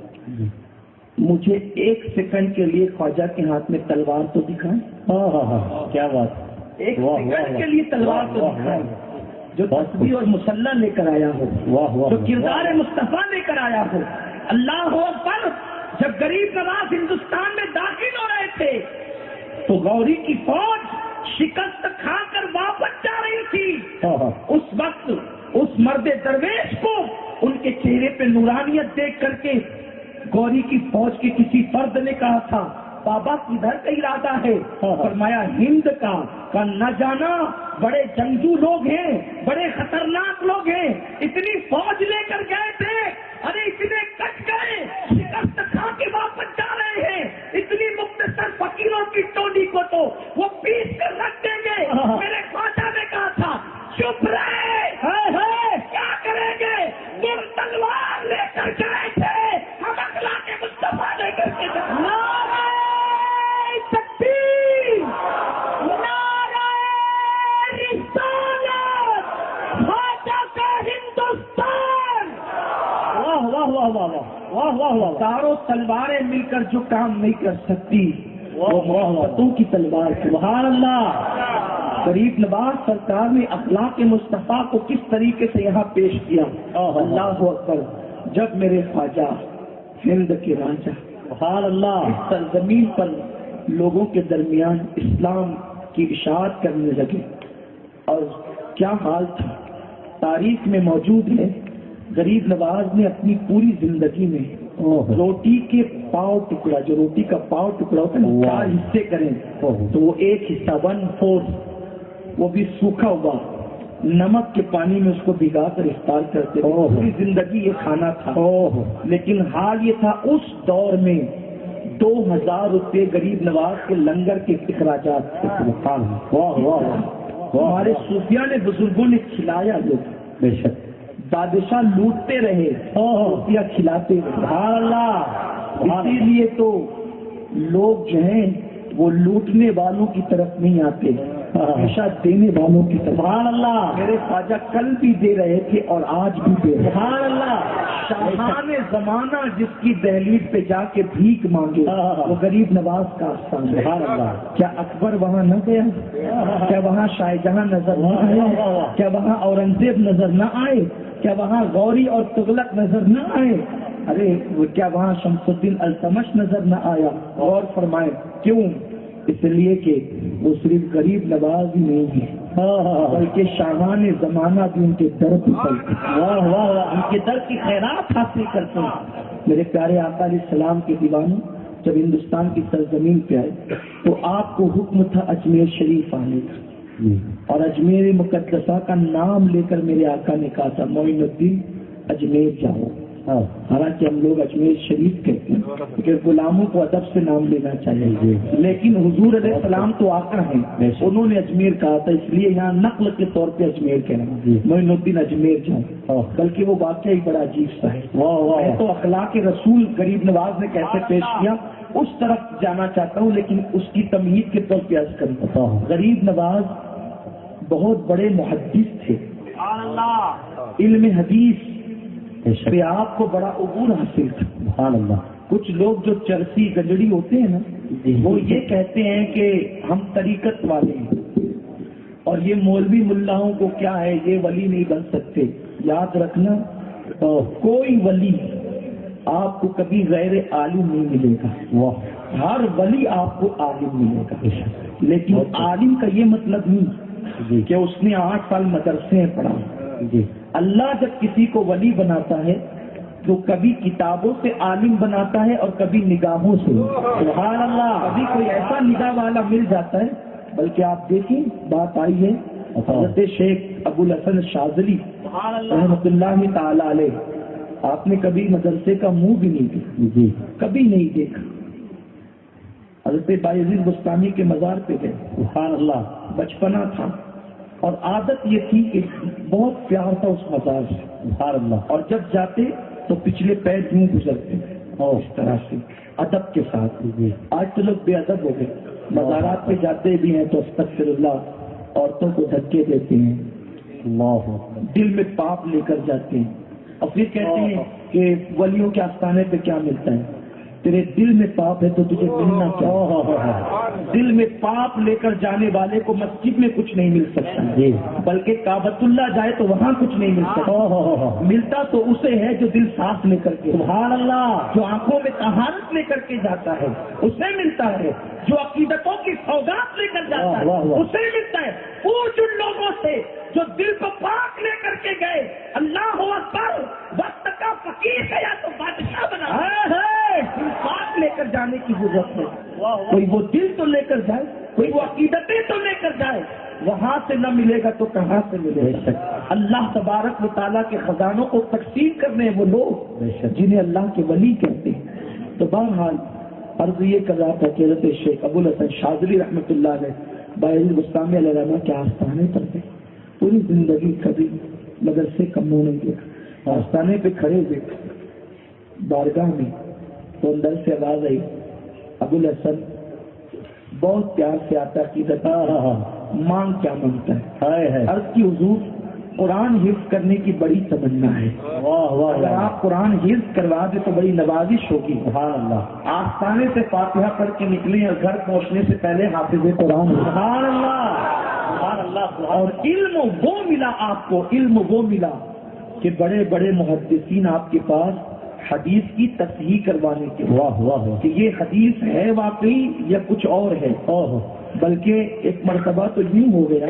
مجھے 1 سیکنڈ کے لیے خواجہ کے ہاتھ میں تلوار تو دکھائیں. کیا بات. 1 سیکنڈ کے لیے تلوار تو دکھائیں جو تسبیح اور مسلح لے کر آیا ہو, جو کردار مصطفیٰ لے کر آیا ہو. اللہ اکبر. جب غریب نواز ہندوستان میں داخل ہو رہے تھے تو غوری کی فوج شکست کھا کر واپس جا رہی تھی. اس وقت اس مرد درویش کو ان کے چہرے پہ نورانیت دیکھ کر کے گوری کی فوج کے کسی فرد نے کہا تھا بابا کدھر کا ارادہ ہے. فرمایا ہند کا. نہ جانا بڑے جنگجو لوگ ہیں, بڑے خطرناک لوگ ہیں, اتنی فوج لے کر گئے تھے, ارے اتنے کٹ گئے, شکست کھا کے واپس جا رہے ہیں, اتنی مختصر فقیروں کی ٹولی کو تو وہ پیس کر رکھ دیں گے. میرے خواجہ نے کہا تھا چپ رہے, ہزاروں تلواریں مل کر جو کام نہیں کر سکتی وہ محبتوں کی تلوار. سبحان اللہ. غریب نواز سرکار نے اخلاق مصطفیٰ کو کس طریقے سے یہاں پیش کیا. اللہ اکبر. جب میرے خواجہ ہند کے راجا سبحان اللہ اس سرزمین پر لوگوں کے درمیان اسلام کی اشاعت کرنے لگے اور کیا حال تھا تاریخ میں موجود ہے. غریب نواز نے اپنی پوری زندگی میں روٹی کے پاؤ ٹکڑا, جو روٹی کا پاؤ ٹکڑا ہوتا ہے نا, 4 حصے کریں تو وہ ایک حصہ 1/4 وہ بھی سوکھا ہوا نمک کے پانی میں اس کو بھگا کر افطار کرتے تھے. پوری زندگی یہ کھانا تھا. لیکن حال یہ تھا اس دور میں 2000 روپے غریب نواز کے لنگر کے اخراجات تھے. ہمارے صوفیاء نے بزرگوں نے کھلایا. لوگ بے شک بادشاہ لوٹتے رہے صوفیاء کھلاتے رہے. سبحان اللہ. اسی لیے تو لوگ جو ہیں وہ لوٹنے والوں کی طرف نہیں آتے, ہمیشہ دینے والوں کی طرف. سبحان اللہ. میرے خواجہ کل بھی دے رہے تھے اور آج بھی دے رہے. سبحان اللہ. شاہان زمانہ جس کی دہلیز پہ جا کے بھیک مانگے وہ غریب نواز کا آستان. سبحان اللہ. کیا اکبر وہاں نہ گیا؟ کیا وہاں شاہ جہاں نظر نہ آیا؟ کیا وہاں اورنگزیب نظر نہ آئے؟ کیا وہاں غوری اور تغلق نظر نہ آئے؟ ارے کیا وہاں شمس الدین التمش نظر نہ آیا؟ غور فرمائے. کیوں؟ اس لیے کہ وہ صرف غریب نواز ہی نہیں ہے بلکہ شاہان زمانہ بھی ان کے در پہ چلتے. واہ واہ. ان کے در کی خیرات حاصل کرتے ہیں. میرے پیارے آقا علیہ السلام کے دیوانوں جب ہندوستان کی سرزمین پہ آئے تو آپ کو حکم تھا اجمیر شریف آنے کا, اور اجمیر مقدسہ کا نام لے کر میرے آقا نے کہا تھا معین الدین اجمیر جاؤ. حالانکہ ہم لوگ اجمیر شریف کہتے ہیں کیونکہ غلاموں کو ادب سے نام لینا چاہیے, لیکن حضور علیہ السلام تو آقا ہیں, انہوں نے اجمیر کہا تھا, اس لیے یہاں نقل کے طور پہ اجمیر کہنا معین الدین اجمیر جاؤ. بلکہ وہ واقعہ ہی بڑا عجیب سا ہے. تو اخلاق رسول غریب نواز نے کیسے پیش کیا اس طرف جانا چاہتا ہوں, لیکن اس کی تمہید کے طور پہ عرض کروں. غریب نواز بہت بڑے محدث تھے. علم حدیث پہ آپ کو بڑا عبور حاصل تھا. سبحان اللہ. کچھ لوگ جو چرسی گجڑی ہوتے ہیں نا وہ یہ کہتے ہیں کہ ہم طریقت والے ہیں اور یہ مولوی ملاؤں کو کیا ہے یہ ولی نہیں بن سکتے. یاد رکھنا کوئی ولی آپ کو کبھی غیر عالم نہیں ملے گا. ہر ولی آپ کو عالم ملے گا, لیکن عالم کا یہ مطلب نہیں کہ اس نے 8 سال مدرسے پڑھا. اللہ جب کسی کو ولی بناتا ہے تو کبھی کتابوں سے عالم بناتا ہے اور کبھی نگاہوں سے. سبحان اللہ. کبھی کوئی ایسا نگاہ والا مل جاتا ہے. بلکہ آپ دیکھیں بات آئی ہے حضرت شیخ ابو الحسن شاذلی رحمۃ اللہ تعالی علیہ, آپ نے کبھی مدرسے کا منہ بھی نہیں دیکھا, کبھی نہیں دیکھا. حضرت بایزید بستانی کے مزار پہ گئے. سبحان اللہ. بچپنا تھا اور عادت یہ تھی کہ بہت پیار تھا اس مزار سے. سبحان اللہ. اور جب جاتے تو پچھلے پیر یوں گزرتے اور اس طرح سے ادب کے ساتھ. آج تو لوگ بے ادب ہو گئے, مزارات پہ جاتے بھی ہیں تو استغفر اللہ, عورتوں کو دھکے دیتے ہیں, دل میں پاپ لے کر جاتے ہیں اور پھر کہتے ہیں کہ ولیوں کے آستانے پہ کیا ملتا ہے. تیرے دل میں پاپ ہے تو تجھے ملنا کیا؟ دل میں پاپ لے کر جانے والے کو مسجد میں کچھ نہیں مل سکتا, بلکہ کعبۃ اللہ جائے تو وہاں کچھ نہیں مل سکتا. ملتا تو اسے ہے جو دل صاف لے کر کے, سبحان اللہ, جو آنکھوں میں طہارت لے کر کے جاتا ہے اسے ملتا ہے, جو عقیدتوں کی سوگات لے کر جاتا ہے اسے ملتا ہے. پوچھ ان لوگوں سے جو دل کو پاک لے کر کے گئے. اللہ اکبر. وقت کا فقیر ہے یا تو بادشاہ بنا ہے, پاک لے کر جانے کی ضرورت ہے. کوئی وہ دل تو لے کر جائے, کوئی وہ عقیدتیں تو لے کر جائے. وہاں سے نہ ملے گا تو کہاں سے ملے گا؟ اللہ تبارک و تعالیٰ کے خزانوں کو تقسیم کرنے وہ لوگ جنہیں اللہ کے ولی کہتے ہیں. تو بہرحال عرض یہ کر رہا تھا کہ حضرت شیخ ابو الحسن شاذلی رحمۃ اللہ علیہ بایزید بستانی علیہ رحمہ کے آستانے پر تھے. پوری زندگی کبھی مدرسے کا منہ نہیں دیکھا. آستانے پہ کھڑے ہوئے بارگاہ میں تو اندر سے آواز آئی, ابو الحسن بہت پیار سے آتا کی مانگ کیا مانگتا ہے. عرض کی حضور قرآن حفظ کرنے کی بڑی تمنا ہے. اگر آپ قرآن حفظ کروا دیں تو بڑی نوازش ہوگی. سبحان اللہ. آستانے سے فاتحہ پڑھ کے نکلیں اور گھر پہنچنے سے پہلے حافظ قرآن. سبحان اللہ. سبحان اللہ. اور علم وہ ملا آپ کو، علم وہ ملا کہ بڑے بڑے محدثین آپ کے پاس حدیث کی تصحیح کروانے کے کہ یہ حدیث ہے واقعی یا کچھ اور ہے. بلکہ ایک مرتبہ تو یوں ہو گیا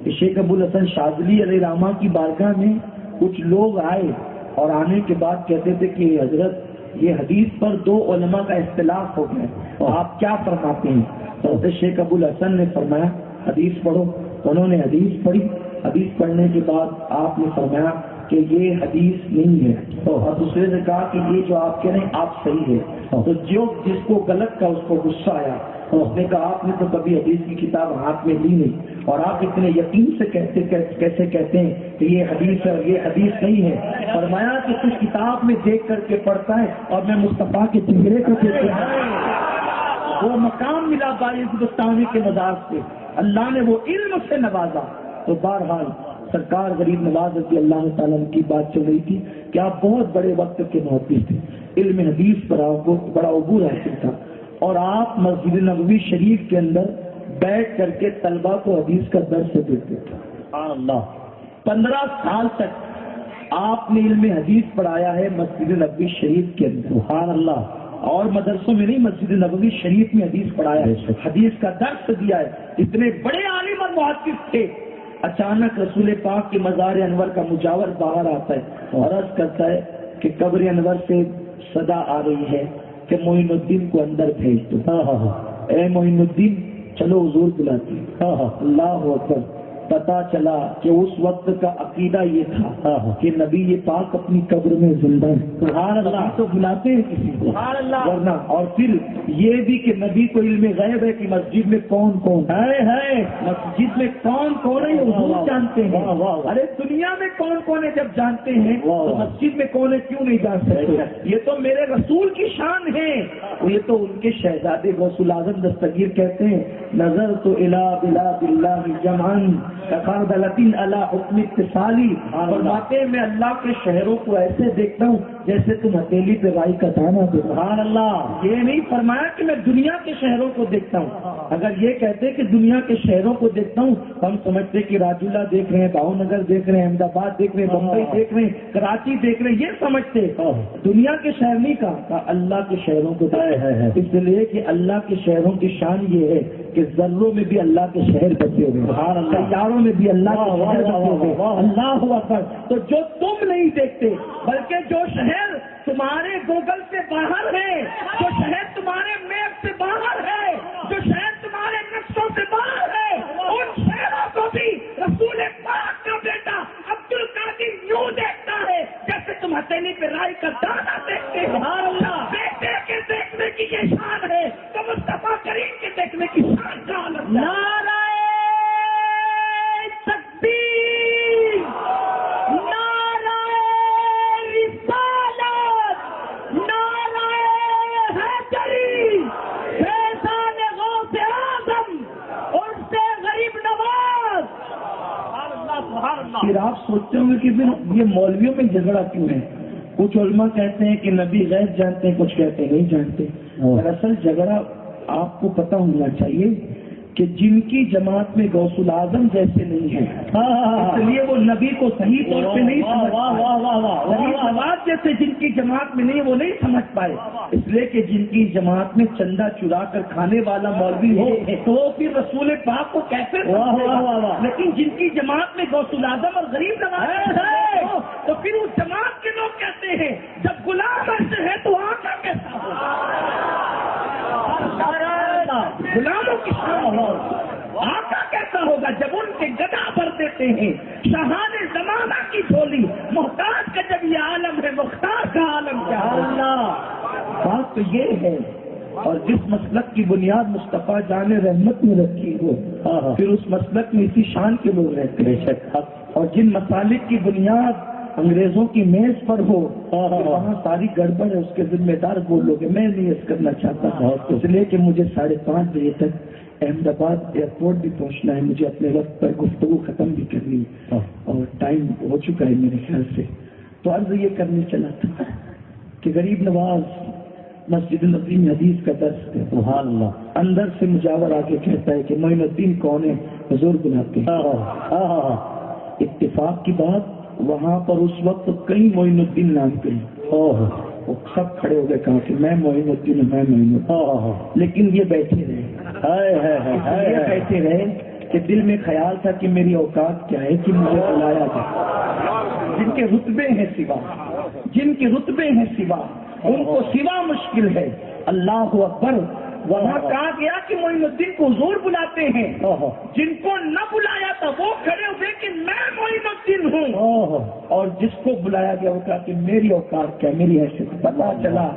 کہ شیخ ابوالحسن شاذلی علیہ رحمہ کی بارگاہ میں کچھ لوگ آئے اور آنے کے بعد کہتے تھے کہ حضرت یہ حدیث پر 2 علماء کا اختلاف ہو گیا، آپ کیا فرماتے ہیں؟ حضرت شیخ ابوالحسن نے فرمایا حدیث پڑھو. انہوں نے حدیث پڑھی. حدیث پڑھنے کے بعد آپ نے فرمایا کہ یہ حدیث نہیں ہے، اور دوسرے نے کہا کہ یہ جو آپ کہہ رہے ہیں آپ صحیح ہے. تو جو جس کو غلط کا اس کو غصہ آیا، اس نے کہا آپ نے تو کبھی حدیث کی کتاب ہاتھ میں لی نہیں، اور آپ اتنے یقین سے کیسے کہتے ہیں کہ یہ حدیث ہے اور یہ حدیث نہیں ہے؟ فرمایا کہ کچھ کتاب میں دیکھ کر کے پڑھتا ہے اور میں مصطفیٰ کے چہرے کو دیکھتا ہوں. وہ مقام ملا باعث بستانی کے مزاج سے، اللہ نے وہ علم سے نوازا. تو بہرحال سرکار غریب نواز رضی اللہ تعالیٰ کی بات چل رہی تھی کہ آپ بہت بڑے وقت کے محدث تھے، علم حدیث پر آپ کو بڑا عبور حاصل تھا، اور آپ مسجد نبوی شریف کے اندر بیٹھ کر کے طلبہ کو حدیث کا درس دیتے تھے. سبحان اللہ. 15 سال تک آپ نے علم حدیث پڑھایا ہے مسجد نبوی شریف کے اندر. سبحان اللہ. اور مدرسوں میں نہیں، مسجد نبوی شریف میں حدیث پڑھایا ہے، حدیث کا درس دیا ہے. اتنے بڑے عالم اور محدث تھے. اچانک رسول پاک کے مزار انور کا مجاور باہر آتا ہے اور عرض کرتا ہے کہ قبر انور سے صدا آ رہی ہے کہ معین الدین کو اندر بھیج دو. اے معین الدین چلو حضور بلاتے. اللہ اکبر. پتا چلا کہ اس وقت کا عقیدہ یہ تھا کہ نبی پاک اپنی قبر میں زندہ ہے. سبحان اللہ. تو بلاتے ہیں کسی کو، سبحان اللہ. ورنہ اور پھر یہ بھی کہ نبی کو علم غیب ہے کہ مسجد میں کون کون ہے، مسجد میں کون کون ہے حضور جانتے ہیں. ارے دنیا میں کون کون ہے جب جانتے ہیں تو مسجد میں کون ہے کیوں نہیں جان سکتے؟ یہ تو میرے رسول کی شان ہے. یہ تو ان کے شہزادے غوث الاعظم دستگیر کہتے ہیں نظر تو الی بلاد اللہ جمعن تقابلتن علی حکم اتصالی. فرماتے ہیں میں اللہ کے شہروں کو ایسے دیکھتا ہوں جیسے تم ہتھیلی پہ رائی کا دانہ دے. سبحان اللہ. یہ نہیں فرمایا کہ میں دنیا کے شہروں کو دیکھتا ہوں. اگر یہ کہتے کہ دنیا کے شہروں کو دیکھتا ہوں تو ہم سمجھتے کہ راجولہ دیکھ رہے ہیں، بھاؤ نگر دیکھ رہے ہیں، احمد آباد دیکھ رہے ہیں، بمبئی دیکھ رہے ہیں، کراچی دیکھ رہے ہیں، یہ سمجھتے. دنیا کے شہر نہیں کہا، اللہ کے شہروں کو ہے. اس لیے کہ اللہ کے شہروں کی شان یہ ہے کہ ذروں میں بھی اللہ کے شہر بسے ہوئے، سیاروں میں بھی اللہ کے شہر بسے ہوئے. اللہ اکبر. تو جو تم نہیں دیکھتے بلکہ جو شہر تمہارے گوگل سے باہر ہے، جو شہر تمہارے میپ سے باہر ہے، جو شہر تمہارے نقشوں سے باہر ہے، ان شہروں کو بھی رسول پاک کا بیٹا عبد القادر یوں دیکھتا ہے جیسے تم ہتھیلی پہ رائی کا دانہ دیکھتے ہو. بیٹے کے دیکھنے کی یہ شان ہے تو مصطفیٰ کریم کے دیکھنے کی شان کا عالم. نعرہ تکبیر، نعرہ رسالت، نعرہ حیدری، فیضان غوث اعظم، ان سے غریب نواز. پھر آپ سوچتے ہوں گے کہ پھر یہ مولویوں میں جھگڑا کیوں ہے؟ کچھ علماء کہتے ہیں کہ نبی غیب جانتے ہیں، کچھ کہتے ہیں نہیں جانتے. دراصل جھگڑا آپ کو پتہ ہونا چاہیے کہ جن کی جماعت میں غوث الاعظم جیسے نہیں ہیں اس لیے وہ نبی کو صحیح طور پہ نہیں سمجھ. جیسے جن کی جماعت میں نہیں وہ نہیں سمجھ پائے، اس لیے کہ جن کی جماعت میں چندہ چرا کر کھانے والا مولوی ہو تو وہ پھر رسول پاک کو کیسے سمجھے گا؟ لیکن جن کی جماعت میں غوث الاعظم اور غریب نواز ہے تو پھر اس جماعت کے لوگ کہتے ہیں جب غلام ایسے ہے تو آقا کیسا ہوگا؟ غلاموں کی شان آقا کیسا ہوگا جب ان کے گدا بھر دیتے ہیں شاہان زمانہ کی جھولی. محتاج کا جب یہ عالم ہے مختار کا عالم کیا؟ اللہ. بات تو یہ ہے. اور جس مسلک کی بنیاد مصطفیٰ جان رحمت میں رکھی ہو پھر اس مسلک میں اسی شان کے لوگ رہتے ہیں. اور جن مسالک کی بنیاد انگریزوں کی میز پر ہو وہاں ساری گڑبڑ ہے، اس کے ذمہ دار وہ لوگ ہیں. میں نہیں اس کرنا چاہتا اس لیے کہ مجھے 5:30 بجے تک احمد آباد ایئرپورٹ بھی پہنچنا ہے مجھے، اپنے وقت پر گفتگو ختم بھی کرنی ہے اور ٹائم ہو چکا ہے میرے خیال سے. تو عرض یہ کرنے چلا تھا کہ غریب نواز مسجد النبی میں حدیث کا درس ہے. سبحان اللہ. اندر سے مجاور آگے کہتا ہے کہ معین الدین کون ہے؟ حضور بلاتے ہیں. اتفاق کی بات وہاں پر اس وقت کئی معین الدین نام کے وہ سب کھڑے ہو گئے کہا کہ میں معین الدین ہوں، میں معین الدین. لیکن یہ بیٹھے رہے بیٹھے رہے کہ دل میں خیال تھا کہ میری اوقات کیا ہے کہ مجھے بلایا جائے. جن کے رتبے ہیں سوا، جن کے رتبے ہیں سوا، ان کو سوا مشکل ہے. اللہ اکبر. وہاں کہا گیا کہ معین الدین کو حضور بلاتے ہیں. جن کو نہ بلایا تھا وہ کھڑے ہوئے کہ میں معین الدین ہوں، اور جس کو بلایا گیا وہ کہا کہ میری اوقات کیا، میری حیثیت. پتا چلا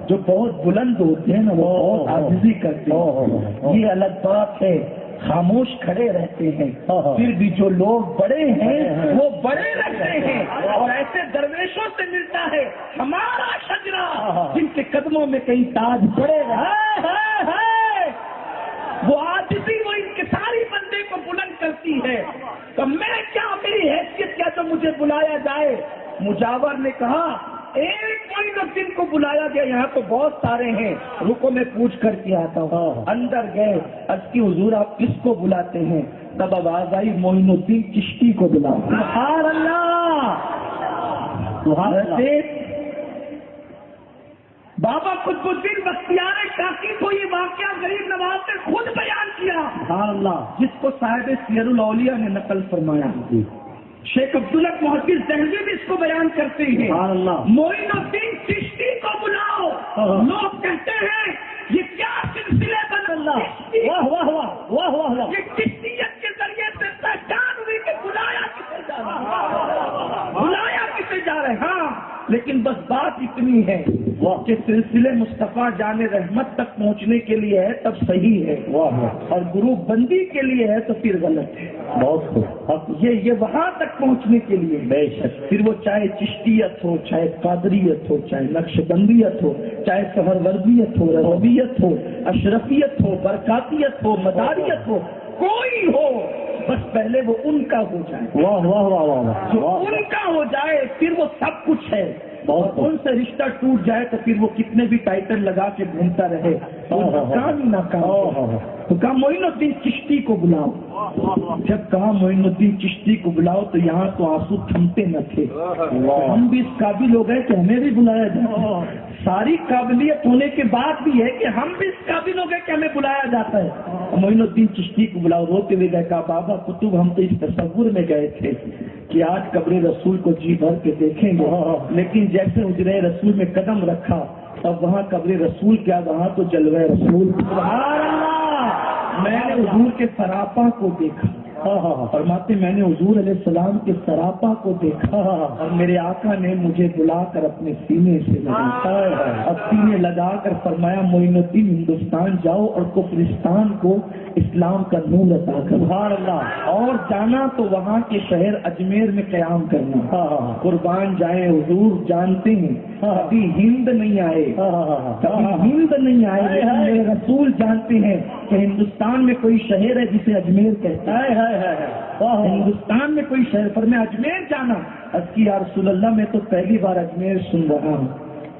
جو بہت بلند ہوتے ہیں نا وہ بہت عاجزی کرتے ہیں. یہ الگ بات ہے. خاموش کھڑے رہتے ہیں، پھر بھی جو لوگ بڑے ہیں وہ بڑے رہتے ہیں. اور ایسے درویشوں سے ملتا ہے ہمارا شجرا جن کے قدموں میں کئی تاج پڑے رہے. وہ عاجزی، وہ انکساری بندے کو بلند کرتی ہے. تو میں کیا، میری حیثیت کیا جو مجھے بلایا جائے. مجاور نے کہا ایک معین الدین کو بلایا گیا، یہاں تو بہت سارے ہیں، رکو میں پوچھ کر کے آتا ہوں. اندر گئے، عرض کی حضور آپ کس کو بلاتے ہیں؟ تب آواز آئی معین الدین چشتی کو بلاؤ. سبحان اللہ. بابا قطب الدین بختیار کاکی کو یہ واقعہ غریب نواز نے خود بیان کیا. سبحان اللہ. جس کو صاحب سیر الاولیاء نے نقل فرمایا. شیخ عبداللہ محدث دہلوی بھی اس کو بیان کرتے ہیں. معین الدین چشتی کو بلاؤ. لوگ کہتے ہیں یہ کیا سلسلے بن اللہ، واہ واہ واہ واہ واہ. یہ چشتیت کے ذریعے سے پہچان ہوئی کہ بلایا کسے جا رہا ہے، بلایا کسے جا رہے. ہاں لیکن بس بات اتنی ہے کہ سلسلے مصطفیٰ جان رحمت تک پہنچنے کے لیے ہے تب صحیح ہے، اور گروپ بندی کے لیے ہے تو پھر غلط ہے. بہت یہ وہاں تک پہنچنے کے لیے بے شک، پھر وہ چاہے چشتیت ہو، چاہے قادریت ہو، چاہے نقش بندیت ہو، چاہے سہروردیت ہو، رضویت ہو، اشرفیت ہو، برکاتیت ہو، مداریت ہو، کوئی ہو، بس پہلے وہ ان کا ہو جائے. واہ واہ واہ واہ. جو ان کا ہو جائے پھر وہ سب کچھ ہے. اور ان سے رشتہ ٹوٹ جائے تو پھر وہ کتنے بھی ٹائٹل لگا کے گھومتا رہے کام ہی ناکام. تو کہا معین الدین چشتی کو بلاؤ. جب کہا معین الدین چشتی کو بلاؤ تو یہاں تو آنسو تھمتے نہ تھے. ہم بھی اس قابل ہو گئے کہ ہمیں بھی بلایا جائے. ساری قابلیت ہونے کے بعد بھی ہے کہ ہم بھی اس قابل ہو گئے کہ ہمیں بلایا جاتا ہے. معین الدین چشتی کو بلاؤ. روتے ہوئے گئے. کہا بابا قطب ہم تو اس تصور میں گئے تھے کہ آج قبر رسول کو جی بھر کے دیکھیں گے، لیکن جیسے حجرہ رسول میں قدم رکھا اب وہاں قبر رسول کیا، وہاں تو جلوہ رسول. سبحان اللہ. میں نے حضور کے سراپا کو دیکھا. فرماتے میں نے حضور علیہ السلام کے سراپا کو دیکھا اور میرے آقا نے مجھے بلا کر اپنے سینے سے لگا، اب سینے لگا کر فرمایا معین الدین ہندوستان جاؤ اور کفرستان کو اسلام کا نور عطا کر. سبحان اللہ. اور جانا تو وہاں کے شہر اجمیر میں قیام کرنا. قربان جائیں حضور جانتے ہیں کبھی ہند نہیں آئے، کبھی ہند نہیں آئے، لیکن میرے رسول جانتے ہیں کہ ہندوستان میں کوئی شہر ہے جسے اجمیر کہتا ہے. ہندوستان میں کوئی شہر پر میں اجمیر جانا. اس کی یا رسول اللہ میں تو پہلی بار اجمیر سن رہا ہوں.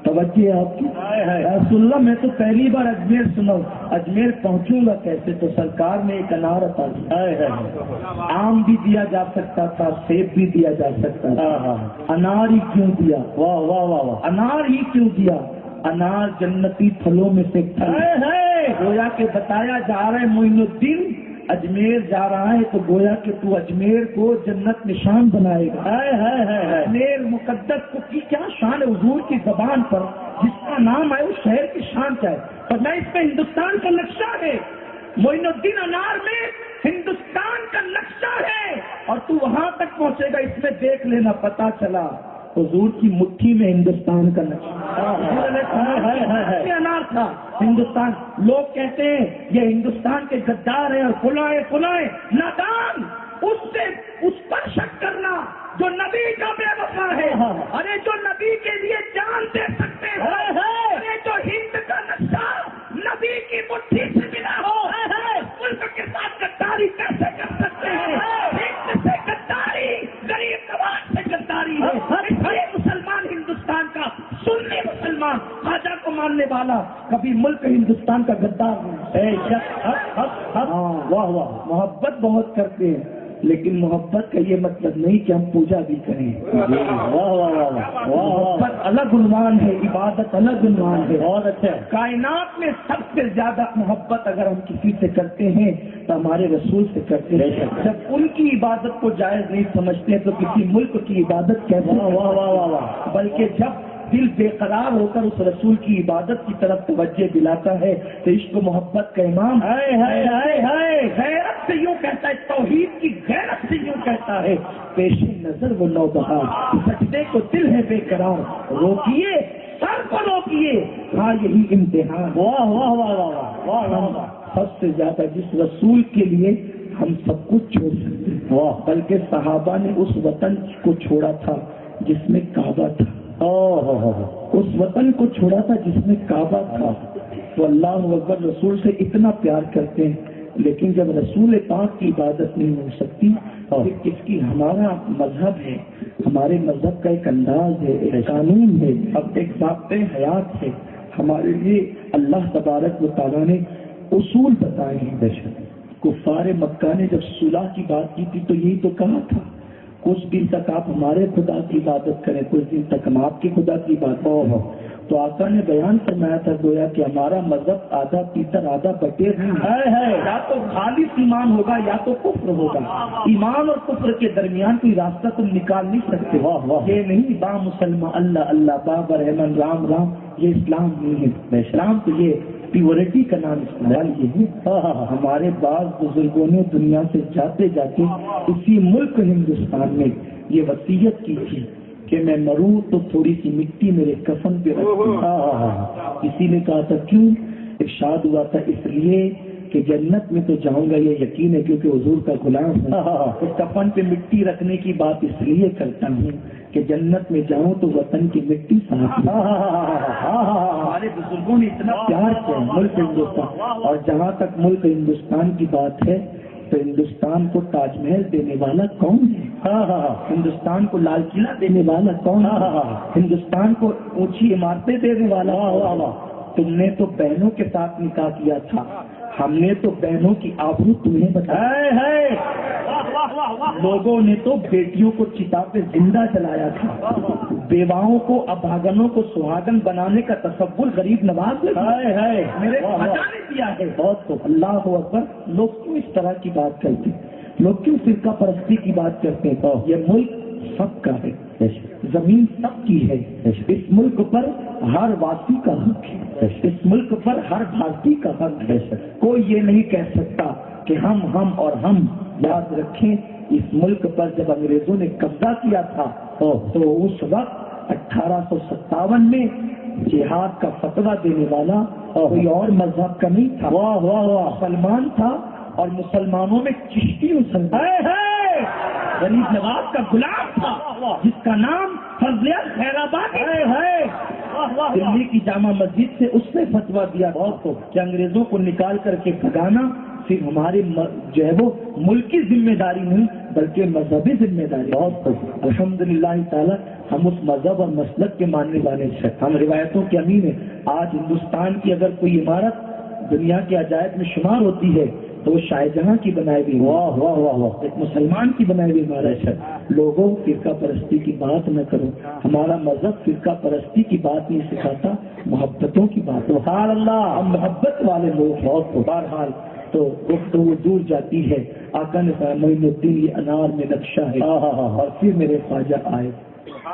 توجہ ہے آپ کی. رسول اللہ میں تو پہلی بار اجمیر سنا ہوں. اجمیر پہنچوں گا کیسے؟ تو سرکار نے ایک انار عطا کیا. آم بھی دیا جا سکتا تھا، سیب بھی دیا جا سکتا تھا، انار ہی کیوں دیا؟ واہ واہ واہ. انار ہی کیوں دیا؟ انار جنتی پھلوں میں سے پھل ہے. گویا کہ بتایا جا رہا ہے معین الدین اجمیر جا رہا ہے تو گویا کہ تو اجمیر کو جنت نشان بنائے گا. اجمیر مقدس کو کی کیا شان ہے حضور کی زبان پر، جس کا نام ہے اس شہر کی شان کیا ہے. اور میں اس میں ہندوستان کا نقشہ ہے. معین الدین انار میں ہندوستان کا نقشہ ہے اور تو وہاں تک پہنچے گا. اس میں دیکھ لینا پتا چلا حضور کی مٹھی میں ہندوستان کا نقشہ انار تھا. ہندوستان لوگ کہتے ہیں یہ ہندوستان کے غدار ہیں اور فلائے نادان. اس پر شک کرنا جو نبی کا بے وفا ہے. ارے جو نبی کے لیے جان دے سکتے ہیں، ارے جو ہند کا نقشہ نبی کی مٹھی سے ملا ہو، غداری کیسے کر سکتے ہیں؟ ہند سے غداری غریب نواز سے غداری ہے. اس لیے مسلمان ہندوستان کا سنی مسلمان خواجہ کو ماننے والا کبھی ملک ہندوستان کا غدار نہیں. واہ واہ، محبت بہت کرتے ہیں لیکن محبت کا یہ مطلب نہیں کہ ہم پوجا بھی کریں. واہ واہ واہ، محبت الگ عنوان ہے، عبادت الگ عنوان ہے. بہت اچھا. کائنات میں سب سے زیادہ محبت اگر ہم کسی سے کرتے ہیں تو ہمارے رسول سے کرتے ہیں. جب ان کی عبادت کو جائز نہیں سمجھتے تو کسی ملک کی عبادت کیسے؟ واہ واہ واہ واہ. بلکہ جب دل بے قرار ہو کر اس رسول کی عبادت کی طرف توجہ دلاتا ہے تو عشق و محبت کا امام غیرت سے یوں کہتا ہے، توحید کی غیرت سے یوں کہتا ہے، پیش نظر وہ نوبہار سجدے کو دل ہے بے قرار، روکیے سر کو روکیے، ہاں یہی امتحان. واہ واہ واہ واہ واہ. سب سے زیادہ جس رسول کے لیے ہم سب کچھ چھوڑ سکتے ہیں، واہ، بلکہ صحابہ نے اس وطن کو چھوڑا تھا جس میں کعبہ تھا. اس وطن کو چھوڑا تھا جس میں کعبہ تھا. تو اللہ اکبر، رسول سے اتنا پیار کرتے ہیں لیکن جب رسول پاک کی عبادت نہیں ہو سکتی پھر کس کی؟ ہمارا مذہب ہے، ہمارے مذہب کا ایک انداز ہے، ایک قانون ہے، اب ایک ضابطۂ حیات ہے. ہمارے لیے اللہ تبارک و تعالیٰ نے اصول بتائے ہیں. کفار مکہ نے جب صلح کی بات کی تھی تو یہی تو کہا تھا، کچھ دن تک آپ ہمارے خدا کی عبادت کریں، کچھ دن تک ہم آپ کی خدا کی عبادت کریں. تو آقا نے بیان فرمایا تھا گویا کہ ہمارا مذہب آدھا پیتر آدھا بٹیر ہے، یا تو خالص ایمان ہوگا یا تو کفر ہوگا. ایمان اور کفر کے درمیان کوئی راستہ تم نکال نہیں سکتے. یہ نہیں با مسلمان اللہ اللہ بابا رحمان رام رام، یہ اسلام نہیں ہے. اسلام تو یہ پیورٹی کا نام اسلام یہ ہے. ہمارے بعض بزرگوں نے دنیا سے جاتے جاتے اسی ملک ہندوستان میں یہ وصیت کی تھی کہ میں مروں تو تھوڑی سی مٹی میرے کفن پہ رکھوں. کسی نے کہا تھا کیوں؟ ارشاد ہوا تھا اس لیے کہ جنت میں تو جاؤں گا یہ یقین ہے کیونکہ حضور کا غلام ہے. کفن پہ مٹی رکھنے کی بات اس لیے کرتا ہوں کہ جنت میں جاؤں تو وطن کی مٹی صاف. ہمارے بزرگوں نے اتنا پیار کیا ملک ہندوستان. اور جہاں تک ملک ہندوستان کی بات ہے تو ہندوستان کو تاج محل دینے والا کون ہے؟ ہندوستان کو لال قلعہ دینے والا کون ہے؟ ہندوستان کو اونچی عمارتیں دینے والا. تم نے تو بہنوں کے ساتھ نکاح کیا تھا، ہم نے تو بہنوں کی آبرو تمہیں بتایا ہے. لوگوں نے تو بیٹیوں کو چتا پہ زندہ جلایا تھا، بیواؤں کو ابھاگنوں کو سہاگن بنانے کا تصور غریب نواز ہے میرے خدا نے دیا ہے. بہت تو اللہ اکبر. لوگ کیوں اس طرح کی بات کرتے ہیں؟ لوگ کیوں فرقہ پرستی کی بات کرتے ہیں؟ یہ ملک سب کا ہے، زمین سب کی ہے. اس ملک پر ہر واسی کا حق ہے، اس ملک پر ہر بھارتی کا حق ہے. کوئی یہ نہیں کہہ سکتا کہ ہم اور ہم. یاد رکھیں اس ملک پر جب انگریزوں نے قبضہ کیا تھا تو اس وقت 1857 میں جہاد کا فتویٰ دینے والا کوئی اور مذہب کا نہیں تھا. مسلمان تھا اور مسلمانوں میں چشتی مسلمان غریب نواز کا غلام تھا جس کا نام فضل خیرآباد ہے. دلی کی جامع مسجد سے اس نے فتویٰ دیا کہ انگریزوں کو نکال کر کے بھگانا صرف ہماری جو ہے وہ ملکی ذمہ داری نہیں بلکہ مذہبی ذمہ داری. الحمدللہ تعالیٰ ہم اس مذہب اور مسلک کے ماننے والے ہیں، ہم روایتوں کے امین ہیں. آج ہندوستان کی اگر کوئی عمارت دنیا کے عجائب میں شمار ہوتی ہے تو وہ شاہ جہاں کی بنائی ہوئی ایک مسلمان کی بنائی ہوئی عمارت ہے. لوگوں فرقہ پرستی کی بات نہ کرو، ہمارا مذہب فرقہ پرستی کی بات نہیں سکھاتا، محبتوں کی بات. سبحان اللہ، ہم محبت والے لوگ بہت. بہرحال تو گفتگو دور جاتی ہے. آقا نے فرمایا معین الدین یہ انار میں نقشہ ہے. اور پھر میرے خواجہ آئے.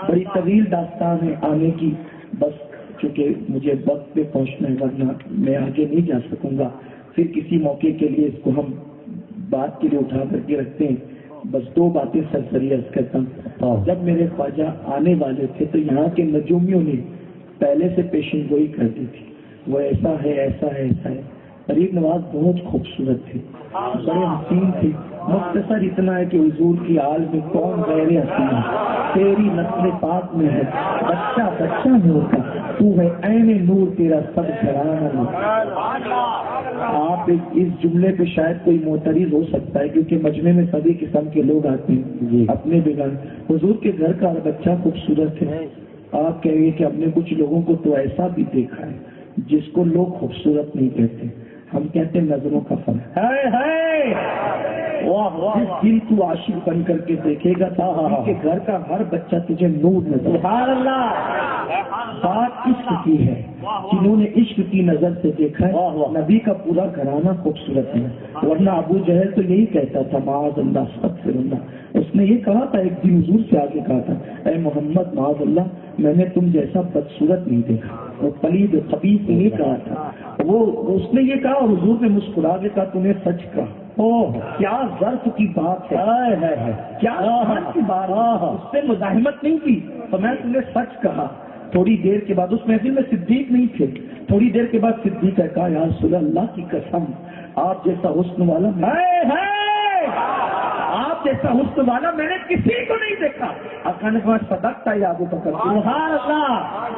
بڑی طویل داستان ہے آنے کی، بس چونکہ مجھے وقت پہ پہنچنا ہے ورنہ میں آگے نہیں جا سکوں گا. پھر کسی موقع کے لیے اس کو ہم بات کے لیے اٹھا کر کے رکھتے ہیں. بس دو باتیں سرسری عرض کرتا ہوں. جب میرے خواجہ آنے والے تھے تو یہاں کے نجومیوں نے پہلے سے پیشن گوئی کر دی تھی، وہ ایسا ہے ایسا ہے ایسا ہے. غریب نواز بہت خوبصورت تھے، بڑے حسین تھے. مختصر اتنا ہے کہ حضور کی حال میں کون غیر حسین ہے؟ تیری نسل پاک میں ہے بچہ بچہ نور کا، تو ہے عین نور تیرا سب گھرانہ. آپ پہ اس جملے پہ شاید کوئی معترض ہو سکتا ہے کیونکہ مجمع میں سبھی قسم کے لوگ آتے ہیں اپنے بغیر. حضور کے گھر کا بچہ خوبصورت ہے. آپ کہیں گے کہ ہم نے کچھ لوگوں کو تو ایسا بھی دیکھا ہے جس کو لوگ خوبصورت نہیں کہتے, ہم کہتے ہیں نظروں کا فرق ہے. جس دل تو عاشق بن کر کے دیکھے گا کہ گھر کا ہر بچہ تجھے نور نظر. سبحان اللہ. بات عشق کی ہے, جنہوں نے عشق کی نظر سے دیکھا ہے. نبی کا پورا گھرانہ خوبصورت ہے, ورنہ ابو جہل تو یہی کہتا تھا معاذ اللہ استغفر اللہ. اس نے یہ کہا تھا ایک دن حضور سے آگے کہا تھا, اے محمد معاذ اللہ میں نے تم جیسا بدصورت نہیں دیکھا. وہ پلید خبیث نے یہ کہا تھا. وہ اس نے یہ کہا اور حضور نے مسکرا کے کہا تم نے سچ کہا. کیا ظرف کی بات ہے, کیا ظرف کی بات. اس سے مزاحمت نہیں کی تو میں تم نے سچ کہا. تھوڑی دیر کے بعد اس محفل میں صدیق نہیں تھے, تھوڑی دیر کے بعد صدیق نے کہا یا رسول اللہ کی قسم آپ جیسا حسن والا آپ جیسا حسن والا میں نے کسی کو نہیں دیکھا. آقا نے کہا صدقتا یا ابو بکر. سبحان اللہ.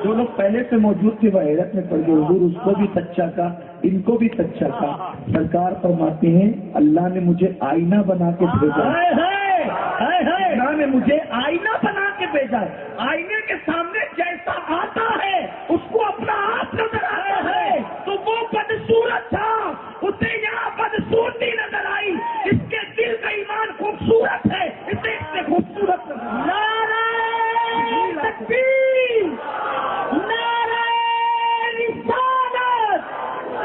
جو لوگ پہلے سے موجود تھے وہ حیرت میں پڑ گئے. حضور اس کو بھی سچا کہا, ان کو بھی سچا کہا. سرکار فرماتے ہیں اللہ نے مجھے آئینہ بنا کے بھیجا. اللہ نے مجھے آئینہ بنا کے بھیجا ہے. آئینے کے سامنے جیسا آتا ہے اس کو اپنا ہاتھ نظر آتا ہے تو وہ بدصورت تھا, اسے یہاں بدصورتی نظر آئی. اس کے دل کا ایمان خوبصورت ہے, اسے اس سے خوبصورت نعرہ تکبیر, نعرہ رسالت.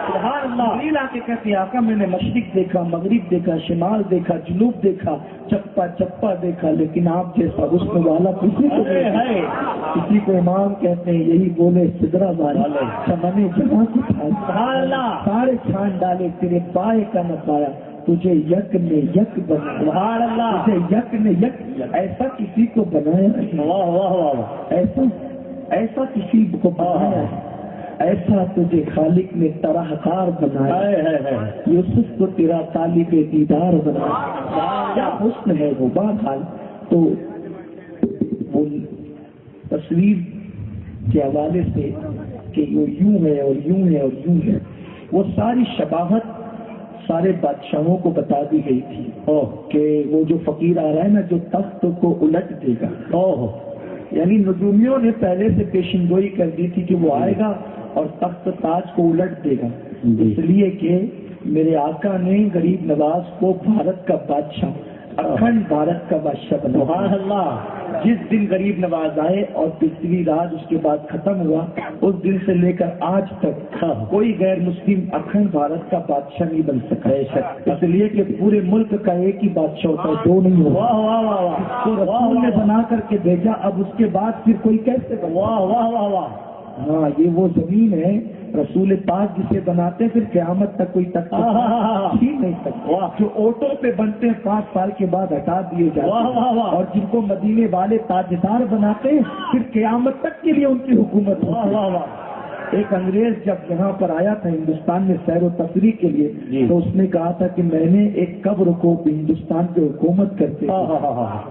سبحان اللہ. لا کے کہتے آقا میں نے مشرق دیکھا, مغرب دیکھا, شمال دیکھا, جنوب دیکھا, چپا چپا دیکھا, لیکن آپ جیسا حسن والا کسی کو نہیں ہے. کسی کو امام کہتے ہیں یہی بولے سدرا والے چمنے جمع کو سبحان اللہ. سارے چھان ڈالے تیرے پائے کا نہ پایا, تجھے یک نے یک بنا. سبحان اللہ. تجھے یک نے یک, ایسا کسی کو بنایا نہیں, ایسا کسی کو بنایا, ایسا تجھے خالق نے طرح کار بنایا. یوسف کو تیرا طالب دیدار بنایا. کیا حسن ہے وہ. بہرحال تو وہ تصویر کے حوالے سے کہ وہ یوں ہے اور یوں ہے اور یوں ہے, وہ ساری شباہت سارے بادشاہوں کو بتا دی گئی تھی کہ وہ جو فقیر آ رہا ہے نا جو تخت کو الٹ دے گا. یعنی نجومیوں نے پہلے سے پیشن گوئی کر دی تھی کہ وہ آئے گا اور تخت تاج کو الٹ دے گا. اس لیے کہ میرے آقا نے غریب نواز کو بھارت کا بادشاہ, اکھنڈ بھارت کا بادشاہ بنا. سبحان اللہ. جس دن غریب نواز آئے اور پرتھوی راج اس کے بعد ختم ہوا, اس دن سے لے کر آج تک کوئی غیر مسلم اکھنڈ بھارت کا بادشاہ نہیں بن سکا. اس لیے کہ پورے ملک کا ایک ہی بادشاہ ہوتا ہے, دو نہیں ہوتا. تو رسول نے بنا کر کے بھیجا, اب اس کے بعد پھر کوئی کیسے بنا. ہاں یہ وہ زمین ہے رسول پاک جسے بناتے پھر قیامت تک کوئی تک ہی نہیں سکتا. جو آٹو پہ بنتے ہیں 5 سال کے بعد ہٹا دیے جاتے ہیں, اور جن کو مدینے والے تاجدار بناتے ہیں پھر قیامت تک کے لیے ان کی حکومت. ایک انگریز جب یہاں پر آیا تھا ہندوستان میں سیر و تفریح کے لیے, تو اس نے کہا تھا کہ میں نے ایک قبر کو ہندوستان پہ حکومت کرتے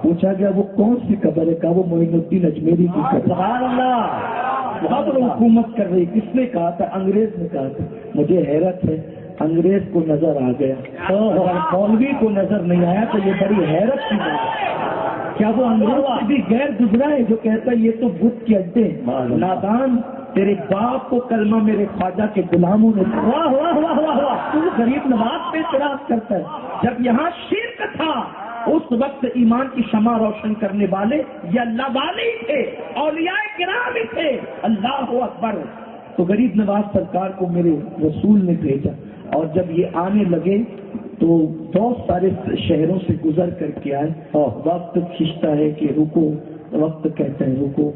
پوچھا گیا وہ کون سی قبر ہے, کہا وہ معین الدین اجمیری کی قبر. قبر حکومت کر رہی. کس نے کہا تھا؟ انگریز نے کہا تھا. مجھے حیرت ہے انگریز کو نظر آ گیا, اگر مولوی کو نظر نہیں آیا تو یہ بڑی حیرت کی بات ہے. کیا وہ انگریز سے بھی غیر گزرا ہے جو کہتا ہے یہ تو بت کے اڈے. نادان تیرے باپ کو کلمہ میرے خواجہ کے غلاموں نے. واہ واہ واہ واہ واہ. تو غریب نواز پہ اعتراض کرتا ہے. جب یہاں شرک تھا اس وقت ایمان کی شمع روشن کرنے والے یہ اللہ والے ہی تھے, اولیاء کرام ہی تھے. اللہ اکبر. تو غریب نواز سرکار کو میرے رسول نے بھیجا, اور جب یہ آنے لگے تو بہت سارے شہروں سے گزر کر کے آئے. وقت کھینچتا ہے کہ رکو, وقت کہتا ہے رکو,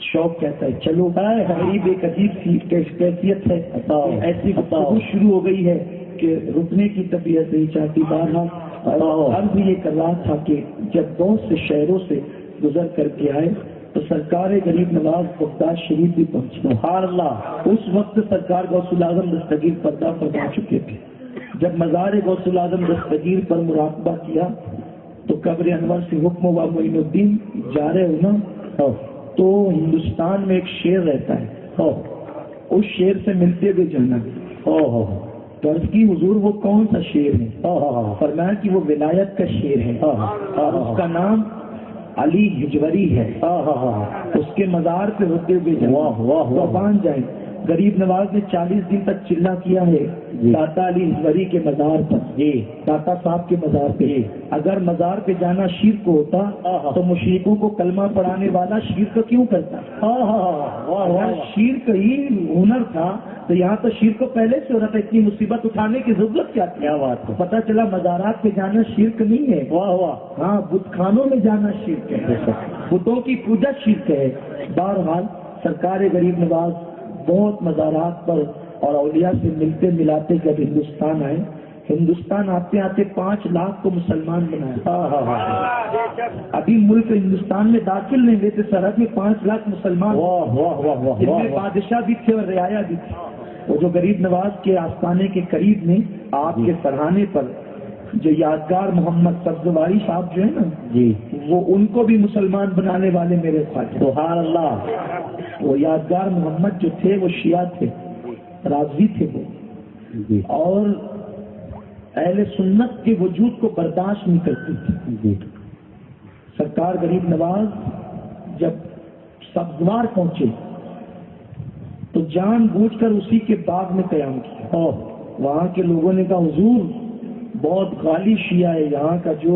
شوق کہتا ہے چلو. غریب ایک عجیب سی کیفیت ہے. ایسی گفتگو شروع ہو گئی ہے کہ رکنے کی طبیعت نہیں چاہتی. بہرحال عرض یہ کر رہا تھا کہ جب بہت سے شہروں سے گزر کر کے آئے تو سرکار غریب نواز بغداد شریف بھی پہنچے. سبحان اللہ. اس وقت سرکار غوث العظم دستگیر پردہ فرما چکے تھے. جب مزار غوث العظم دستگیر پر مراقبہ کیا تو قبر انور سے حکم ہوا معین الدین جا رہے ہو نا, تو ہندوستان میں ایک شیر رہتا ہے, اس شیر سے ملتے ہوئے جانا. عرض کی حضور وہ کون سا شیر ہے؟ فرمایا کہ وہ ولایت کا شیر ہے، اور اس کا نام علی ہجوری ہے، اس کے مزار پہ ہوتے ہوئے قربان جائیں۔ غریب نواز نے 40 دن تک چلا کیا ہے داتا علی ہجوری کے مزار پر، داتا صاحب کے مزار پہ۔ اگر مزار پہ جانا شرک ہوتا تو مشرکوں کو کلمہ پڑھانے والا شرک کیوں کرتا؟ اگر شرک ہی ہنر تھا تو یہاں تو شرک کو پہلے سے ہو رہا تھا، اتنی مصیبت اٹھانے کی ضرورت کیا تھی؟ پتہ چلا مزارات پہ جانا شرک نہیں ہے، ہاں بت خانوں میں جانا شرک ہے، بتوں کی پوجا شرک ہے۔ بہرحال سرکار غریب نواز بہت مزارات پر اور اولیاء سے ملتے ملاتے جب ہندوستان آئے، ہندوستان آتے آتے 5 لاکھ کو مسلمان بنایا۔ ابھی ملک ہندوستان میں داخل نہیں ہوئے تھے، سرحد میں 5 لاکھ مسلمان، جن میں بادشاہ بھی تھے اور رعایا بھی تھے۔ وہ جو غریب نواز کے آستانے کے قریب میں آپ کے سرہانے پر جو یادگار محمد سبزواری صاحب جو ہے نا، وہ ان کو بھی مسلمان بنانے والے میرے خواجہ، سبحان اللہ۔ وہ یادگار محمد جو تھے وہ شیعہ تھے، رازوی تھے وہ، اور اہل سنت کے وجود کو برداشت نہیں کرتے تھے۔ سرکار غریب نواز جب سبزوار پہنچے تو جان بوجھ کر اسی کے باغ میں قیام کیا، اور وہاں کے لوگوں نے کہا حضور بہت غالی شیعہ ہے یہاں کا، جو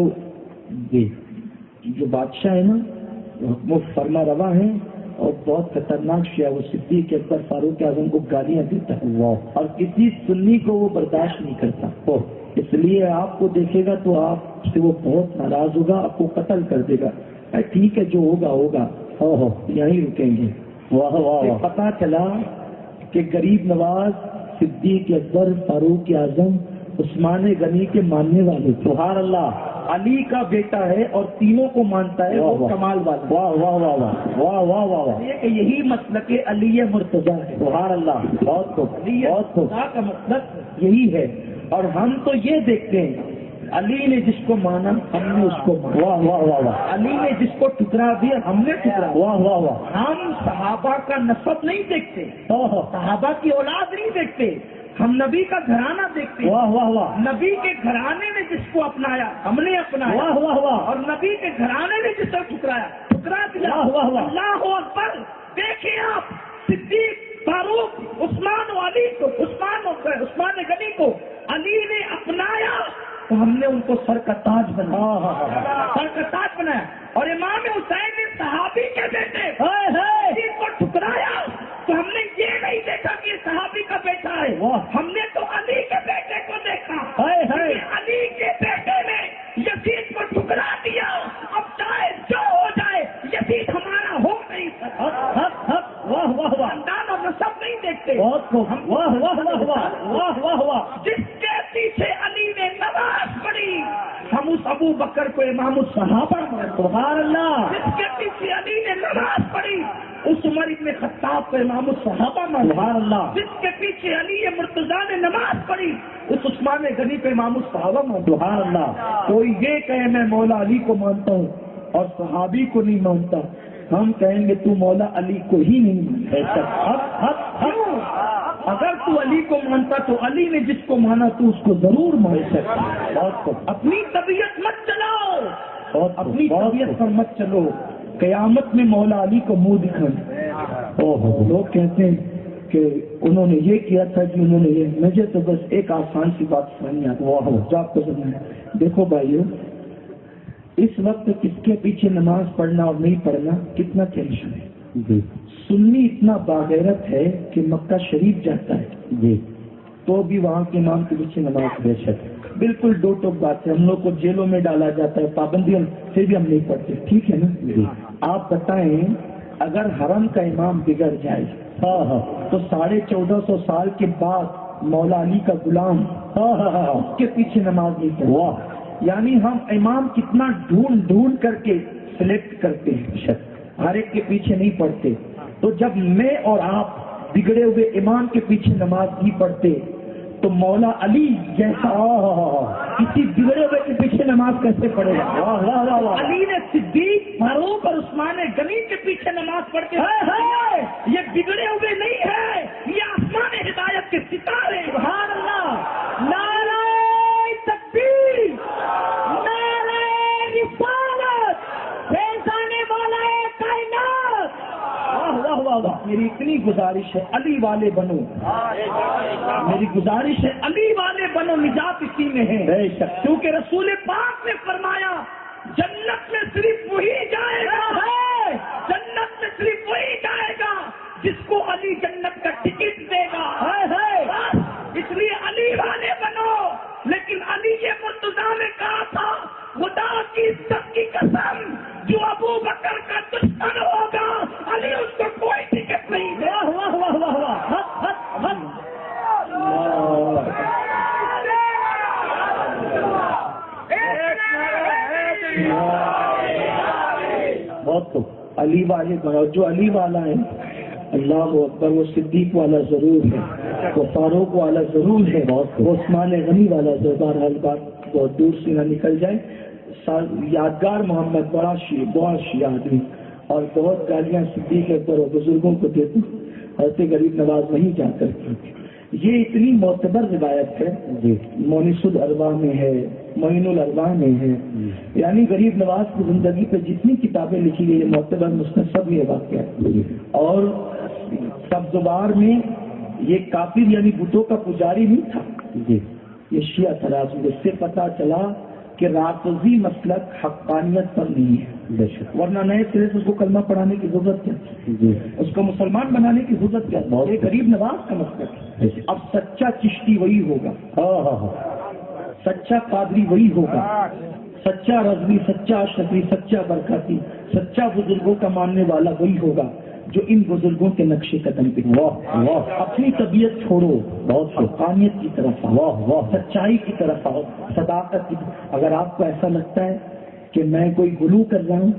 بادشاہ ہے نا حکم و فرما روا ہے، اور بہت خطرناک شیعہ، وہ صدیق اکبر فاروق اعظم کو گالیاں دیتا ہے اور کسی سنی کو وہ برداشت نہیں کرتا، اس لیے آپ کو دیکھے گا تو آپ سے وہ بہت ناراض ہوگا، آپ کو قتل کر دے گا۔ ٹھیک ہے جو ہوگا ہوگا، یہیں رکیں گے۔ پتا چلا کہ غریب نواز صدیق اکبر فاروق اعظم عثمان غنی کے ماننے والے، سبحان اللہ، علی کا بیٹا ہے اور تینوں کو مانتا ہے، وہ کمال والا، واہ واہ واہ واہ واہ واہ واہ واہ، کہ یہی مسلک علی مرتضیٰ ہے، سبحان اللہ، بہت خوب، بہت خوب کا مسلک یہی ہے۔ اور ہم تو یہ دیکھتے ہیں علی نے جس کو مانا ہم نے اس کو مانا، واہ واہ واہ واہ، علی نے جس کو ٹکرا دیا ہم نے ٹکرا، واہ واہ واہ۔ ہم صحابہ کا نسب نہیں دیکھتے، صحابہ کی اولاد نہیں دیکھتے، ہم نبی کا گھرانہ دیکھتے ہیں، واہ واہ واہ۔ نبی کے گھرانے نے جس کو اپنایا ہم نے اپنایا، واہ واہ واہ، اور نبی کے گھرانے نے جس کو ٹکرایا ٹکرا دیا، واہ واہ واہ، اللہ اکبر۔ دیکھیں آپ صدیق فاروق عثمان و علی کو، عثمان غنی کو علی نے اپنایا تو ہم نے ان کو سر کا تاج بنایا، سر کا تاج بنایا، اور امام حسین نے صحابی کے بیٹے کو ٹکرایا تو ہم نے یہ نہیں دیکھا کہ یہ صحابی کا بیٹا ہے، ہم نے تو علی کے بیٹے کو دیکھا، علی کے بیٹے نے یزید کو ٹکرا دیا، اب چاہے جو ہو جائے یزید ہمارا ہو نہیں سکتا، واہ واہ واہ، خاندان اور نسب نہیں دیکھتے، واہ واہ واہ واہ واہ واہ۔ جس کے پیچھے علی نے نماز پڑھی ہم اس ابو بکر کو امام الصحابہ مانتے، سبحان اللہ۔ جس کے پیچھے علی نے نماز پڑھی اس عمر ابن خطاب کو امام الصحابہ مانتے، سبحان اللہ۔ جس کے پیچھے علی مرتضیٰ نے نماز پڑھی اس عثمان غنی کو امام الصحابہ مانتے، سبحان اللہ۔ کوئی یہ کہے میں مولا علی کو مانتا ہوں اور صحابی کو نہیں مانتا، ہم کہیں گے تو مولا علی کو ہی نہیں مانتا۔ اگر تو علی کو مانتا تو علی نے جس کو مانا تو اس کو ضرور مان سکتا۔ اپنی طبیعت مت چلاؤ، اپنی طبیعت پر مت چلو، قیامت میں مولا علی کو منہ دکھانا۔ لوگ کہتے ہیں کہ انہوں نے یہ کیا تھا کہ انہوں نے یہ، مجھے تو بس ایک آسان سی بات سمجھ آتی ہے جو آپ کو سمجھنا ہے۔ دیکھو بھائیو، اس وقت کس کے پیچھے نماز پڑھنا اور نہیں پڑھنا کتنا ٹینشن ہے۔ سنی اتنا باغیرت ہے کہ مکہ شریف جاتا ہے تو بھی وہاں کے امام کے پیچھے نماز بے شک بالکل دو ٹوک بات ہے۔ ہم لوگ کو جیلوں میں ڈالا جاتا ہے، پابندیاں، پھر بھی ہم نہیں پڑھتے، ٹھیک ہے نا۔ آپ بتائیں اگر حرم کا امام بگڑ جائے تو 1450 سال کے بعد مولا علی کا غلام اس کے پیچھے نماز نہیں پڑھتا۔ یعنی ہم امام کتنا ڈھونڈ ڈھونڈ کر کے سلیکٹ کرتے ہیں، ہر ایک کے پیچھے نہیں پڑھتے۔ تو جب میں اور آپ بگڑے ہوئے امام کے پیچھے نماز نہیں پڑھتے تو مولا علی جیسا کسی بگڑے ہوئے کے پیچھے نماز کیسے پڑھے گا؟ علی نے صدیق فاروق اور عثمان غنی کے پیچھے نماز پڑھتے یہ بگڑے ہوئے نہیں ہے، یہ آسمان ہدایت کے ستارے، سبحان اللہ۔ میری اتنی گزارش ہے علی والے بنو، میری گزارش ہے علی والے بنو، نجات اسی میں ہے، کیونکہ رسول پاک نے فرمایا جنت میں صرف وہی جائے گا، جنت میں صرف وہی جائے گا جس کو علی جنت کا ٹکٹ دے گا، اس لیے علی والے بنو۔ لیکن علی یہ مرتضیٰ نے کہا تھا خدا کی عزت کی قسم جو ابو بکر کا دشمن ہوگا علی اس کو کوئی ٹکٹ نہیں دے۔ واہ واہ واہ واہ واہ، بہت تو علی والے بنو، جو علی والا ہے اللہ اکبر، وہ صدیق والا ضرور ہے، وہ فاروق والا ضرور ہے، وہ عثمان غنی والا ضرور۔ بہرحال بات بہت دور سے نہ نکل جائے، یادگار محمد بڑا شیعہ آدمی اور بہت گالیاں صدیق اکبر اور بزرگوں کو دیتے، حضرت غریب نواز وہیں جا کر کی۔ یہ اتنی معتبر روایت ہے، مونس الارواح میں ہے، معین الارواح میں ہے، یعنی غریب نواز کی زندگی پہ جتنی کتابیں لکھی گئی معتبر مسند سب یہ واقعہ ہے۔ اور سبزوار میں یہ کافر یعنی بتوں کا پجاری نہیں تھا، یہ شیعہ تھا رازو۔ اس سے پتا چلا کہ رافضی مسلک حقانیت پر نہیں ہے، ورنہ نئے سرے سے اس کو کلمہ پڑھانے کی ضرورت کیا تھی، اس کو مسلمان بنانے کی ضرورت کیا تھی؟ یہ غریب نواز کا مسلک ہے۔ اب سچا چشتی وہی ہوگا، سچا قادری وہی ہوگا، سچا رضوی، سچا اشرفی، سچا برکاتی، سچا بزرگوں کا ماننے والا وہی ہوگا جو ان بزرگوں کے نقش قدم پہ۔ اپنی طبیعت چھوڑو، حقانیت کی طرف آؤ، سچائی کی طرف آؤ، صداقت کی طرف۔ اگر آپ کو ایسا لگتا ہے کہ میں کوئی غلو کر رہا ہوں،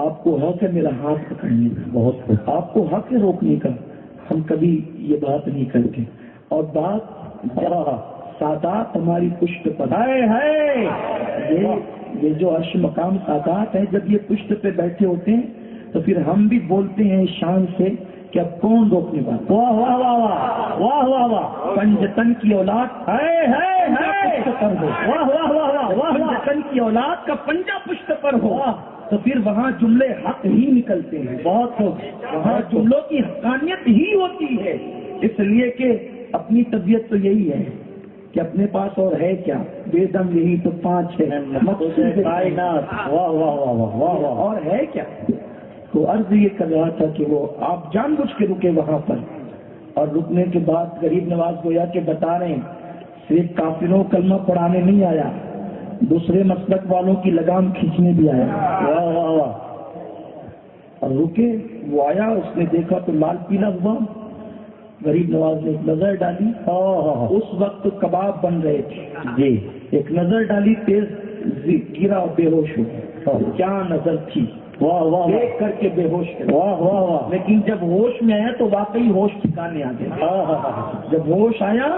آپ کو حق ہے میرا ہاتھ پکڑنے کا، آپ کو حق ہے روکنے کا، ہم کبھی یہ بات نہیں کرتے۔ اور بات سادات ہماری پشت پر ہے، یہ جو عرش مقام سادات ہے، جب یہ پشت پہ بیٹھے ہوتے ہیں تو پھر ہم بھی بولتے ہیں شان سے کہ اب کون روکنے والا۔ واہ واہ واہ واہ واہ واہ واہ، پنجتن کی اولاد پشت پر ہو، واہ واہ واہ واہ واہ، پنجتن کی اولاد کا پنجہ پشت پر ہو تو پھر وہاں جملے حق ہی نکلتے ہیں، بہت وہاں جملوں کی حقانیت ہی ہوتی ہے۔ اس لیے کہ اپنی طبیعت تو یہی ہے کہ اپنے پاس اور ہے کیا، بے دم یہی تو پانچ ہے، کائنات، واہ واہ واہ واہ واہ، اور ہے کیا؟ تو عرض یہ کر رہا تھا کہ وہ آپ جان بوجھ کے رکے وہاں پر، اور رکنے کے بعد غریب نواز گویا کہ بتا رہے ہیں صرف کافروں کلمہ پڑھانے نہیں آیا، دوسرے مسلک والوں کی لگام کھینچنے بھی آیا۔ واہ واہ واہ، اور رکے، وہ آیا، اس نے دیکھا تو لال پیلا ہوا، غریب نواز نے ایک نظر ڈالی، اس وقت کباب بن رہے تھے، ایک نظر ڈالی، تیز گرا، بے ہوش ہو، کیا نظر تھی، واہ واہ، دیکھ کر کے بے ہوش، واہ واہ واہ، لیکن جب ہوش میں آیا تو واقعی ہوش ٹھکانے آ گیا۔ جب ہوش آیا،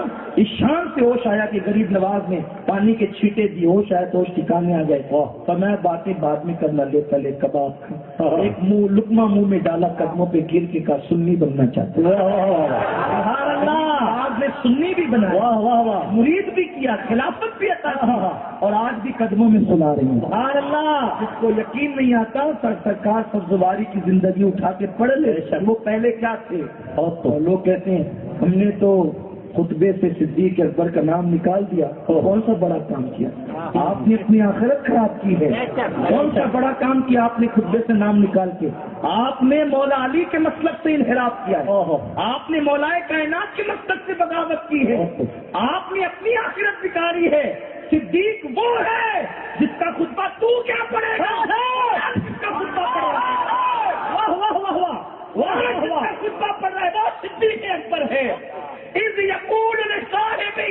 اس شان سے ہوش آیا کہ غریب نواز نے پانی کے چھینٹے دی، ہوش آیا تو ہوش ٹھکانے آ گئے۔ تو میں باتیں بعد میں کرنا، لے پہلے کباب کھا، ایک منہ لقمہ منہ میں ڈالا، قدموں پہ گر کے کہا سنی بننا چاہتے، سبحان اللہ، آج نے سنی بھی بنا، واہ واہ واہ، مرید بھی کیا، خلافت بھی عطا کی، اور آج بھی قدموں میں سنا رہی ہوں، سبحان اللہ۔ جس کو یقین نہیں آتا سرکار سبزواری کی زندگی اٹھا کے پڑھ لے، وہ پہلے کیا تھے، اور لوگ کہتے ہیں ہم نے تو خطبے سے صدیق اکبر کا نام نکال دیا، کون سا بڑا کام کیا آپ نے؟ اپنی آخرت خراب کی ہے۔ کون سا بڑا کام کیا آپ نے خطبے سے نام نکال کے؟ آپ نے مولا علی کے مسلک سے انحراف کیا ہے، آپ نے مولا کائنات کے مسلک سے بغاوت کی ہے، آپ نے اپنی آخرت بگاڑی ہے۔ صدیق وہ ہے جس کا خطبہ تو کیا پڑھے گا، جس کا خطبہ پڑھے گا، واہ واہ واہ واہ واہ، جس کا خطبہ پڑھ رہا ہے وہ صدیق اکبر ہے۔ اذ یقول لصاحبہ،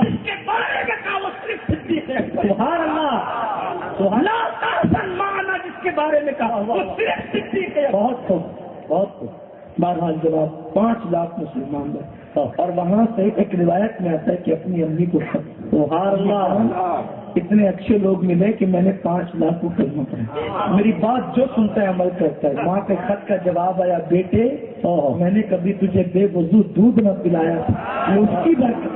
جس کے بارے میں کہا وہ صرف صدیق اکبر، سبحان اللہ، لا تحزن معنا، جس کے بارے میں کہا وہ صرف صدیق اکبر۔ بہت خوب، بہت خوب۔ بہرحال جب آپ 5 لاکھ مسلمان ہیں، اور وہاں سے ایک روایت میں آتا ہے کہ اپنی امی کو سبحان اللہ، اتنے اچھے لوگ ملے کہ میں نے 5 لاکھ کو کلمہ پڑھا۔ میری بات جو سنتا ہے عمل کرتا ہے۔ ماں کے خط کا جواب آیا، بیٹے میں نے کبھی تجھے بے وضو دودھ نہ پلایا، یہ اس کی برکت۔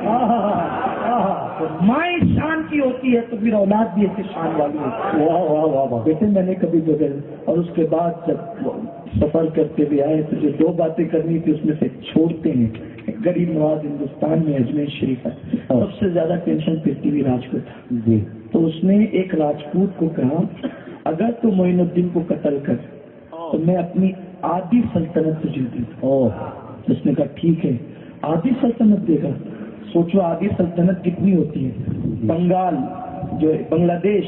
ماں اس شان کی ہوتی ہے تو پھر اولاد بھی ایسی شان والی ہوتی ہے۔ واہ واہ واہ، بیٹے میں نے کبھی بغیر، اور اس کے بعد جب سفر کرتے ہوئے آئے تو جو 2 باتیں کرنی تھی اس میں سے چھوڑتے ہیں. غریب نواز ہندوستان میں اجمیر شریف ہے, سب سے زیادہ ٹینشن پھرتی ہوئی راجپوت جی. تو اس نے ایک راجپوت کو کہا اگر تو معین الدین کو قتل کر تو میں اپنی آدھی سلطنت تجھے دوں. تو اس نے کہا ٹھیک ہے, آدھی سلطنت دے گا. سوچو آدھی سلطنت کتنی ہوتی ہے. بنگال جو بنگلہ دیش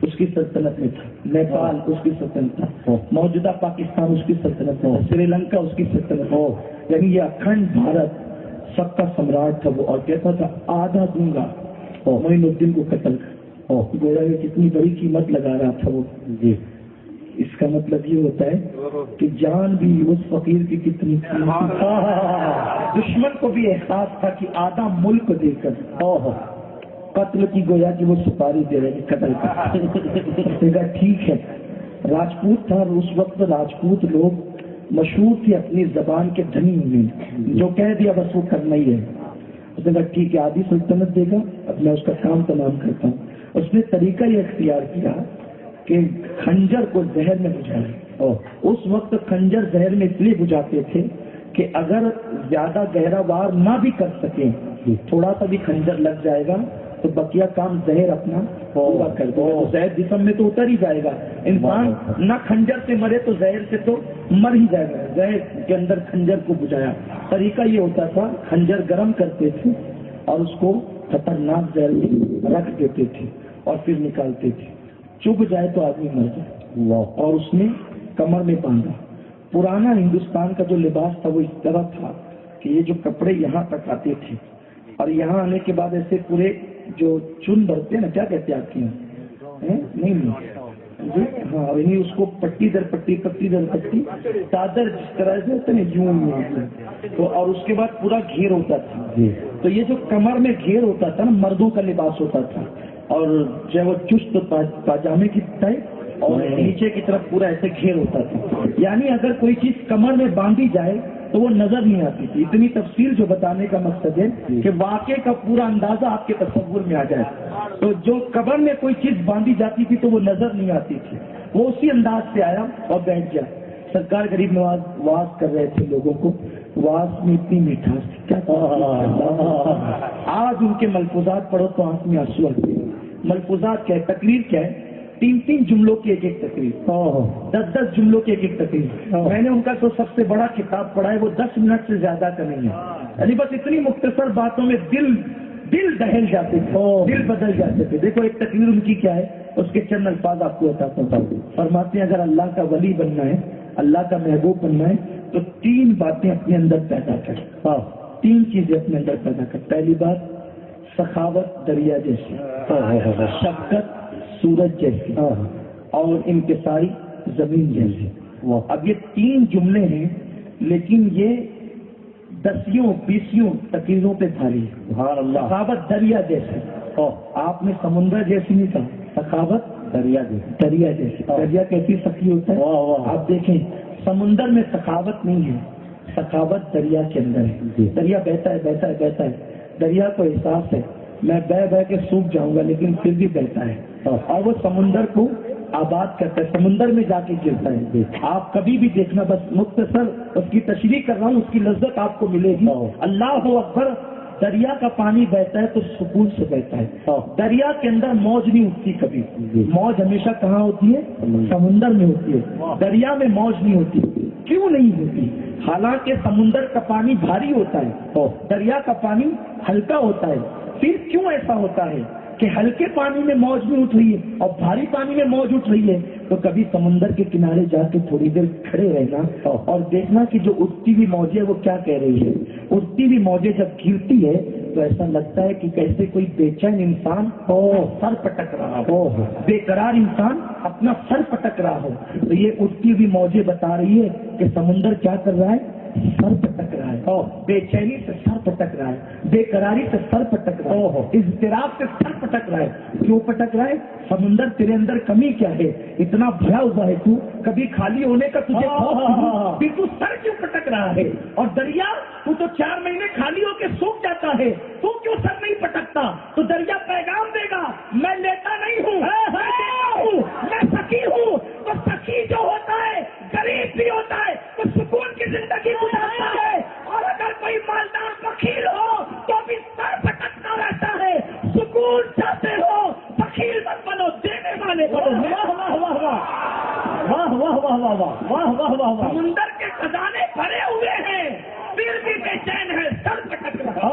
اس کی سلطنت میں تھا, نیپال اس کی سلطنت تھا, موجودہ پاکستان اس کی سلطنت تھا, سری لنکا اس کی سلطنت ہو, یعنی یہ اکھنڈ بھارت سب کا سمراٹ تھا وہ. اور کہتا تھا آدھا دوں گا معین الدین کو قتل کر. گویا یہ کتنی بڑی قیمت لگا رہا تھا وہ جی. اس کا مطلب یہ ہوتا ہے کہ جان بھی اس فقیر کی کتنی دشمن کو بھی احساس تھا کہ آدھا ملک دے کر قتل کی گویا کہ وہ سپاری دے رہے قتل کر. ٹھیک ہے, راجپوت تھا اور اس وقت راجپوت لوگ مشہور تھے اپنی زبان کے دھنی میں, جو کہہ دیا بس وہ کرنا ہی ہے. اس نے کہا ٹھیک ہے آدھی سلطنت دے گا, اب میں اس کا کام تمام کرتا ہوں. اس نے طریقہ یہ اختیار کیا کہ خنجر کو زہر میں بجھائے. اس وقت خنجر زہر میں اس لیے بجھاتے تھے کہ اگر زیادہ گہرا وار نہ بھی کر سکیں, تھوڑا سا بھی خنجر لگ جائے گا تو بقیہ کام زہر اپنا پورا کر دے گا. زہر جسم میں تو اتر ہی جائے گا. انسان نہ خنجر سے مرے تو زہر سے تو مر ہی جائے گا. زہر کے اندر خنجر کو بجھایا. طریقہ یہ ہوتا تھا خنجر گرم کرتے تھے اور اس کو خطرناک زہر میں رکھ دیتے تھے اور پھر نکالتے تھے. چبھ جائے تو آدمی مر جائے. اور اس نے کمر میں باندھا. پرانا ہندوستان کا جو لباس تھا وہ اس طرح تھا کہ یہ جو کپڑے یہاں تک آتے تھے اور یہاں آنے کے بعد ایسے پورے جو چن بھرتے ہیں نا, کیا کہتے ہیں آپ کے یہاں, نہیں جی ہاں, یعنی اس کو پٹی در پٹی پٹی در پٹی چادر جس طرح سے ہوتا ہے یوں تو, اور اس کے بعد پورا گھیر ہوتا تھا. تو یہ جو کمر میں گھیر ہوتا تھا نا مردوں کا لباس ہوتا تھا, اور جو ہے وہ چست پاجامے کی ٹائپ اور نیچے کی طرف پورا ایسے گھیر ہوتا تھا. یعنی اگر کوئی چیز کمر میں باندھی جائے تو وہ نظر نہیں آتی تھی. اتنی تفصیل جو بتانے کا مقصد ہے کہ واقعے کا پورا اندازہ آپ کے تصور میں آ جائے. تو جو کمر میں کوئی چیز باندھی جاتی تھی تو وہ نظر نہیں آتی تھی. وہ اسی انداز سے آیا اور بیٹھ گیا. سرکار غریب نواز واز کر رہے تھے لوگوں کو. واز میں اتنی میٹھاس تھی, کیا آج ان کے ملفوظات پڑھو تو آنکھ میں آنسو آتے ہیں. ملفوظات کیا ہے, تقریر کیا ہے, 3 جملوں کی ایک تقریر, 10 جملوں کی ایک تقریر. میں نے ان کا تو سب سے بڑا کتاب پڑھا ہے, وہ 10 منٹ سے زیادہ کا نہیں ہے. یعنی بس اتنی مختصر باتوں میں دل دہل جاتے تھے, دل بدل جاتے تھے. دیکھو ایک تقریر ان کی کیا ہے, اس کے چند الفاظ آپ کو بتاتا ہوں. فرماتے ہیں اگر اللہ کا ولی بننا ہے, اللہ کا محبوب بننا ہے تو 3 باتیں اپنے اندر پیدا کر. 3 چیزیں اپنے اندر پیدا کر. پہلی بات سخاوت دریا جیسی, شفقت سورج جیسی, اور انکساری زمین جیسی. اب یہ 3 جملے ہیں لیکن یہ 10-20 تقریروں پہ بھاری ہے. سخاوت دریا جیسی, آپ نے سمندر جیسی نہیں کہا, سخاوت دریا جیسی. دریا کیسی سخی ہوتا ہے, آپ دیکھیں سمندر میں سخاوت نہیں ہے, سخاوت دریا کے اندر ہے. دریا بہتا ہے بہتا ہے بہتا ہے, دریا کو احساس ہے میں بہ کے سوکھ جاؤں گا لیکن پھر بھی بہتا ہے, اور وہ سمندر کو آباد کرتا ہے, سمندر میں جا کے گرتا ہے. آپ کبھی بھی دیکھنا, بس مختصر اس کی تشریح کر رہا ہوں, اس کی لذت آپ کو ملے گی. اللہ اکبر. دریا کا پانی بہتا ہے تو سکون سے بہتا ہے. دریا کے اندر موج نہیں اٹھتی کبھی. موج ہمیشہ کہاں ہوتی ہے, سمندر میں ہوتی ہے. دریا میں موج نہیں ہوتی. کیوں نہیں ہوتی؟ حالانکہ سمندر کا پانی بھاری ہوتا ہے, دریا کا پانی ہلکا ہوتا ہے. پھر کیوں ایسا ہوتا ہے کہ ہلکے پانی میں موج نہیں اٹھ رہی ہے اور بھاری پانی میں موج اٹھ رہی ہے؟ تو کبھی سمندر کے کنارے جا کے تھوڑی دیر کھڑے رہنا اور دیکھنا کہ جو اٹھتی ہوئی موجیں وہ کیا کہہ رہی ہے. اٹھتی ہوئی موجیں جب گرتی ہے تو ایسا لگتا ہے کہ کیسے کوئی بے چین انسان سر پٹک رہا ہو, بے قرار انسان اپنا سر پٹک رہا ہو. تو یہ اٹھتی ہوئی موجیں بتا رہی ہے کہ سمندر کیا کر رہا ہے, سر پٹک رہا ہے. بے چینی سے سر پٹک رہا ہے, بے قراری سے سر پٹک رہا ہے, اضطراب سے سر پٹک رہا ہے. کیوں پٹک رہا ہے؟ سمندر تیرے اندر کمی کیا ہے, اتنا بھرا ہوا ہے تو, کبھی خالی ہونے کا تجھے پھر تو سر کیوں پٹک رہا ہے؟ اور دریا تو 4 مہینے خالی ہو کے سوکھ جاتا ہے, تو کیوں سر نہیں پٹکتا؟ تو دریا پیغام دے گا میں لیتا نہیں ہوں, میں سخی ہوں. تو سخی جو ہوتا ہے غریب واہ واہ واہ واہ واہ واہ، سمندر کے خزانے بھرے ہوئے ہیں پھر بھی بے چین ہے، سر پٹک رہا ہے،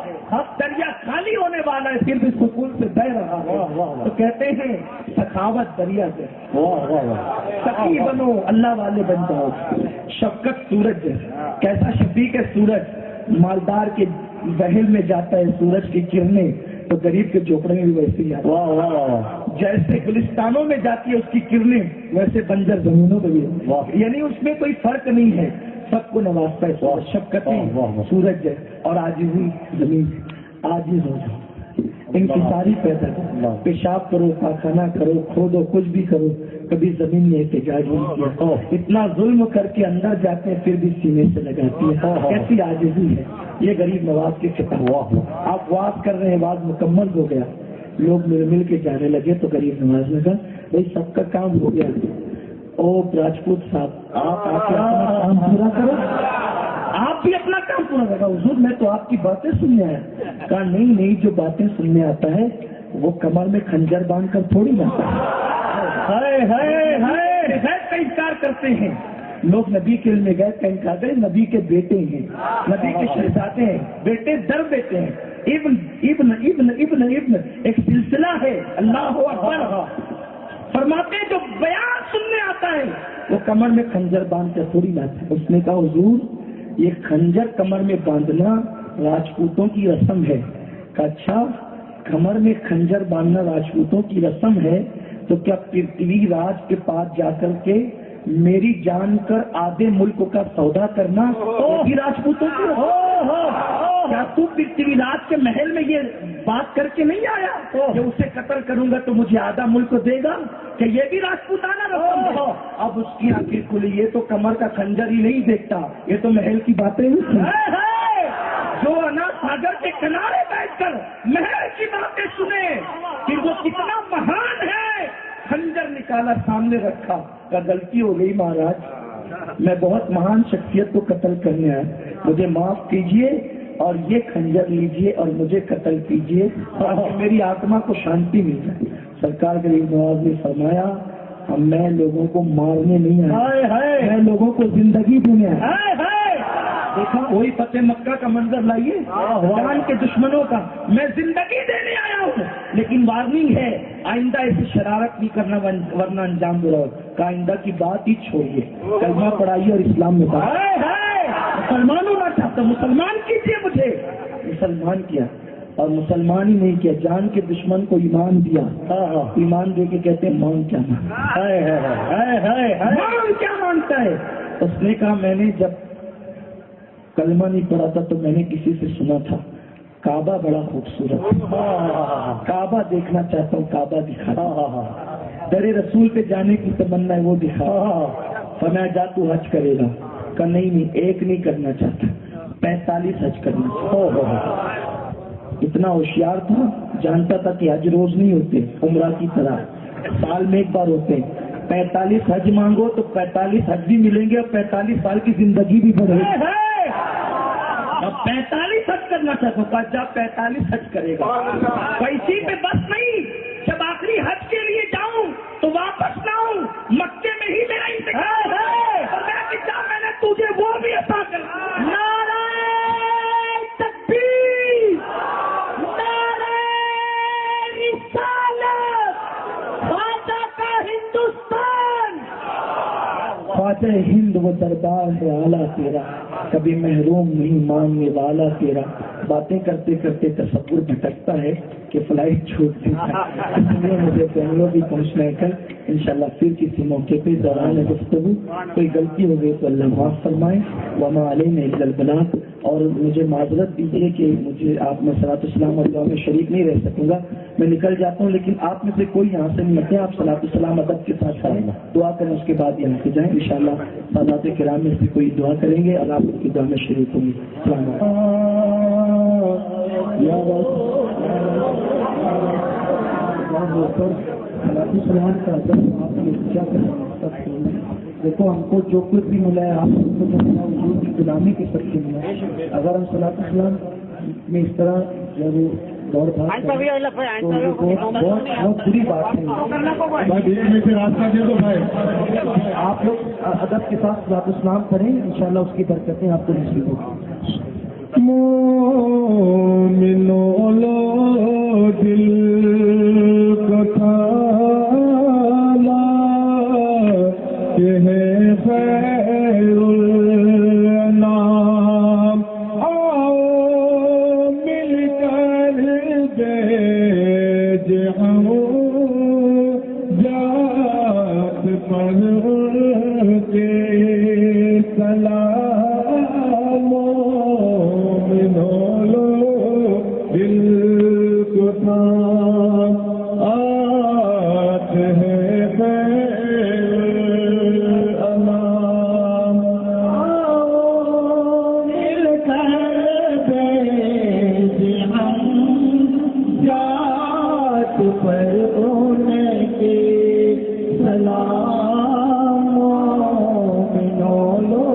دریا خالی ہونے والا ہے پھر بھی سکون سے بہ رہا ہے، تو کہتے ہیں سخاوت دریا سے، سخی بنو، اللہ والے بن جاؤ، شفقت سورج ہے، کیسا شفیق ہے سورج، مالدار کے بہل میں جاتا ہے سورج کی کرنیں تو غریب کے جھوپڑے میں بھی ویسے ہی آتا ہے، جیسے گلستانوں میں جاتی ہے اس کی کرنیں ویسے بنجر زمینوں پہ بھی، یعنی اس میں کوئی فرق نہیں ہے، سب کو نوازتا ہے سورج، شفقتی سورج ہے، اور عاجزی زمین، عاجز ہو جاؤ، انکساری پیدا کرو، پیشاب کرو، پاخانہ کرو، کھودو، کچھ بھی کرو، کبھی زمین نے احتجاج نہیں کیا، اتنا ظلم کر کے اندر جاتے ہیں پھر بھی سینے سے لگاتی ہے، کیسی عاجزی ہے، یہ غریب نواز کے خطاب۔ آپ واز کر رہے ہیں، واز مکمل ہو گیا، لوگ مل مل کے جانے لگے تو غریب نواز نے کہا بھائی سب کا کام ہو گیا، او راجپوت صاحب آپ آ کے اپنا کام پورا کرو، آپ بھی اپنا کام پورا کرو۔ حضور میں تو آپ کی باتیں سننے آیا، کہا نہیں جو باتیں سننے آتا ہے وہ کمر میں خنجر باندھ کر تھوڑی جاتا ہے، کا انکار کرتے ہیں لوگ، نبی کے علم غیب کا انکار کریں، نبی کے بیٹے ہیں، نبی کے شہزادے ہیں، بیٹے در بیٹے ہیں، ابن ابن ابن ابن ابن ایک سلسلہ ہے، اللہ اکبر، فرماتے ہیں جو بیان سننے آتا ہے وہ کمر میں خنجر باندھ کر تھوڑی لاتا ہے۔ اس نے کہا حضور یہ خنجر کمر میں باندھنا راجپوتوں کی رسم ہے، کہ اچھا کمر میں خنجر باندھنا راجپوتوں کی رسم ہے تو کیا پرتھوی راج کے پاس جا کر کے میری جان کر آدھے ملک کا سودا کرنا بھی راجپوتوں کی رسم؟ کیا تو پرتھوی راج کے محل میں یہ بات کر کے نہیں آیا کہ اسے قتل کروں گا تو مجھے آدھا ملک دے گا، کہ یہ بھی راجپوتانہ رسم ہے؟ اب اس کی آنکھیں کھلی، یہ تو کمر کا خنجر ہی نہیں دیکھتا، یہ تو محل کی باتیں نہیں، جو انا ساگر کے کنارے بیٹھ کر محل کی باتیں سنے کہ وہ کتنا مہان ہے، خنجر نکالا سامنے رکھا، کا غلطی ہو گئی مہاراج، میں بہت مہان شخصیت کو قتل کرنے آیا، مجھے معاف کیجئے اور یہ خنجر لیجئے اور مجھے قتل کیجئے تاکہ میری آتما کو شانتی مل جائے۔ سرکار غریب نواز نے فرمایا میں لوگوں کو مارنے نہیں آیا، میں لوگوں کو زندگی دینے آیا۔ دیکھا وہی فتح مکہ کا منظر لائیے، قرآن کے دشمنوں کا، میں زندگی دینے آیا ہوں، لیکن وارننگ ہے آئندہ ایسی شرارت نہیں کرنا ورنہ انجام برا ہو، آئندہ کی بات ہی چھوڑیے، کلمہ پڑھائیے اور اسلام میں مسلمان ہونا چاہتا، مسلمان کیجیے مجھے، مسلمان کیا، اور مسلمان ہی نہیں کیا، جان کے دشمن کو ایمان دیا، ایمان دے کے کہتے ہیں مان کیا مان کیا مانتا ہے؟ اس نے کہا میں نے جب کلمہ نہیں پڑھا تھا تو میں نے کسی سے سنا تھا کعبہ بڑا خوبصورت، کعبہ دیکھنا چاہتا ہوں، کعبہ دکھا، در رسول پہ جانے کی تمنا ہے وہ دکھا، فرمایا جا تو حج کرے گا، کہ نہیں ایک نہیں کرنا چاہتا، 45 حج کرنا چاہتا۔ اتنا ہوشیار تھا، جانتا تھا کہ حج روز نہیں ہوتے، عمرہ کی طرح سال میں ایک بار ہوتے، 45 حج مانگو تو 45 حج بھی ملیں گے اور 45 سال کی زندگی بھی بڑھے گی۔ اب 45 حج کرنا چاہتا ہوں، جب 45 حج کرے گا، پیسے پہ بس نہیں، جب آخری حج کے لیے جاؤں تو واپس نہ آؤں، مکے میں ہی میرا انتقال ہے، اور میں نے تجھے وہ بھی عطا کرنا۔ نعرہ تکبیر، نعرہ رسالت، خواجہ کا ہندوستان، خواجہ ہند وہ دربار ہے اعلیٰ تیرا، کبھی محروم نہیں ماننے والا تیرا۔ باتیں کرتے کرتے تصور بھٹکتا ہے کہ فلائٹ چھوٹ دیتا ہے، اس لیے مجھے بنگلور بھی پہنچنا ہے کل، انشاءاللہ پھر کسی موقع پہ دوران گفتگو کوئی غلطی ہو گئی تو اللہ معاف فرمائے، وما علینا الا البلاغ۔ اور مجھے معذرت دیجیے کہ مجھے آپ میں صلاۃ السلام اور دعا میں شریک نہیں رہ سکوں گا، میں نکل جاتا ہوں، لیکن آپ میں سے کوئی یہاں سے نہیں آتے، آپ صلاۃ السلام ادب کے ساتھ کریں، دعا کریں، اس کے بعد یہاں سے جائیں، انشاءاللہ سادات کرام میں سے کوئی دعا کریں گے اور آپ اس کی دعا میں شریک ہوں گے۔ السلام علیکم۔ دیکھو ہم کو جو کچھ بھی ملا ہے آپ کو جو ملا حضور کی غلامی کے سب سے ملا، اگر ہم صلاۃ السلام میں اس طرح جب دور بھاگ تو بہت بری بات ہے. راستہ دے دو بھائی. آپ لوگ ادب کے ساتھ ذات اسلام پڑھیں, انشاءاللہ اس کی برکتیں آپ کو نصیب ہوگی. مومنوں لو دل کو تھاما کہ ہے خیر النام, آؤ مل کر بیج ہم جات پر کے سلام. دل کو آت ہے امام, مل کر بیج ہم جات پر ان کے سلام. بنولو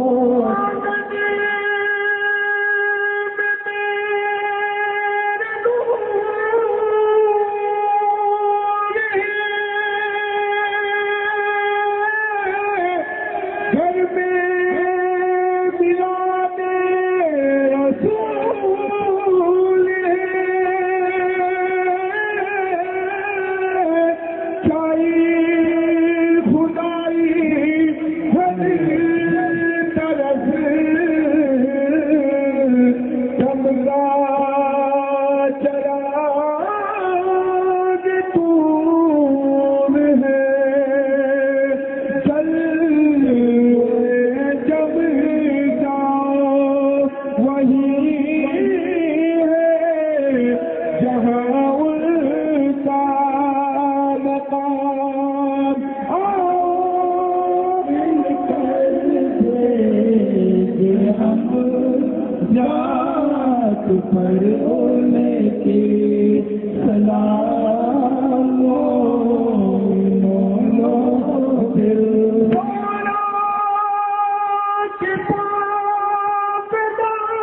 پر ان کے سلام. دل کے پاک دامنی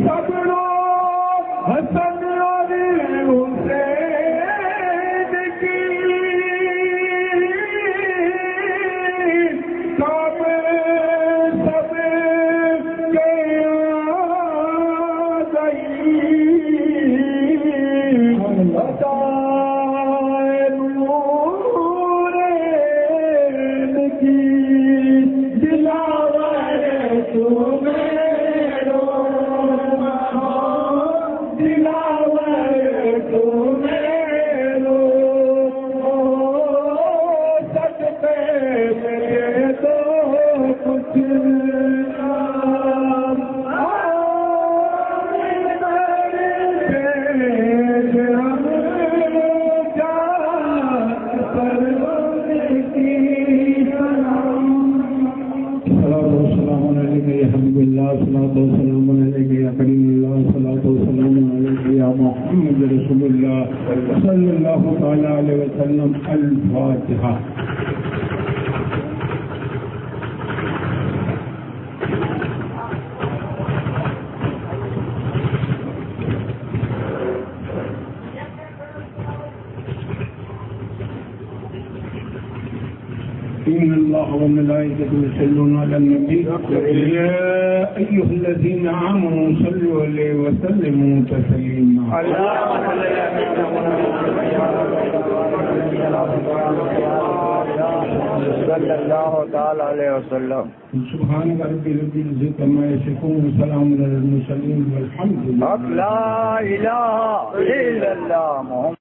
صبر و حسن اور حسین کی صلی اللہ تعالی علیہ وسلم. الفاتحہ. إن الله وملائكته يصلون على النبي يا أيها الذين آمنوا صلوا عليه وسلموا تسليما. صلی اللہ تعالی علیہ وسلم. سبحان ربی رب العزت عما یصفون وسلام علی المرسلین والحمد للہ. لا الہ الا اللہ محمد